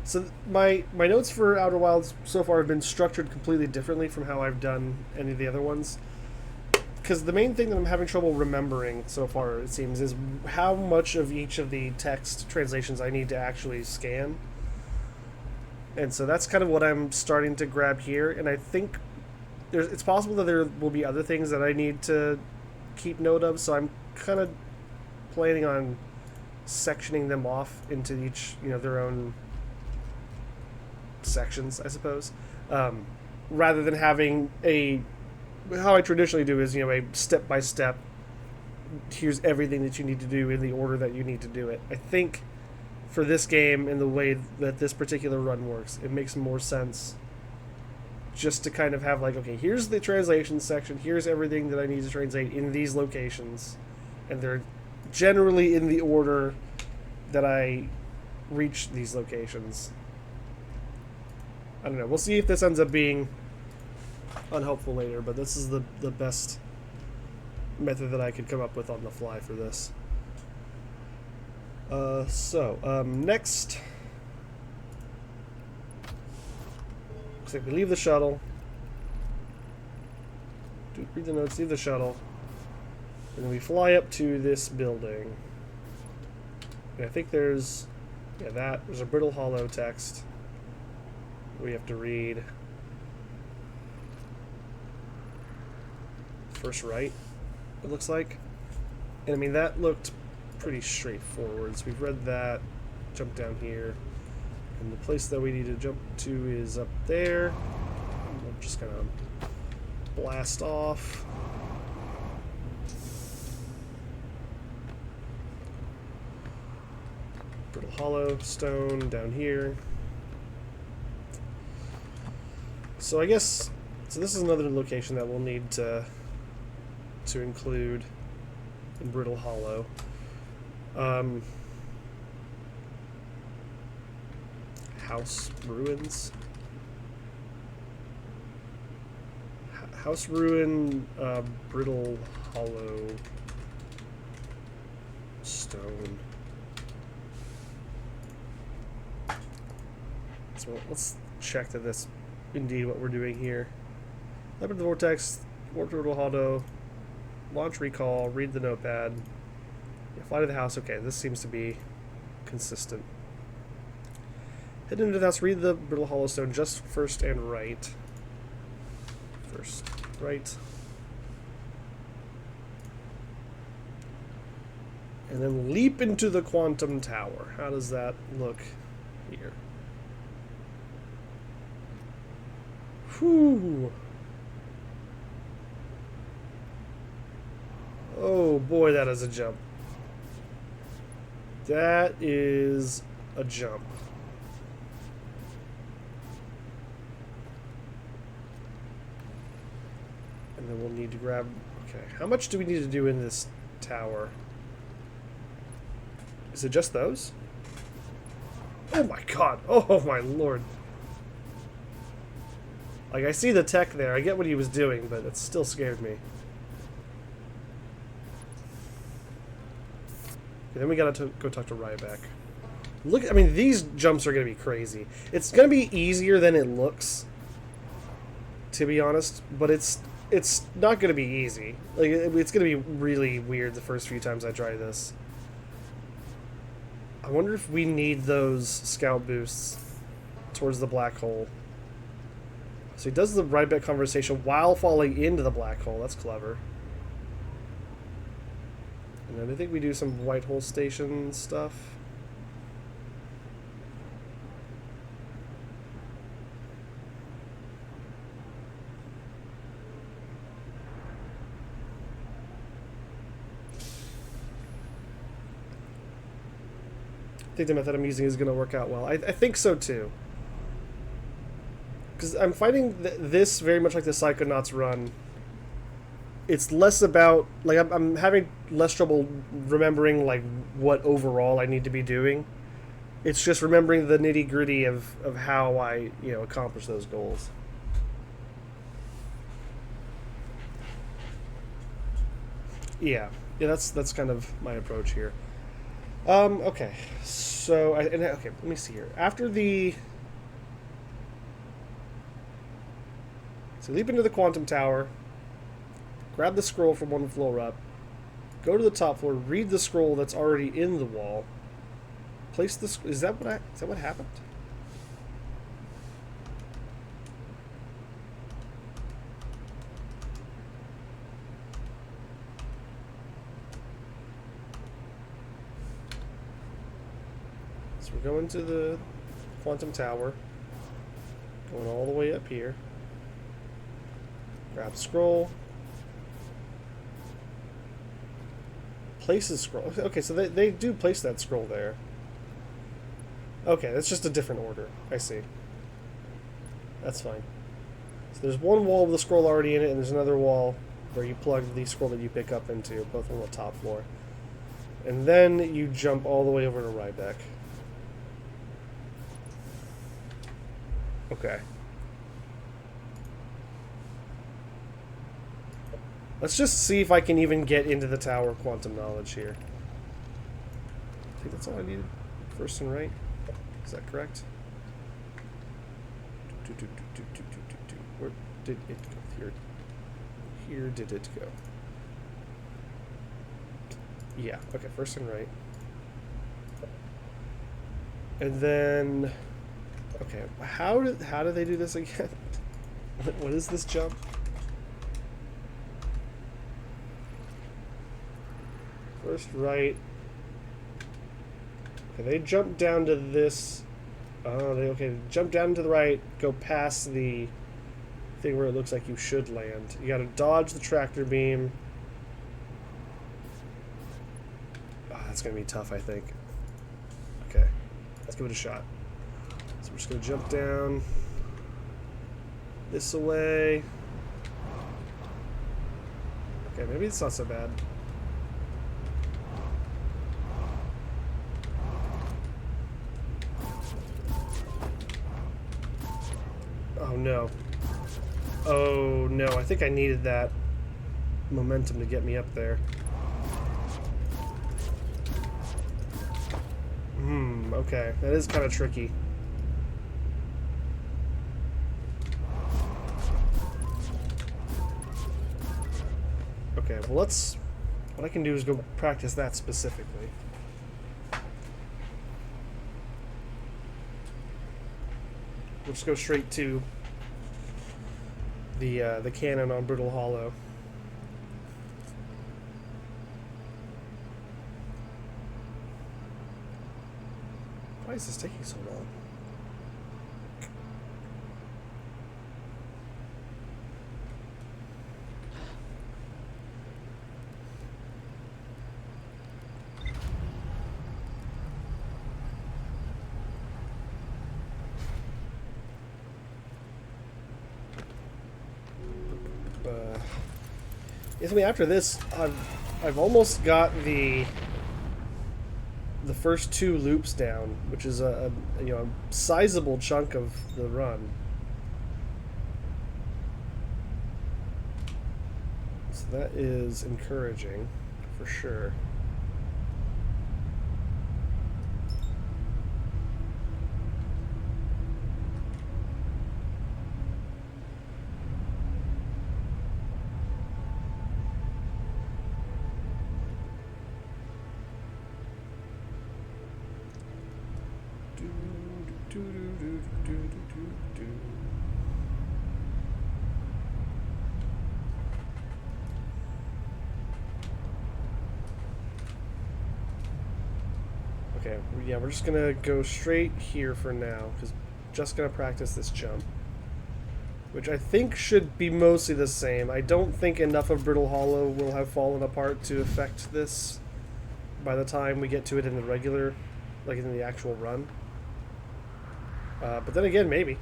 So my notes for Outer Wilds so far have been structured completely differently from how I've done any of the other ones. Because the main thing that I'm having trouble remembering so far, it seems, is how much of each of the text translations I need to actually scan. And so that's kind of what I'm starting to grab here. And I think it's possible that there will be other things that I need to keep note of. So I'm kind of planning on sectioning them off into each, their own sections, I suppose, rather than having how I traditionally do is, a step-by-step, here's everything that you need to do in the order that you need to do it. I think for this game, in the way that this particular run works, it makes more sense just to kind of have, like, okay, here's the translation section, here's everything that I need to translate in these locations, and they're generally in the order that I reach these locations. I don't know. We'll see if this ends up being unhelpful later, but this is the best method that I could come up with on the fly for this. Next, looks like we leave the shuttle. Read the notes, leave the shuttle. And then we fly up to this building. And I think there's a Brittle Hollow text we have to read. First right, it looks like. And I mean, that looked pretty straightforward. So we've read that, jump down here. And the place that we need to jump to is up there. We'll just kind of blast off. Brittle Hollow stone down here. So I guess, so this is another location that we'll need to include in Brittle Hollow. House ruins. House ruin, Brittle Hollow stone. So let's check that that's indeed what we're doing here. Leopard the Vortex, warp to Brittle Hollow, launch recall, read the notepad, yeah, fly to the house. Okay, this seems to be consistent. Head into the house, read the Brittle Hollow stone just first and right. First, right. And then leap into the quantum tower. How does that look here? Whew. Oh boy, that is a jump. That is a jump. And then we'll need to grab... Okay, how much do we need to do in this tower? Is it just those? Oh my god! Oh my lord! Like, I see the tech there. I get what he was doing, but it still scared me. Okay, then we gotta go talk to Ryback. Look, I mean, these jumps are gonna be crazy. It's gonna be easier than it looks, to be honest, but it's not gonna be easy. Like, it's gonna be really weird the first few times I try this. I wonder if we need those scout boosts towards the black hole. So he does the Ryback conversation while falling into the black hole. That's clever. And then I think we do some white hole station stuff. I think the method I'm using is going to work out well. I think so too. Because I'm finding this very much like the Psychonauts run. It's less about, like, I'm having less trouble remembering, like, what overall I need to be doing. It's just remembering the nitty-gritty of how I, you know, accomplish those goals. Yeah, that's kind of my approach here. Okay, so, okay, let me see here. After the... So leap into the quantum tower, grab the scroll from one floor up, go to the top floor, read the scroll that's already in the wall, place the... Is that what happened? So we're going to the quantum tower, going all the way up here. Grab scroll. Place the scroll. Okay, so they do place that scroll there. Okay, that's just a different order. I see. That's fine. So there's one wall with the scroll already in it, and there's another wall where you plug the scroll that you pick up into, both on the top floor. And then you jump all the way over to Ryback. Okay. Let's just see if I can even get into the Tower of Quantum Knowledge here. I think that's all I needed. First and right. Is that correct? Where did it go? Here. Here did it go. Yeah, okay, first and right. And then... Okay, how do they do this again? What is this jump? First right. Okay, they jump down to this Oh, okay. Jump down to the right, go past the thing where it looks like you should land. You gotta dodge the tractor beam. Ah, that's gonna be tough, I think. Okay, let's give it a shot. So we're just gonna jump down this away. Okay, maybe it's not so bad. Oh no. Oh no, I think I needed that momentum to get me up there. Okay. That is kind of tricky. Okay, well what I can do is go practice that specifically. We'll just go straight to the cannon on Brittle Hollow. Why is this taking so long? I mean, after this, I've almost got the first 2 loops down, which is a sizable chunk of the run. So that is encouraging, for sure. Okay, yeah, we're just gonna go straight here for now, because just gonna practice this jump, which I think should be mostly the same. I don't think enough of Brittle Hollow will have fallen apart to affect this by the time we get to it in the regular, like in the actual run. But then again, maybe.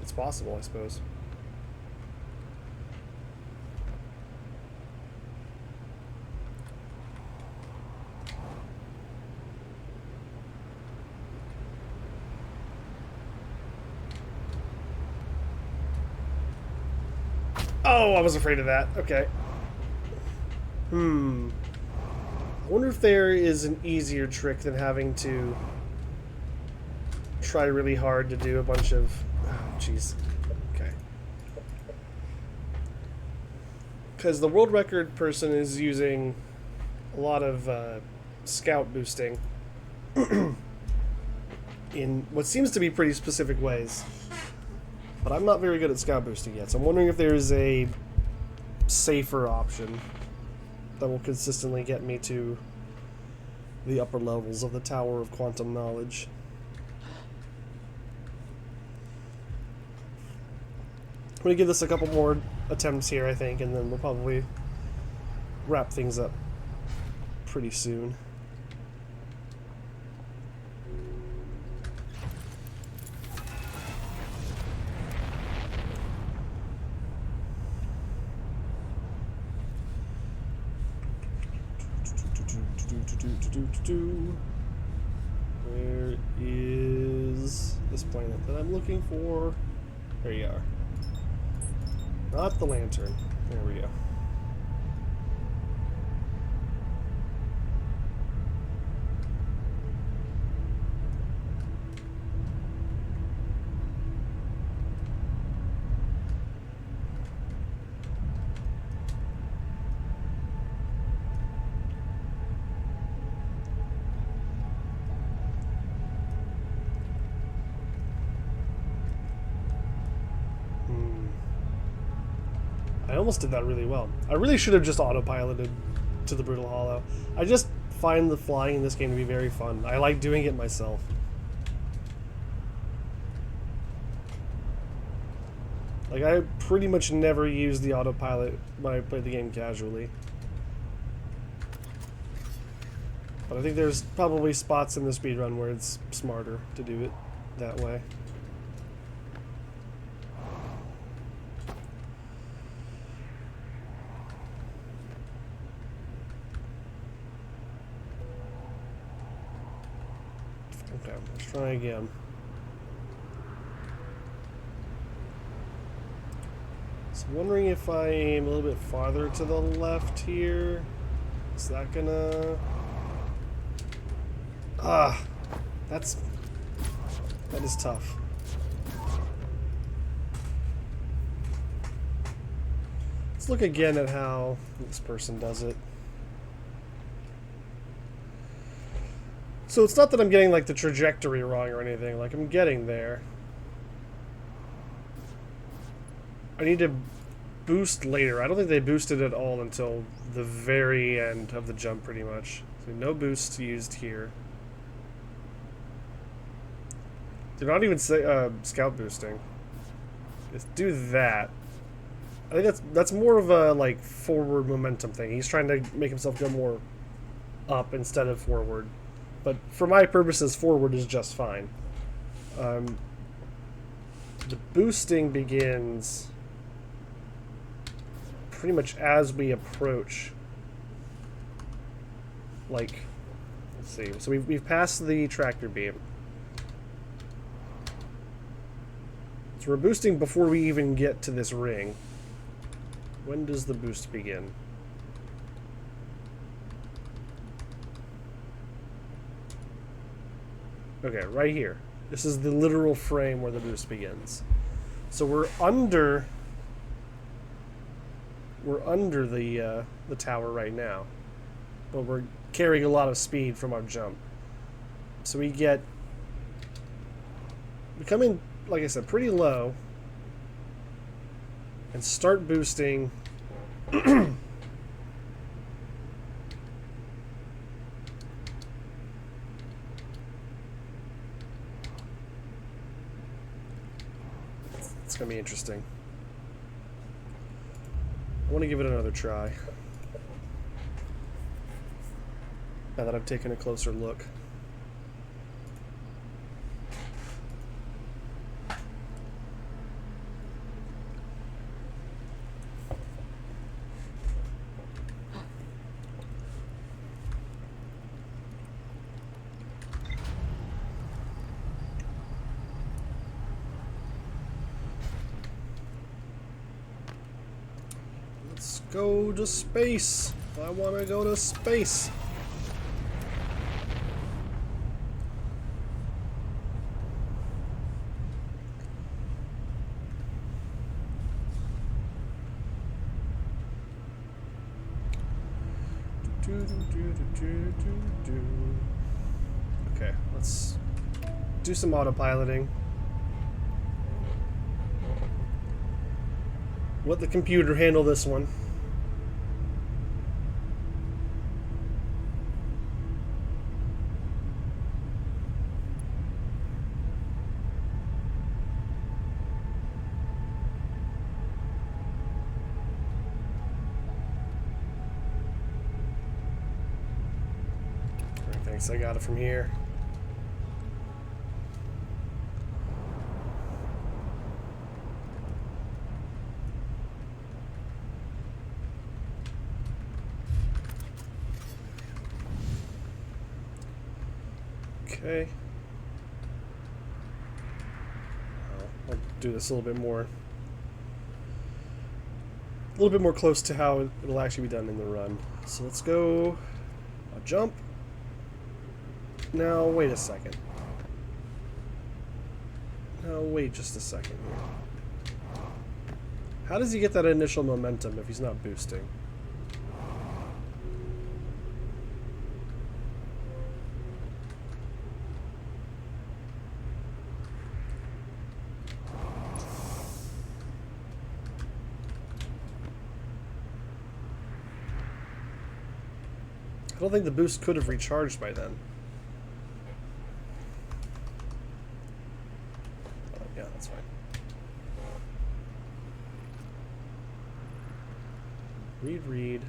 It's possible, I suppose. Oh, I was afraid of that. Okay. I wonder if there is an easier trick than having to try really hard to do a bunch of... Oh, jeez. Okay. Because the world record person is using a lot of scout boosting in what seems to be pretty specific ways. But I'm not very good at scout boosting yet, so I'm wondering if there's a safer option that will consistently get me to the upper levels of the Tower of Quantum Knowledge. I'm going to give this a couple more attempts here, I think, and then we'll probably wrap things up pretty soon. Where is this planet that I'm looking for? There you are. Not the lantern. There we go. I almost did that really well. I really should have just autopiloted to the Brittle Hollow. I just find the flying in this game to be very fun. I like doing it myself. Like, I pretty much never use the autopilot when I play the game casually. But I think there's probably spots in the speedrun where it's smarter to do it that way. Okay, let's try again. So I'm wondering if I aim a little bit farther to the left here. Is that gonna... Ah, that is tough. Let's look again at how this person does it. So it's not that I'm getting like the trajectory wrong or anything, like I'm getting there. I need to boost later. I don't think they boosted at all until the very end of the jump pretty much. So no boost used here. They're not even scout boosting. Let's do that. I think that's more of a like forward momentum thing. He's trying to make himself go more up instead of forward. But for my purposes, forward is just fine. The boosting begins pretty much as we approach. Like, let's see. So we've passed the tractor beam. So we're boosting before we even get to this ring. When does the boost begin? Okay, right here. This is the literal frame where the boost begins. So we're under the tower right now, but we're carrying a lot of speed from our jump. So we come in, like I said, pretty low, and start boosting. It's gonna be interesting. I want to give it another try. Now that I've taken a closer look. Let's go to space. I want to go to space. Okay, let's do some autopiloting. Let the computer handle this one. Thanks, I got it from here. Okay. I'll do this a little bit more close to how it'll actually be done in the run. So let's go a jump. Now wait a second. Now wait just a second here. How does he get that initial momentum if he's not boosting? I don't think the boost could have recharged by then. Yeah, that's fine. Read, read.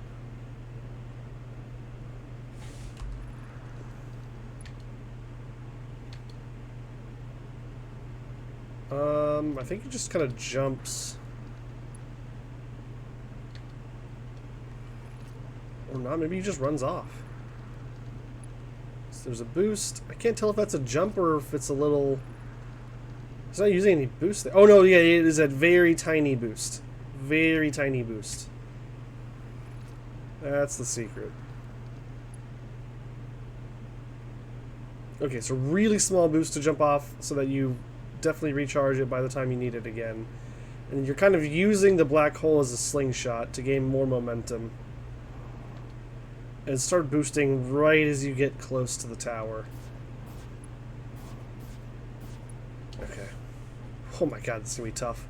I think it just kind of jumps. Or not, maybe he just runs off. So there's a boost. I can't tell if that's a jump or if it's a little... It's not using any boost there. Oh no, yeah, it is a very tiny boost. Very tiny boost. That's the secret. Okay, so really small boost to jump off so that you definitely recharge it by the time you need it again. And you're kind of using the black hole as a slingshot to gain more momentum. And start boosting right as you get close to the tower. Okay. Oh my god, this is gonna be tough.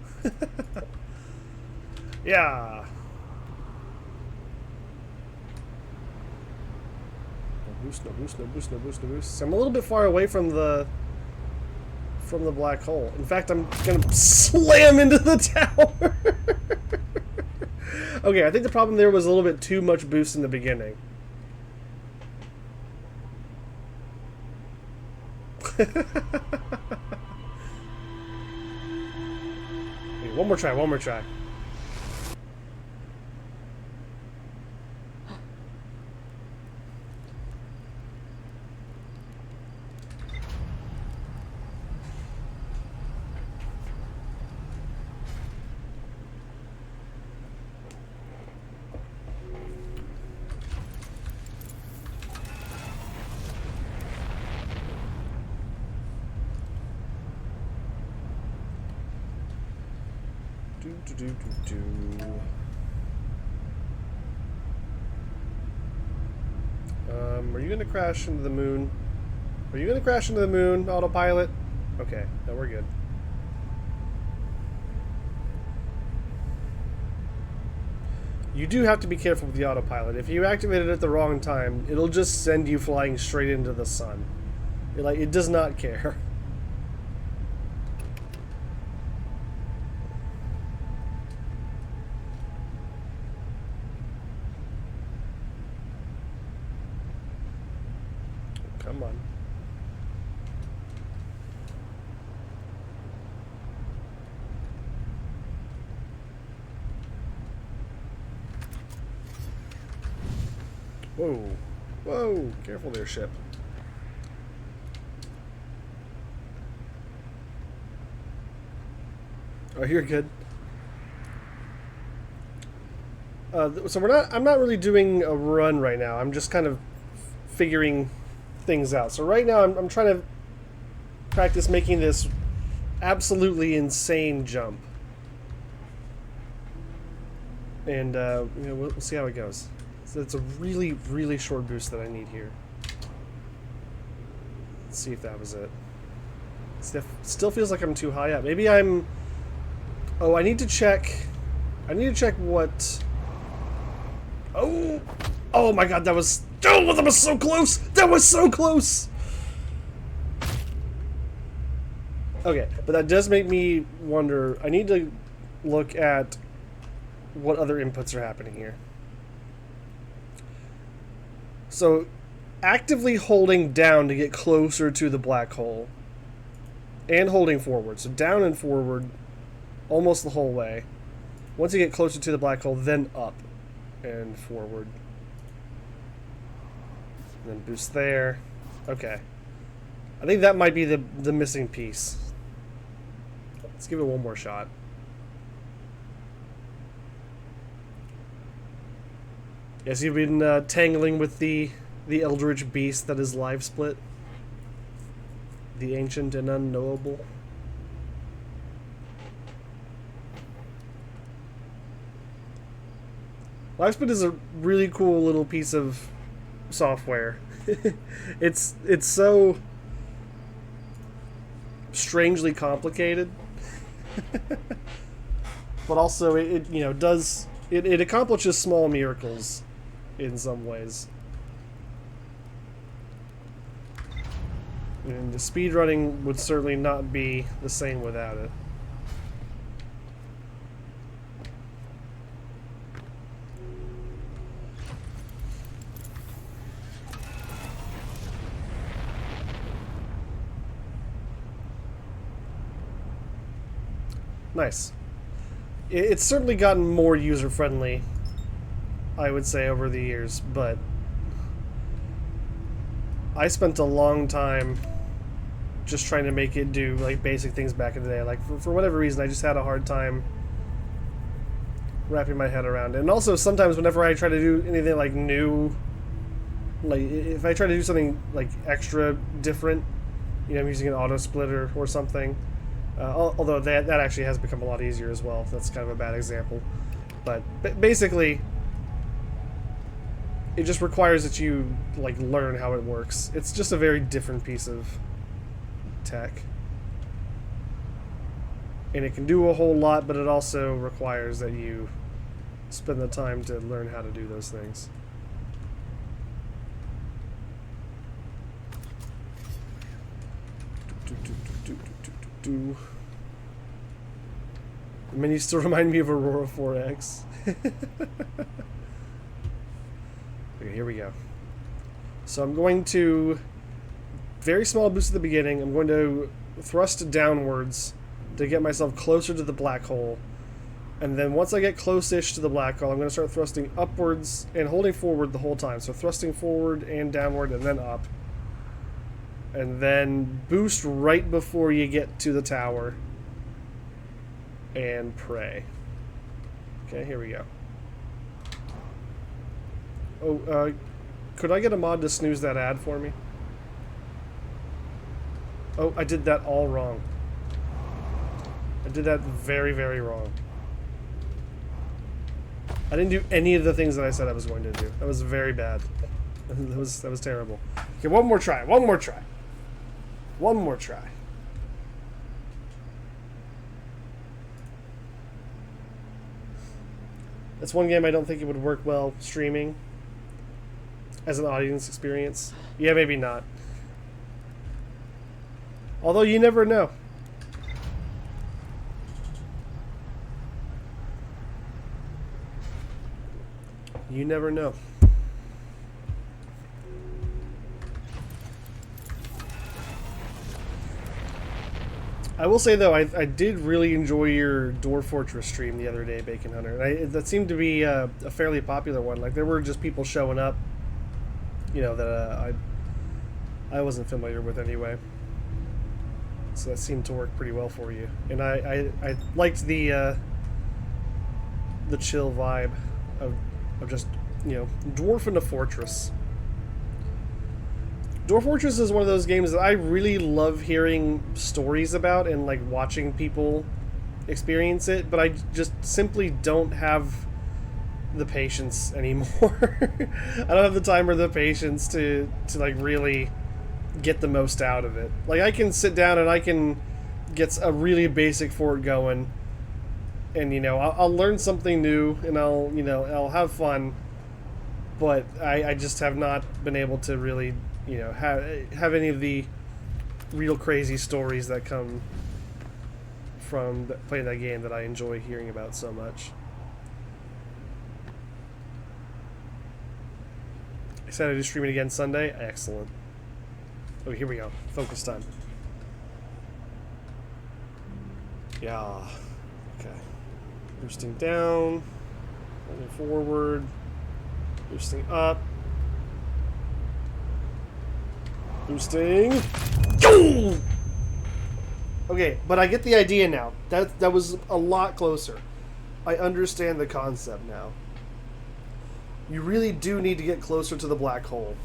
Yeah! No boost, no boost, no boost, no boost, no boost. So I'm a little bit far away from the black hole. In fact, I'm gonna slam into the tower. Okay, I think the problem there was a little bit too much boost in the beginning. Okay, one more try, one more try. Are you gonna crash into the moon? Are you gonna crash into the moon, autopilot? Okay, no, we're good. You do have to be careful with the autopilot. If you activate it at the wrong time, it'll just send you flying straight into the sun. It does not care. Come on. Whoa. Whoa. Careful there, ship. Oh, you're good. So I'm not really doing a run right now. I'm just kind of figuring things out. So right now I'm trying to practice making this absolutely insane jump. And you know, we'll see how it goes. So it's a really, really short boost that I need here. Let's see if that was it. Still feels like I'm too high up. Maybe I'm... Oh, I need to check what... Oh! Oh my god, that was... Oh, that was so close! That was so close! Okay, but that does make me wonder... I need to look at what other inputs are happening here. So, actively holding down to get closer to the black hole. And holding forward. So down and forward almost the whole way. Once you get closer to the black hole, then up and forward. And then boost there. Okay. I think that might be the missing piece. Let's give it one more shot. Yes, you've been tangling with the eldritch beast that is live split. The ancient and unknowable. Live split is a really cool little piece of software. it's so strangely complicated. But also it you know does it accomplishes small miracles in some ways. And the speedrunning would certainly not be the same without it. Nice. It's certainly gotten more user-friendly, I would say, over the years, but I spent a long time just trying to make it do, like, basic things back in the day. Like, for whatever reason, I just had a hard time wrapping my head around it. And also, sometimes whenever I try to do anything, like, new, like, if I try to do something, like, extra different, you know, I'm using an auto splitter or something, although that actually has become a lot easier as well. That's kind of a bad example. But basically, it just requires that you, like, learn how it works. It's just a very different piece of tech. And it can do a whole lot, but it also requires that you spend the time to learn how to do those things. The menus still remind me of Aurora 4X. Okay, here we go. So I'm going to... Very small boost at the beginning. I'm going to thrust downwards to get myself closer to the black hole. And then once I get close-ish to the black hole, I'm going to start thrusting upwards and holding forward the whole time. So thrusting forward and downward and then up. And then boost right before you get to the tower. And pray. Okay, here we go. Oh, could I get a mod to snooze that ad for me? Oh, I did that all wrong. I did that very, very wrong. I didn't do any of the things that I said I was going to do. That was very bad. That was terrible. Okay, one more try. One more try. One more try. That's one game I don't think it would work well streaming as an audience experience. Yeah, maybe not. Although you never know. You never know. I will say, though, I did really enjoy your Dwarf Fortress stream the other day, Bacon Hunter. That seemed to be a fairly popular one. Like, there were just people showing up, you know, that I wasn't familiar with anyway. So that seemed to work pretty well for you. And I liked the chill vibe of just, you know, Dwarf in a Fortress. Dwarf Fortress is one of those games that I really love hearing stories about and, like, watching people experience it, but I just simply don't have the patience anymore. I don't have the time or the patience to like, really get the most out of it. Like, I can sit down and I can get a really basic fort going, and, you know, I'll learn something new, and I'll have fun, but I just have not been able to really, you know, have any of the real crazy stories that come from playing that game that I enjoy hearing about so much. Excited to stream it again Sunday? Excellent. Oh, here we go. Focus time. Yeah. Okay. Boosting down. Moving forward. Boosting up. Boosting. Okay, but I get the idea now. That was a lot closer. I understand the concept now. You really do need to get closer to the black hole.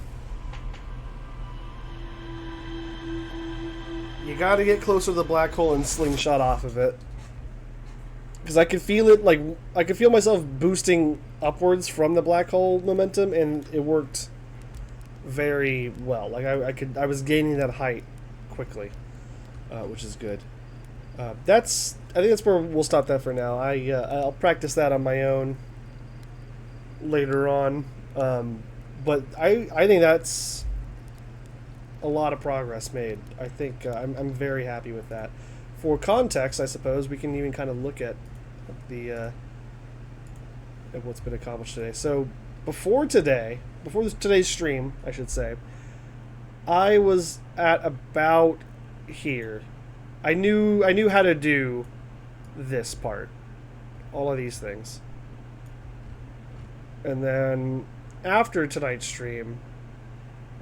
You gotta get closer to the black hole and slingshot off of it. Because I could feel it, like, I could feel myself boosting upwards from the black hole momentum, and it worked very well. Like, I was gaining that height quickly, which is good. I think that's where we'll stop that for now. I'll practice that on my own later on, but I think that's a lot of progress made. I think I'm very happy with that. For context, I suppose we can even kind of look at the at what's been accomplished today. So before today's stream, I should say, I was at about here. I knew how to do this part. All of these things. And then after tonight's stream,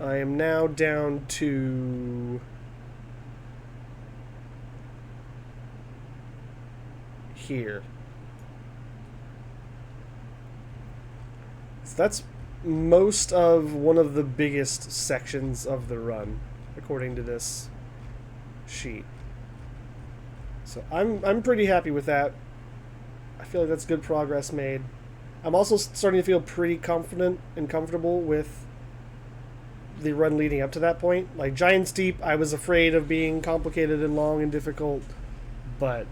I am now down to here. So that's most of one of the biggest sections of the run, according to this sheet. So I'm pretty happy with that. I feel like that's good progress made. I'm also starting to feel pretty confident and comfortable with the run leading up to that point. Like Giant Steep, I was afraid of being complicated and long and difficult, but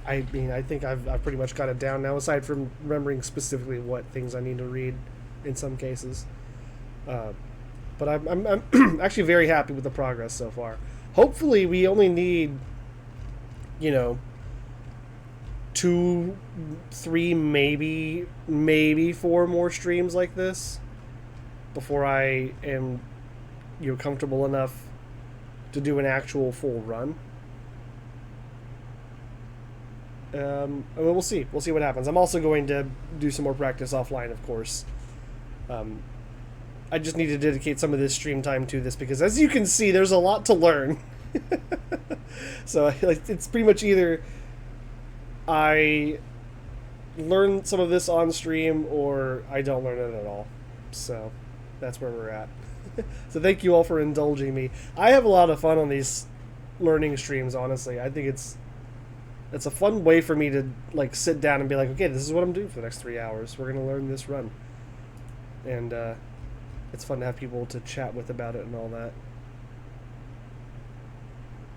I mean, I think I've pretty much got it down now, aside from remembering specifically what things I need to read in some cases. But I'm actually very happy with the progress so far. Hopefully we only need, 2, 3, maybe 4 more streams like this before I am, comfortable enough to do an actual full run. We'll see. We'll see what happens. I'm also going to do some more practice offline, of course. I just need to dedicate some of this stream time to this because, as you can see, there's a lot to learn. So it's pretty much either I learn some of this on stream or I don't learn it at all. So that's where we're at. So thank you all for indulging me. I have a lot of fun on these learning streams, honestly. I think it's a fun way for me to sit down and be like, okay, this is what I'm doing for the next 3 hours. We're going to learn this run. And it's fun to have people to chat with about it and all that.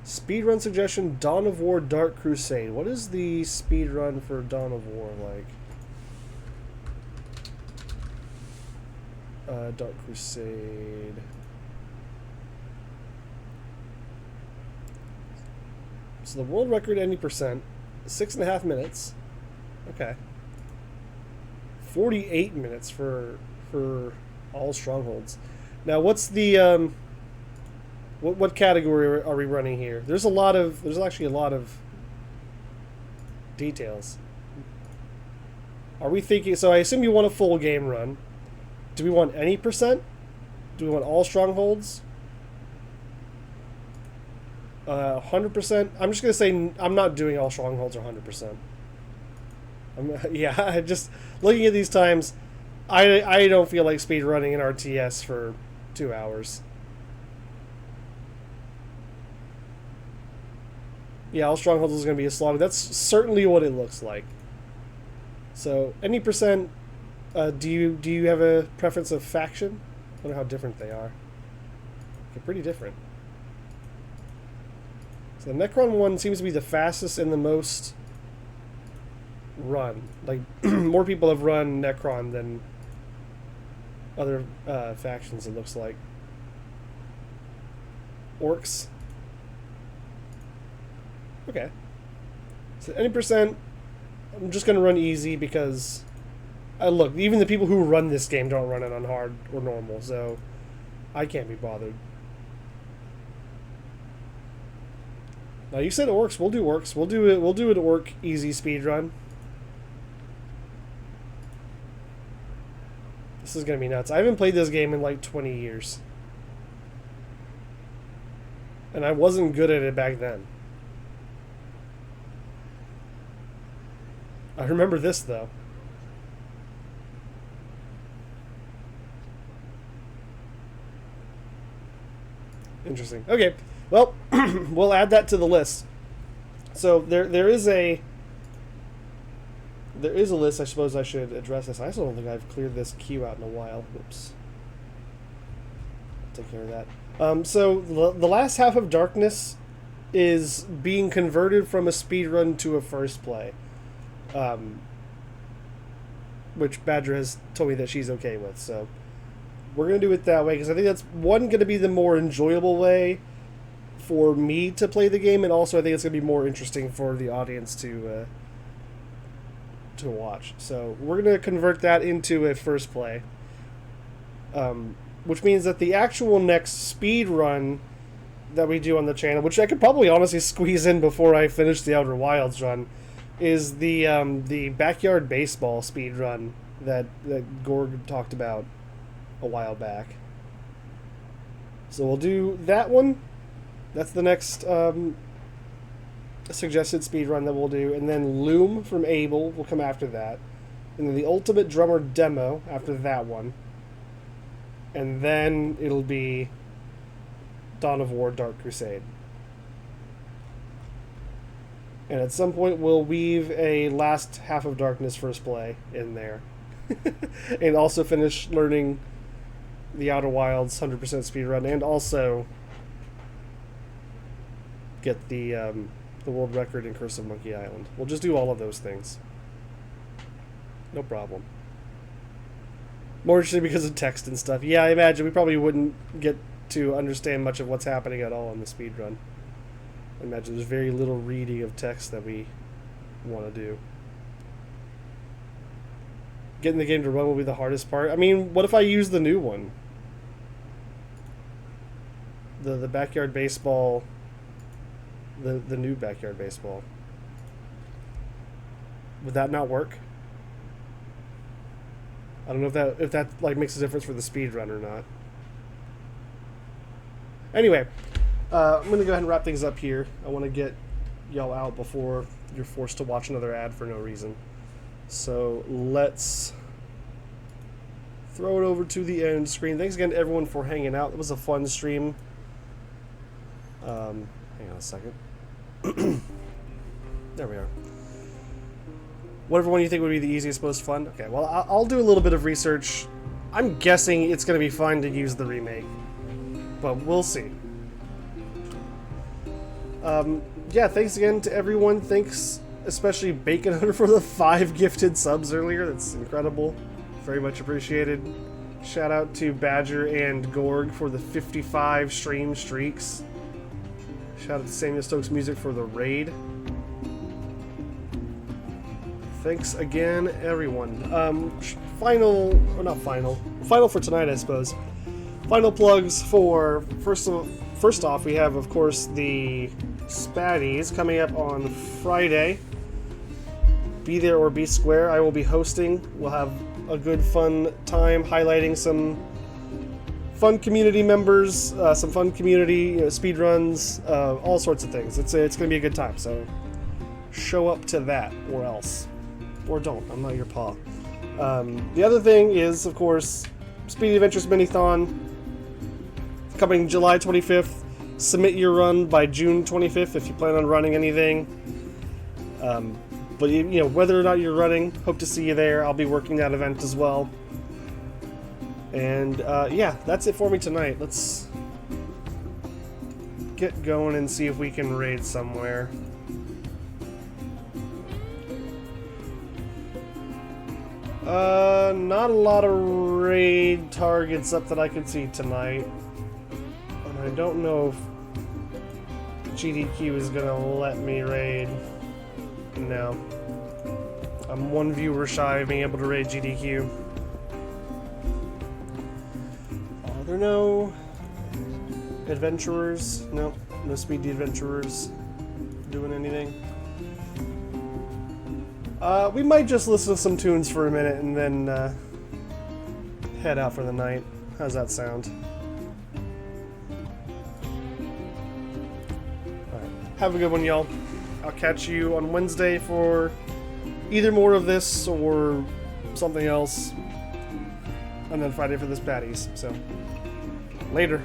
Speedrun suggestion, Dawn of War Dark Crusade. What is the speedrun for Dawn of War like? Dark Crusade. So the world record, any percent, 6.5 minutes. Okay. 48 minutes for all strongholds. Now, what's the what category are we running here? There's actually a lot of details. Are we thinking? So I assume you want a full game run. Do we want any percent? Do we want all strongholds? 100%. I'm just gonna say I'm not doing all strongholds or 100%. Yeah, just looking at these times, I don't feel like speed running an RTS for 2 hours. Yeah, all strongholds is gonna be a slog. That's certainly what it looks like. So any percent. Do you have a preference of faction? I wonder how different they are. They're pretty different. So the Necron one seems to be the fastest and the most run. Like, more people have run Necron than other factions, it looks like. Orcs. Okay. So any percent, I'm just going to run easy because... look, even the people who run this game don't run it on hard or normal, so I can't be bothered. Now you said orcs. We'll do orcs. We'll do an orc easy speed run. This is gonna be nuts. I haven't played this game in like 20 years, and I wasn't good at it back then. I remember this though. Interesting. Okay, well, we'll add that to the list. So there is a list. I suppose I should address this. I also don't think I've cleared this queue out in a while. Oops. Take care of that. So the last half of Darkness is being converted from a speedrun to a first play, which Badger has told me that she's okay with. So we're going to do it that way because I think that's, one, going to be the more enjoyable way for me to play the game, and also I think it's going to be more interesting for the audience to watch. So we're going to convert that into a first play, which means that the actual next speed run that we do on the channel, which I could probably honestly squeeze in before I finish the Outer Wilds run, is the backyard baseball speed run that Gorg talked about a while back. So we'll do that one. That's the next suggested speed run that we'll do, and then Loom from Abel will come after that, and then the Ultimate Drummer demo after that one, and then it'll be Dawn of War Dark Crusade. And at some point we'll weave a last Half of Darkness first play in there. And also finish learning the Outer Wilds 100% speedrun, and also get the world record in Curse of Monkey Island. We'll just do all of those things. No problem. More interesting because of text and stuff. Yeah, I imagine we probably wouldn't get to understand much of what's happening at all in the speedrun. I imagine there's very little reading of text that we want to do. Getting the game to run will be the hardest part. I mean, what if I use the new one? The backyard baseball, the new backyard baseball. Would that not work? I don't know if that like makes a difference for the speed run or not. Anyway, I'm gonna go ahead and wrap things up here. I want to get y'all out before you're forced to watch another ad for no reason. So let's throw it over to the end screen. Thanks again to everyone for hanging out. It was a fun stream. Hang on a second. There we are. Whatever one you think would be the easiest, most fun? Okay, well, I'll do a little bit of research. I'm guessing it's going to be fun to use the remake, but we'll see. Yeah, thanks again to everyone. Thanks especially Bacon Hunter for the 5 gifted subs earlier. That's incredible. Very much appreciated. Shout out to Badger and Gorg for the 55 stream streaks. Shout out to Samuel Stokes Music for the raid. Thanks again, everyone. Final for tonight, I suppose. Final plugs for first off, we have, of course, the Spatties coming up on Friday. Be there or be square. I will be hosting. We'll have a good, fun time highlighting some fun community members, some fun community speedruns, all sorts of things. It's going to be a good time. So show up to that, or else. Or don't. I'm not your paw. The other thing is, of course, Speedy Adventures Minithon coming July 25th. Submit your run by June 25th if you plan on running anything. But you know, whether or not you're running, hope to see you there. I'll be working that event as well. And yeah, that's it for me tonight. Let's get going and see if we can raid somewhere. Not a lot of raid targets up that I can see tonight. And I don't know if GDQ is gonna let me raid. No. I'm one viewer shy of being able to raid GDQ. Are there no adventurers? No, no speedy adventurers doing anything. We might just listen to some tunes for a minute and then head out for the night. How's that sound? Alright. Have a good one, y'all. I'll catch you on Wednesday for either more of this or something else. And then Friday for the Spatties. So, later.